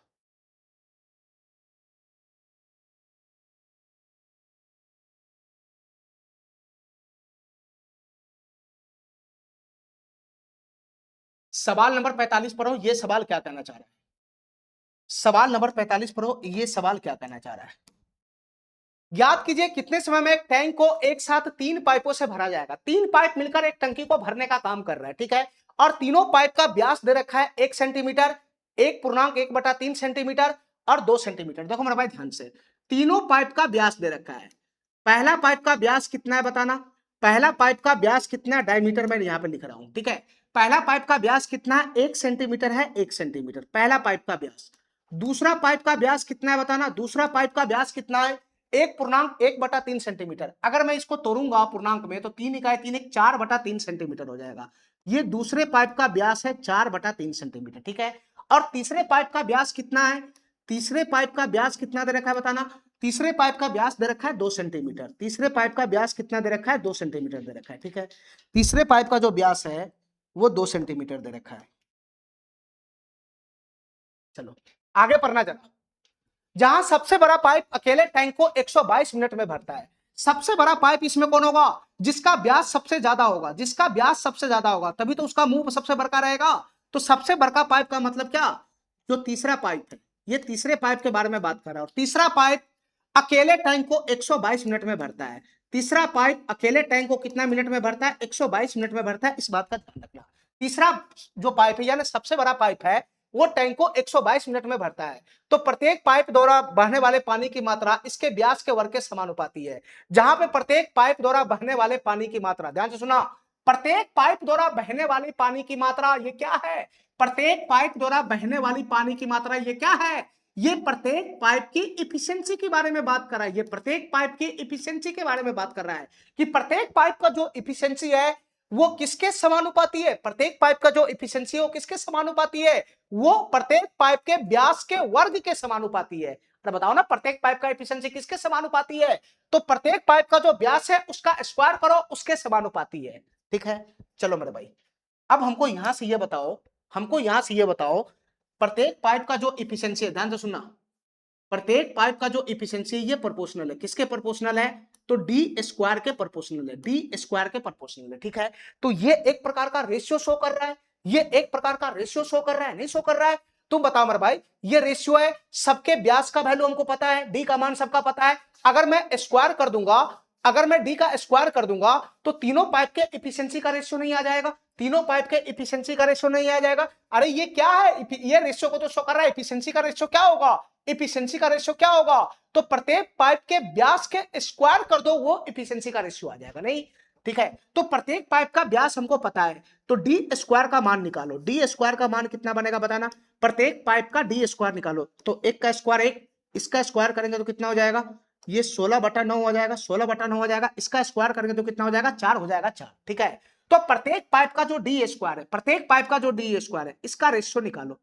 सवाल नंबर 45 पर हो, ये सवाल क्या कहना चाह रहा है, सवाल नंबर 45 पर हो, ये सवाल क्या कहना चाह रहा है। याद कीजिए कितने समय में एक टैंक को एक साथ 3 पाइपों से भरा जाएगा। 3 पाइप मिलकर एक टंकी को भरने का काम कर रहा है। ठीक है, और तीनों पाइप का व्यास दे रखा है 1 सेंटीमीटर, 1.1/3 सेंटीमीटर और 2 सेंटीमीटर। देखो मेरा भाई ध्यान से, तीनों पाइप का व्यास दे रखा है। पहला पाइप का व्यास कितना है बताना, पहला पाइप का व्यास कितना है, डायमीटर में यहां पे लिख रहा हूं। ठीक है, पहला पाइप का व्यास कितना है, 1 सेंटीमीटर है, 1 सेंटीमीटर पहला पाइप का व्यास। दूसरा पाइप का व्यास कितना है बताना, दूसरा पाइप का व्यास कितना है, 1.1/3 सेंटीमीटर। अगर मैं इसको तोड़ूंगा पूर्णांक में तो 3 इकाई 3 1 4/3 सेंटीमीटर हो जाएगा। ये दूसरे पाइप का व्यास है 4/3 सेंटीमीटर। ठीक है, और तीसरे पाइप का व्यास कितना है, तीसरे पाइप का व्यास कितना दे रखा है बताना, तीसरे पाइप का व्यास दे रखा है 2 सेंटीमीटर। तीसरे पाइप का व्यास कितना दे रखा है, 2 सेंटीमीटर दे रखा है। ठीक है, तीसरे पाइप का जो व्यास है वो 2 सेंटीमीटर दे रखा है। चलो आगे पढ़ना जरा। जहां सबसे बड़ा पाइप अकेले टैंक को 122 मिनट में भरता है। सबसे बड़ा पाइप इसमें कौन होगा, जिसका व्यास सबसे ज्यादा होगा, जिसका व्यास सबसे ज्यादा होगा तभी तो उसका मुंह सबसे बड़का रहेगा। तो सबसे बड़का पाइप का मतलब क्या, जो तीसरा पाइप है, ये तीसरे पाइप के बारे में बात कर रहा है। और तीसरा पाइप अकेले टैंक को 122 मिनट में भरता है। तीसरा पाइप अकेले टैंक को कितना मिनट में भरता है, 122 मिनट में भरता है। इस बात का ध्यान रखना। तीसरा जो पाइप है यानी सबसे बड़ा पाइप है वो टैंक को 122 मिनट में भरता है। तो प्रत्येक पाइप द्वारा बहने वाले पानी की मात्रा इसके व्यास के वर्ग के समानुपाती है। जहां पे प्रत्येक पाइप द्वारा बहने वाले पानी की मात्रा, ध्यान से सुना, प्रत्येक पाइप द्वारा बहने वाली पानी की मात्रा ये क्या है, प्रत्येक पाइप द्वारा बहने वाली पानी की मात्रा ये क्या है, ये प्रत्येक पाइप की इफिशियंसी के बारे में बात कर रहा है। ये प्रत्येक पाइप की इफिशियंसी के बारे में बात कर रहा है कि प्रत्येक पाइप का जो इफिशियंसी है वो किसके समानुपाती है? प्रत्येक पाइप का जो इफिशियंसी है वो किसके समानुपाती है? वो प्रत्येक पाइप के व्यास के वर्ग के समानुपाती है। तो बताओ ना, प्रत्येक पाइप का इफिशियंसी किसके समानुपाती है? तो प्रत्येक पाइप का जो व्यास है उसका स्क्वायर करो, उसके समानुपाती है। ठीक है, चलो मेरे भाई, अब हमको यहां से ये बताओ, प्रत्येक पाइप का जो इफिशियंसी है, ध्यान से सुनना, प्रत्येक पाइप का जो इफिशियंसी ये प्रोपोर्शनल है, किसके प्रोपोर्शनल है? तो डी स्क्वायर के प्रोपोर्शनल है, डी स्क्वायर के प्रोपोर्शनल है। ठीक है, तो ये एक प्रकार का रेशियो शो कर रहा है, नहीं शो कर रहा है? तुम बताओ मेरे भाई, ये रेशियो है, सबके व्यास का वैल्यू हमको पता है, डी का मान सबका पता है। अगर मैं स्क्वायर कर दूंगा, अगर मैं डी का स्क्वायर कर दूंगा तो तीनों पाइप के इफिशियंसी का रेशियो नहीं आ जाएगा, अरे ये क्या है? ये रेशियो को तो शो कर रहा है, इफिशियंसी का रेशियो क्या होगा? तो प्रत्येक पाइप के व्यास के स्क्वायर कर दो, वो इफिशियंसी का रेशियो आ जाएगा, नहीं? ठीक है, तो प्रत्येक पाइप का व्यास हमको पता है, तो डी स्क्वायर का मान निकालो, डी स्क्वायर का मान कितना बनेगा बताना? प्रत्येक पाइप का डी स्क्वायर निकालो, तो एक का स्क्वायर एक, इसका स्क्वायर करेंगे तो कितना हो जाएगा? ये 16/9 हो जाएगा, 16/9 हो जाएगा, इसका स्क्वायर करेंगे तो कितना हो जाएगा? 4 हो जाएगा, 4। ठीक है, तो प्रत्येक पाइप का जो डी स्क्वायर है, इसका रेशियो निकालो,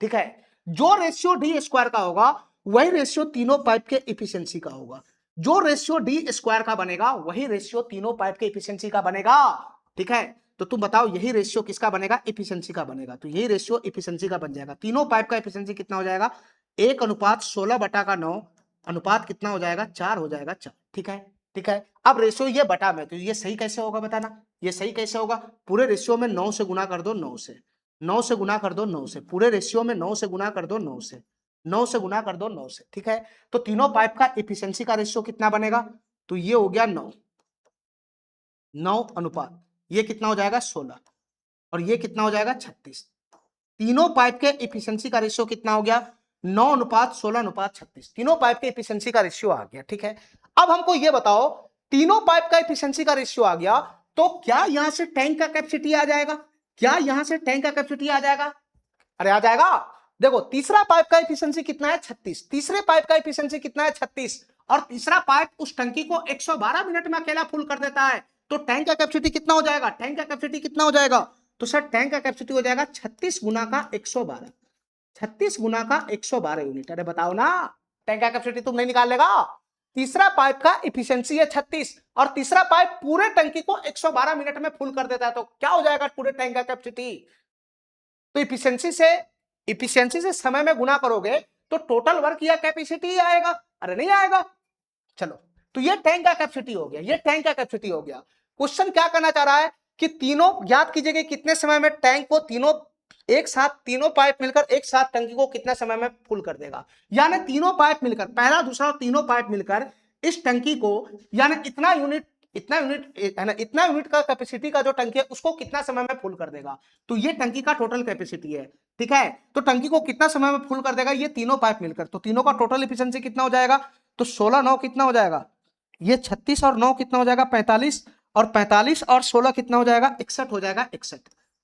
ठीक है, जो रेशियो डी स्क्वायर का होगा वही रेशियो तीनों पाइप के इफिशियंसी का होगा, जो रेशियो डी स्क्वायर का बनेगा वही रेशियो तीनों पाइप के इफिशियंसी का बनेगा। ठीक है, तो तुम बताओ यही रेशियो किसका बनेगा? इफिशियंसी का बनेगा, तो यही रेशियो इफिशियंसी का बन जाएगा। तीनों पाइप का इफिशियंसी कितना हो जाएगा? 1:16/9 अनुपात कितना हो जाएगा? 4 हो जाएगा, 4। ठीक है, अब रेशियो ये बटा में, तो ये सही कैसे होगा बताना? ये सही कैसे होगा? पूरे रेशियो में 9 से गुना कर दो, 9 से, 9 से गुना कर दो, 9 से, पूरे रेशियो में 9 से गुना कर दो, 9 से, 9 से गुना कर दो, 9 से। ठीक है, तो तीनों पाइप का इफिशियंसी का रेशियो कितना बनेगा? तो ये हो गया 9, 9 अनुपात ये कितना हो जाएगा? 16, और ये कितना हो जाएगा? 36। तीनों पाइप के इफिशियंसी का रेशियो कितना हो गया? 9:16:36, तीनों पाइप के इफिशियंसी का रेशियो आ गया। ठीक है, अब हमको ये बताओ, तीनों पाइप का इफिशियंसी का रेशियो आ गया, तो क्या यहां से टैंक का कैपेसिटी आ जाएगा? अरे आ जाएगा। देखो, तीसरा पाइप का इफिशियंसी कितना है? 36, तीसरे पाइप का इफिशियंसी कितना है? 36, और तीसरा पाइप उस टंकी को 112 मिनट में अकेला फुल कर देता है, तो टैंक का कैपेसिटी कितना हो जाएगा? तो सर टैंक का कैपेसिटी हो जाएगा 36 गुना का 112, 36 गुना का 112 यूनिट। अरे बताओ ना, टैंक का कैपेसिटी तुम नहीं निकाल लेगा? तीसरा पाइप का इफिशियंसी है 36, और तीसरा पाइप पूरे टंकी को 112 मिनट में फुल कर देता है, तो क्या हो जाएगा पूरे टैंक का कैपेसिटी? तो इफिशियंसी से समय में गुना करोगे तो टोटल वर्क या कैपेसिटी आएगा? अरे नहीं आएगा। चलो, तो ये टैंक का कैपेसिटी हो गया, क्वेश्चन क्या करना चाह रहा है कि तीनों ज्ञात कीजिए कितने समय में टैंक को तीनों पाइप मिलकर एक साथ टंकी को कितने समय में फुल कर देगा। यानी तीनों पाइप मिलकर, पहला दूसरा और तीनों पाइप मिलकर इस टंकी को, यानी इतना यूनिट का कैपेसिटी का जो टंकी है उसको कितना समय में फुल कर देगा। तो ये टंकी का टोटल कैपेसिटी है। ठीक है, तो टंकी को कितना समय में फुल कर देगा ये तीनों पाइप मिलकर, तो तीनों का टोटल एफिशिएंसी कितना हो जाएगा? तो 16/9 कितना हो जाएगा? ये 36 और 9 कितना हो जाएगा? 45, और 45 और 16 कितना हो जाएगा? 61 हो जाएगा,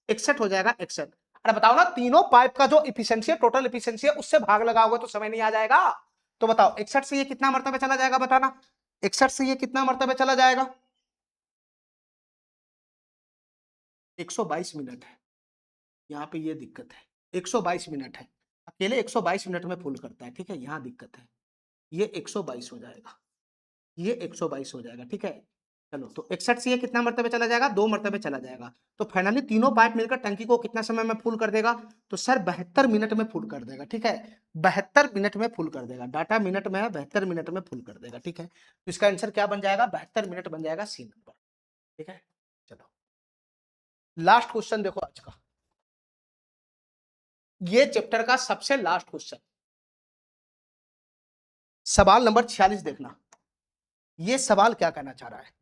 61 हो जाएगा, 61। अरे बताओ ना, तीनों पाइप का जो इफिशियंसी है, टोटल इफिशियंसी है, उससे भाग लगाओगे तो समय नहीं आ जाएगा? तो बताओ 61 से ये कितना मरतबे चला जाएगा बताना? 61 से ये कितना मरतबे चला जाएगा? 122 मिनट है, यहाँ पे ये दिक्कत है, 122 मिनट है, अकेले 122 मिनट में फुल करता है। ठीक है, यहाँ दिक्कत है, ये 122 हो जाएगा, ये 122 हो जाएगा। ठीक है, चलो, तो 61 से ये कितना मरतबे चला जाएगा? 2 मरतबे चला जाएगा। तो फाइनली तीनों पाइप मिलकर टंकी को कितना समय में फुल कर देगा? तो सर 72 मिनट में फुल कर देगा। ठीक है, 72 मिनट में फुल कर देगा, डाटा मिनट में है, 72 मिनट में फुल कर देगा। ठीक है, तो इसका आंसर क्या बन जाएगा? 72 मिनट बन जाएगा, सी नंबर। ठीक है, चलो लास्ट क्वेश्चन देखो आज का, ये चैप्टर का सबसे लास्ट क्वेश्चन, सवाल नंबर 46 देखना। ये सवाल क्या कहना चाह रहा है?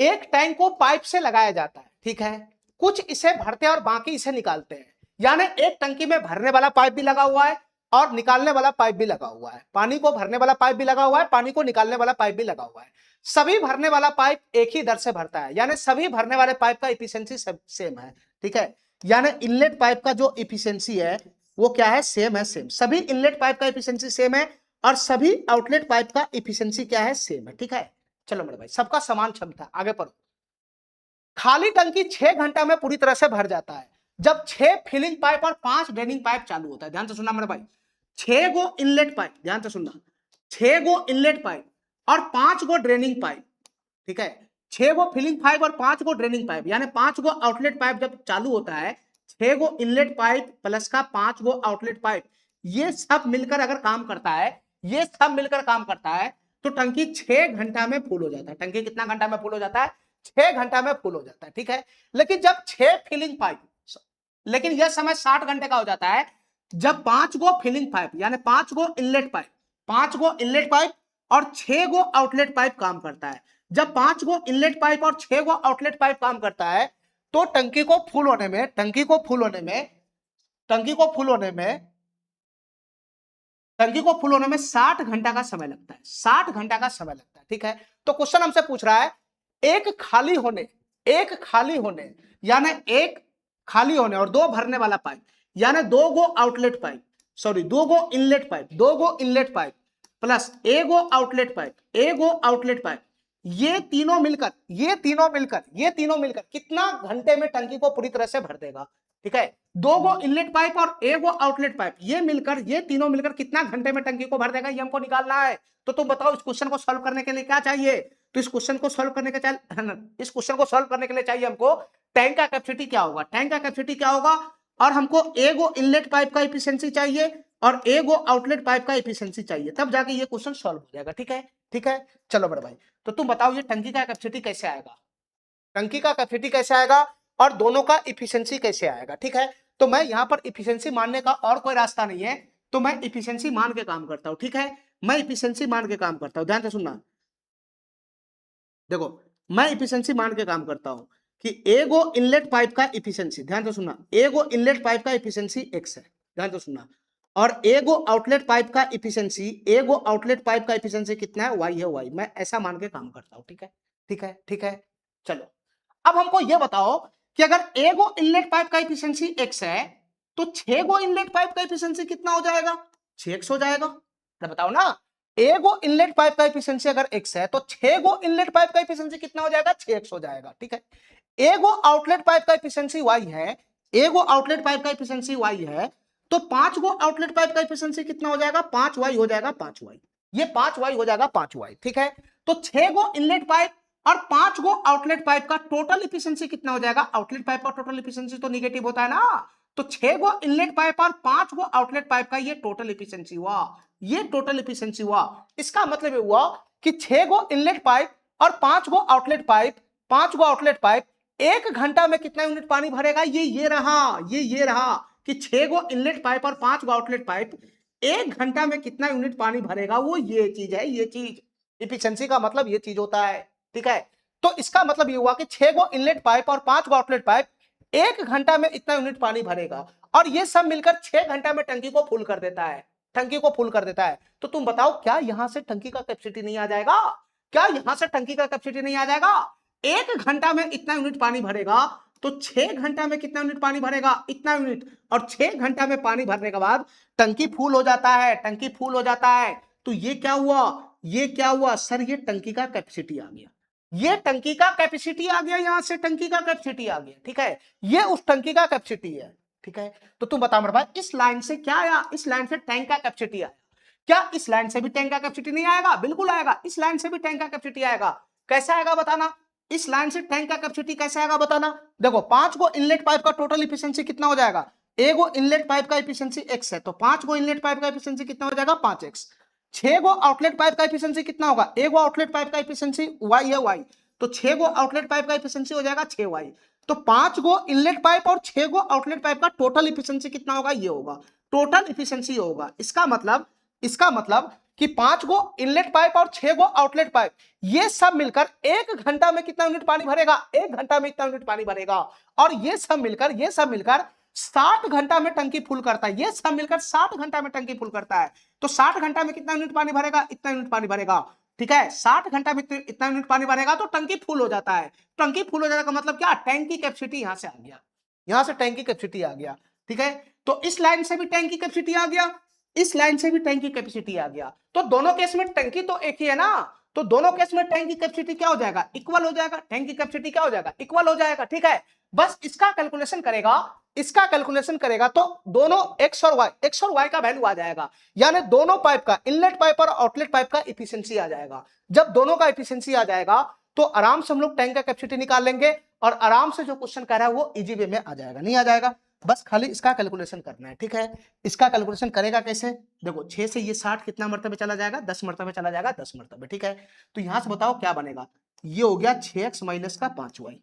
एक टैंक को पाइप से लगाया जाता है, ठीक है, कुछ इसे भरते हैं और बाकी इसे निकालते हैं, यानी एक टंकी में भरने वाला पाइप भी लगा हुआ है और निकालने वाला पाइप भी लगा हुआ है, पानी को भरने वाला पाइप भी लगा हुआ है, पानी को निकालने वाला पाइप भी लगा हुआ है। सभी भरने वाला पाइप एक ही दर से भरता है, यानी सभी भरने वाले पाइप का इफिशियंसी सेम है। ठीक है, यानी इनलेट पाइप का जो इफिशियंसी है वो क्या है? सेम है, सेम। सभी इनलेट पाइप का इफिशियंसी सेम है और सभी आउटलेट पाइप का इफिशियंसी क्या है? सेम है। ठीक है, चलो मेरे भाई, सबका समान क्षमता, आगे पढ़ो। खाली टंकी 6 घंटा में पूरी तरह से भर जाता है जब 6 फिलिंग पाइप और 5 ड्रेनिंग पाइप चालू होता है। ध्यान से सुनना मेरे भाई, 6 गो इनलेट पाइप, ध्यान से सुनना, 6 गो इनलेट पाइप और 5 गो ड्रेनिंग पाइप, ठीक है, 6 गो फिलिंग पाइप और 5 गो ड्रेनिंग पाइप, यानी 5 गो आउटलेट पाइप जब चालू होता है, 6 गो इनलेट पाइप प्लस का 5 गो आउटलेट पाइप, ये सब मिलकर अगर काम करता है, ये सब मिलकर काम करता है, तो टंकी 6 घंटा में फुल हो जाता है। टंकी कितना घंटा में फुल हो जाता है? 6 घंटा में फुल हो जाता है, ठीक है। लेकिन जब 6 फिलिंग पाइप, लेकिन यह समय 60 घंटे का हो जाता है जब 5 गो फिलिंग पाइप यानी 5 गो इनलेट पाइप, 5 गो इनलेट पाइप और 6 गो आउटलेट पाइप काम करता है। जब 5 गो इनलेट पाइप और 6 गो आउटलेट पाइप काम करता है, तो टंकी को फुल होने में, टंकी को फुल होने में 60 घंटा का समय लगता है, 60 घंटा का समय लगता है, ठीक है। तो क्वेश्चन हमसे पूछ रहा है, एक खाली होने यानी एक खाली होने और 2 भरने वाला पाइप, यानी 2 गो आउटलेट पाइप, सॉरी 2 गो इनलेट पाइप, 2 गो इनलेट पाइप प्लस ए गो आउटलेट पाइप, ये तीनों मिलकर कितना घंटे में टंकी को पूरी तरह से भर देगा, ठीक है। 2 गो इनलेट पाइप और ए गो आउटलेट पाइप, ये तीनों मिलकर कितना घंटे में टंकी को भर देगा, ये हमको निकालना है। तो तुम बताओ, इस क्वेश्चन को सॉल्व करने के लिए क्या चाहिए? तो इस क्वेश्चन को सॉल्व करने के लिए चाहिए हमको टैंक का कैपेसिटी क्या होगा, और हमको ए गो इनलेट पाइप का एफिशिएंसी चाहिए और ए गो आउटलेट पाइप का एफिशिएंसी चाहिए, तब जाके ये क्वेश्चन सॉल्व हो जाएगा, ठीक है। चलो बड़े भाई, तो तुम बताओ ये टंकी का कैपेसिटी कैसे आएगा, और दोनों का इफिशियंसी कैसे आएगा, ठीक है। तो मैं यहां पर इफिशियंसी मानने का और कोई रास्ता नहीं है, तो मैं इफिशियंसी मान के काम करता हूं, ठीक है। मैं इफिशियंसी मान के काम करता हूं, ध्यान से सुनना। देखो, मैं इफिशियंसी मान के काम करता हूं कि एगो इनलेट पाइप का इफिशियंसी, ध्यान से सुनना, एगो इनलेट पाइप का इफिशियंसी x है, ध्यान से सुनना, और एगो आउटलेट पाइप का इफिशियंसी कितना है? y है, y। मैं ऐसा मान के काम करता हूं, ठीक है। चलो, अब हमको यह बताओ कि अगर एगो इनलेट पाइप का एफिशिएंसी x है, तो 6 गो इनलेट पाइप का एफिशिएंसी कितना हो जाएगा? 6x हो जाएगा। तो बताओ ना, एगो इनलेट पाइप का एफिशिएंसी अगर x है, तो 6 गो इनलेट पाइप का एफिशिएंसी कितना हो जाएगा? 6x हो जाएगा, ठीक है। एगो आउटलेट पाइप का एफिशिएंसी y है, तो 5 गो आउटलेट पाइप का एफिशिएंसी कितना हो जाएगा? 5y हो जाएगा, 5y। ये 5y हो जाएगा, 5y, ठीक है। तो 6 गो इनलेट पाइप और 5 गो आउटलेट पाइप का टोटल एफिशिएंसी कितना हो जाएगा? आउटलेट पाइप का टोटल एफिशिएंसी तो नेगेटिव होता है ना, तो 6 गो इनलेट पाइप और 5 गो आउटलेट पाइप का ये टोटल एफिशिएंसी हुआ। इसका मतलब ये हुआ कि 6 गो इनलेट पाइप और 5 गो आउटलेट पाइप 1 घंटा में कितना यूनिट पानी भरेगा? ये रहा कि 6 गो इनलेट पाइप और 5 गो आउटलेट पाइप 1 घंटा में कितना यूनिट पानी भरेगा, वो ये चीज है, एफिशिएंसी का मतलब ये चीज होता है, ठीक है। तो इसका मतलब ये हुआ कि 6 गो इनलेट पाइप और 5 गो आउटलेट पाइप 1 घंटा में इतना यूनिट पानी भरेगा, और ये सब मिलकर 6 घंटा में टंकी को फुल कर देता है। तो तुम बताओ, क्या यहां से टंकी का कैपेसिटी नहीं आ जाएगा? 1 घंटा में इतना यूनिट पानी भरेगा, तो 6 घंटा में कितना यूनिट पानी भरेगा? इतना यूनिट, और 6 घंटा में पानी भरने के बाद टंकी फुल हो जाता है। तो ये क्या हुआ सर? ये टंकी का कैपेसिटी आ गया, यहां से टंकी का कैपेसिटी आ गया, ठीक है। ये उस टंकी का कैपेसिटी है, ठीक है। तो तुम बताओ मेरे भाई, इस लाइन से क्या आया? इस लाइन से टैंक का कैपेसिटी आया। क्या इस लाइन से भी टैंक का कैपेसिटी नहीं आएगा? बिल्कुल आएगा, इस लाइन से भी टैंक का कैपेसिटी आएगा। कैसे आएगा बताना? इस लाइन से टैंक का कैपेसिटी कैसे आएगा बताना? देखो, 5 गो इनलेट पाइप का टोटल एफिशिएंसी कितना हो जाएगा? एगो इनलेट पाइप का एफिशिएंसी x है, तो 5 गो इनलेट पाइप का एफिशिएंसी कितना हो जाएगा? 5x। 6 गो आउटलेट पाइप का एफिशिएंसी कितना होगा? एगो आउटलेट पाइप का एफिशिएंसी y है, y, तो 6 गो आउटलेट पाइप का एफिशिएंसी हो जाएगा 6y। तो 5 गो इनलेट पाइप और 6 गो आउटलेट पाइप का टोटल एफिशिएंसी कितना होगा? ये होगा, टोटल एफिशिएंसी होगा। इसका मतलब कि 5 गो इनलेट पाइप और 6 गो आउटलेट पाइप, ये सब मिलकर 1 घंटा में कितना यूनिट पानी भरेगा? 1 घंटा में इतना यूनिट पानी भरेगा, और ये सब मिलकर 60 घंटा में टंकी फुल करता है। ये सब मिलकर 60 घंटा में टंकी फुल करता है। तो 60 घंटा में कितना यूनिट पानी भरेगा? इतना यूनिट पानी भरेगा, ठीक है। 60 घंटा में इतना यूनिट पानी भरेगा तो टंकी फुल हो जाता है। टंकी फुल हो जाने का मतलब क्या? टैंक की कैपेसिटी यहां से आ गया, यहां से टैंक की कैपेसिटी आ गया, ठीक है। तो इस लाइन से भी टैंक की कैपेसिटी आ गया, इस लाइन से भी टैंक की कैपेसिटी आ गया। तो दोनों केस में टंकी तो एक ही है ना, तो दोनों केस में टैंक की कैपेसिटी क्या हो जाएगा, इक्वल हो जाएगा। टैंक की कैपेसिटी क्या हो जाएगा, इक्वल हो जाएगा। ठीक है, बस इसका कैलकुलेशन करेगा तो दोनों एक्स और वाई का वैल्यू आ जाएगा, यानी दोनों पाइप का, इनलेट पाइप और आउटलेट पाइप का एफिशिएंसी आ जाएगा। जब दोनों का एफिशिएंसी आ जाएगा तो आराम से हम लोग टैंक का कैपेसिटी निकाल लेंगे और आराम से जो क्वेश्चन कह रहा है वो इजी वे में आ जाएगा। नहीं आ जाएगा, बस खाली इसका कैलकुलेशन करना है। ठीक है, इसका कैलकुलेशन करेगा कैसे, देखो 6 से ये 60 कितना मरतबे चला जाएगा, 10 मरतबे चला जाएगा, 10 मरतबे। ठीक है, तो यहां से बताओ क्या बनेगा, ये हो गया 6x माइनस का 5y।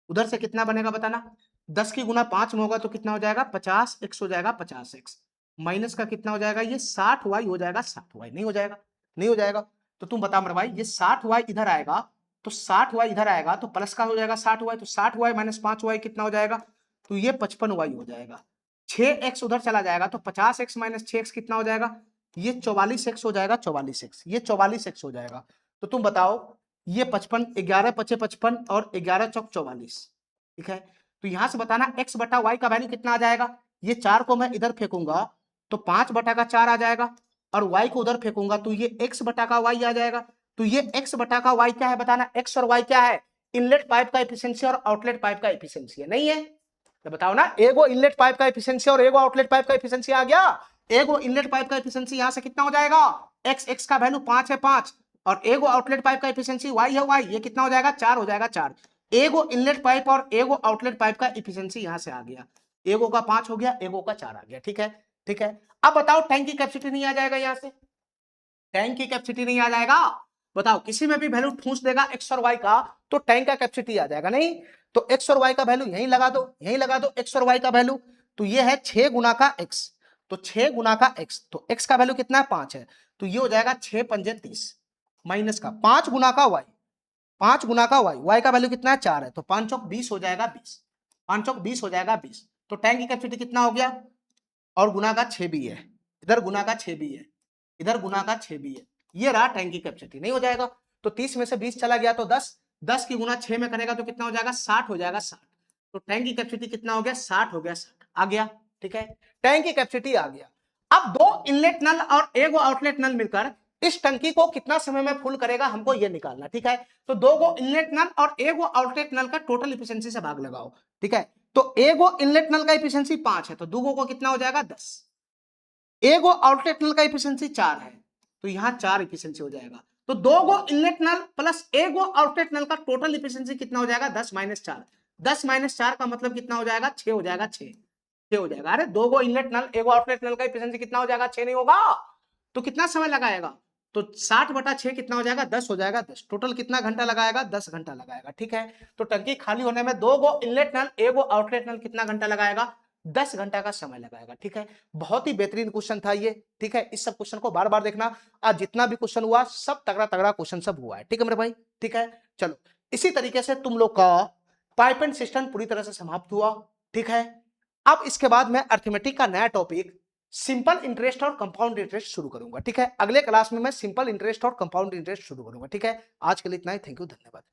उधर से कितना बनेगा बताना, 10 की गुना 5 में होगा तो कितना हो जाएगा, 50x हो जाएगा, 50x माइनस का कितना हो जाएगा, ये 60y हो जाएगा, 60y। नहीं हो जाएगा, नहीं हो जाएगा। तो तुम बता मेरे भाई, ये 60y इधर आएगा तो 60y इधर आएगा तो प्लस का हो जाएगा 60y, तो 60y माइनस 5y कितना हो जाएगा, तो ये 55y हो जाएगा। 6x उधर चला जाएगा तो 50x माइनस 6x कितना हो जाएगा, ये 44x हो जाएगा, 44x, ये 44x हो जाएगा। तो तुम बताओ, ये 55, 11 पचे 55 और 11 चौक 44। ठीक है, तो यहां से बताना x बटा y का वैल्यू कितना आ जाएगा, ये 4 को मैं इधर फेंकूंगा तो 5 बटा का 4 आ जाएगा, और y को उधर फेंकूंगा तो ये x बटा का y आ जाएगा। तो ये x बटा का y क्या है बताना, x और y क्या है, इनलेट पाइप का एफिशिएंसी और आउटलेट पाइप का एफिशिएंसी है। नहीं है तो बताओ ना, एगो इनलेट पाइप का एफिशिएंसी और एगो आउटलेट पाइप का एफिशिएंसी आ गया। एगो इनलेट पाइप का एफिशिएंसी यहां से कितना हो जाएगा, x का वैल्यू 5 है 5, और एगो आउटलेट पाइप का एफिशिएंसी y है y, ये कितना हो जाएगा, 4 हो जाएगा, 4। एगो इनलेट पाइप और एगो आउटलेट पाइप का एफिशिएंसी यहां से आ गया, एगो का 5 हो गया, एगो का 4 आ गया। ठीक है, ठीक है। अब बताओ टैंक की कैपेसिटी नहीं आ जाएगा, यहां से टैंक की कैपेसिटी नहीं आ जाएगा, बताओ किसी में भी वैल्यू ठूस देगा x और y का तो टैंक का कैपेसिटी आ जाएगा। नहीं तो x और y का वैल्यू यहीं लगा दो, यहीं लगा दो x और y का वैल्यू, तो ये है 6 गुना का x, तो 6 गुना का x, तो x का वैल्यू कितना है, 5 है, तो ये हो जाएगा 6 पंजे 30 माइनस का 5 गुना का y, 5 गुना का y का वैल्यू कितना है, 4 है, तो 5 चौक 20 हो जाएगा 20, 5 चौक 20 हो जाएगा 20। तो टैंक की कैपेसिटी कितना हो गया, और गुना का 6 भी है, इधर गुना का 6 भी है, इधर गुना का 6 भी है, ये रहा टैंक की कैपेसिटी। नहीं हो जाएगा, तो 30 में से 20 चला गया तो 10, 10 की गुना 6 में करेगा तो कितना हो जाएगा, 60 हो जाएगा, 60। तो टैंक की कैपेसिटी कितना हो गया, 60 हो गया, 60 आ गया। ठीक है, टैंक की कैपेसिटी आ गया। अब दो इनलेट नल और एगो आउटलेट नल मिलकर इस टंकी को कितना समय में फुल करेगा, हमको ये निकालना। ठीक है, तो दो गो इनलेट नल और एगो आउटलेट नल का टोटल एफिशिएंसी से भाग लगाओ। ठीक है, तो एगो इनलेट नल का एफिशिएंसी 5 है तो दूगो को कितना हो जाएगा, 10। एगो आउटलेट नल का एफिशिएंसी 4 है तो यहां 4 एफिशिएंसी हो जाएगा, तो दो गो इनलेट नल प्लस एगो आउटलेट नल का टोटल एफिशिएंसी कितना हो जाएगा, 10 माइनस 4। 10 माइनस 4 का मतलब कितना हो जाएगा, 6 हो जाएगा, 6 हो जाएगा। अरे दो गो इनलेट नल एगो आउटलेट नल का एफिशिएंसी कितना हो जाएगा, 6 नहीं होगा, तो कितना समय लगाएगा, तो 60 बटा 6 कितना हो जाएगा, 10 हो जाएगा, 10। टोटल कितना घंटा लगाएगा, 10 घंटा लगाएगा। ठीक है, तो टंकी खाली होने में दो गो इनलेट नल एगो आउटलेट नल कितना घंटा लगाएगा, 10 घंटा का समय लगाएगा। ठीक है, बहुत ही बेहतरीन क्वेश्चन था ये। ठीक है, इस सब क्वेश्चन को बार बार देखना, आज जितना भी क्वेश्चन हुआ सब तगड़ा तगड़ा क्वेश्चन सब हुआ है। ठीक है मेरे भाई, ठीक है, चलो इसी तरीके से तुम लोग का पाइप एंड सिस्टम पूरी तरह से समाप्त हुआ। ठीक है, अब इसके बाद मैं अर्थमेटिक का नया टॉपिक सिंपल इंटरेस्ट और कंपाउंड इंटरेस्ट शुरू करूंगा। ठीक है, अगले क्लास में मैं सिंपल इंटरेस्ट और कंपाउंड इंटरेस्ट शुरू करूंगा। ठीक है, आज के लिए इतना ही, थैंक यू, धन्यवाद।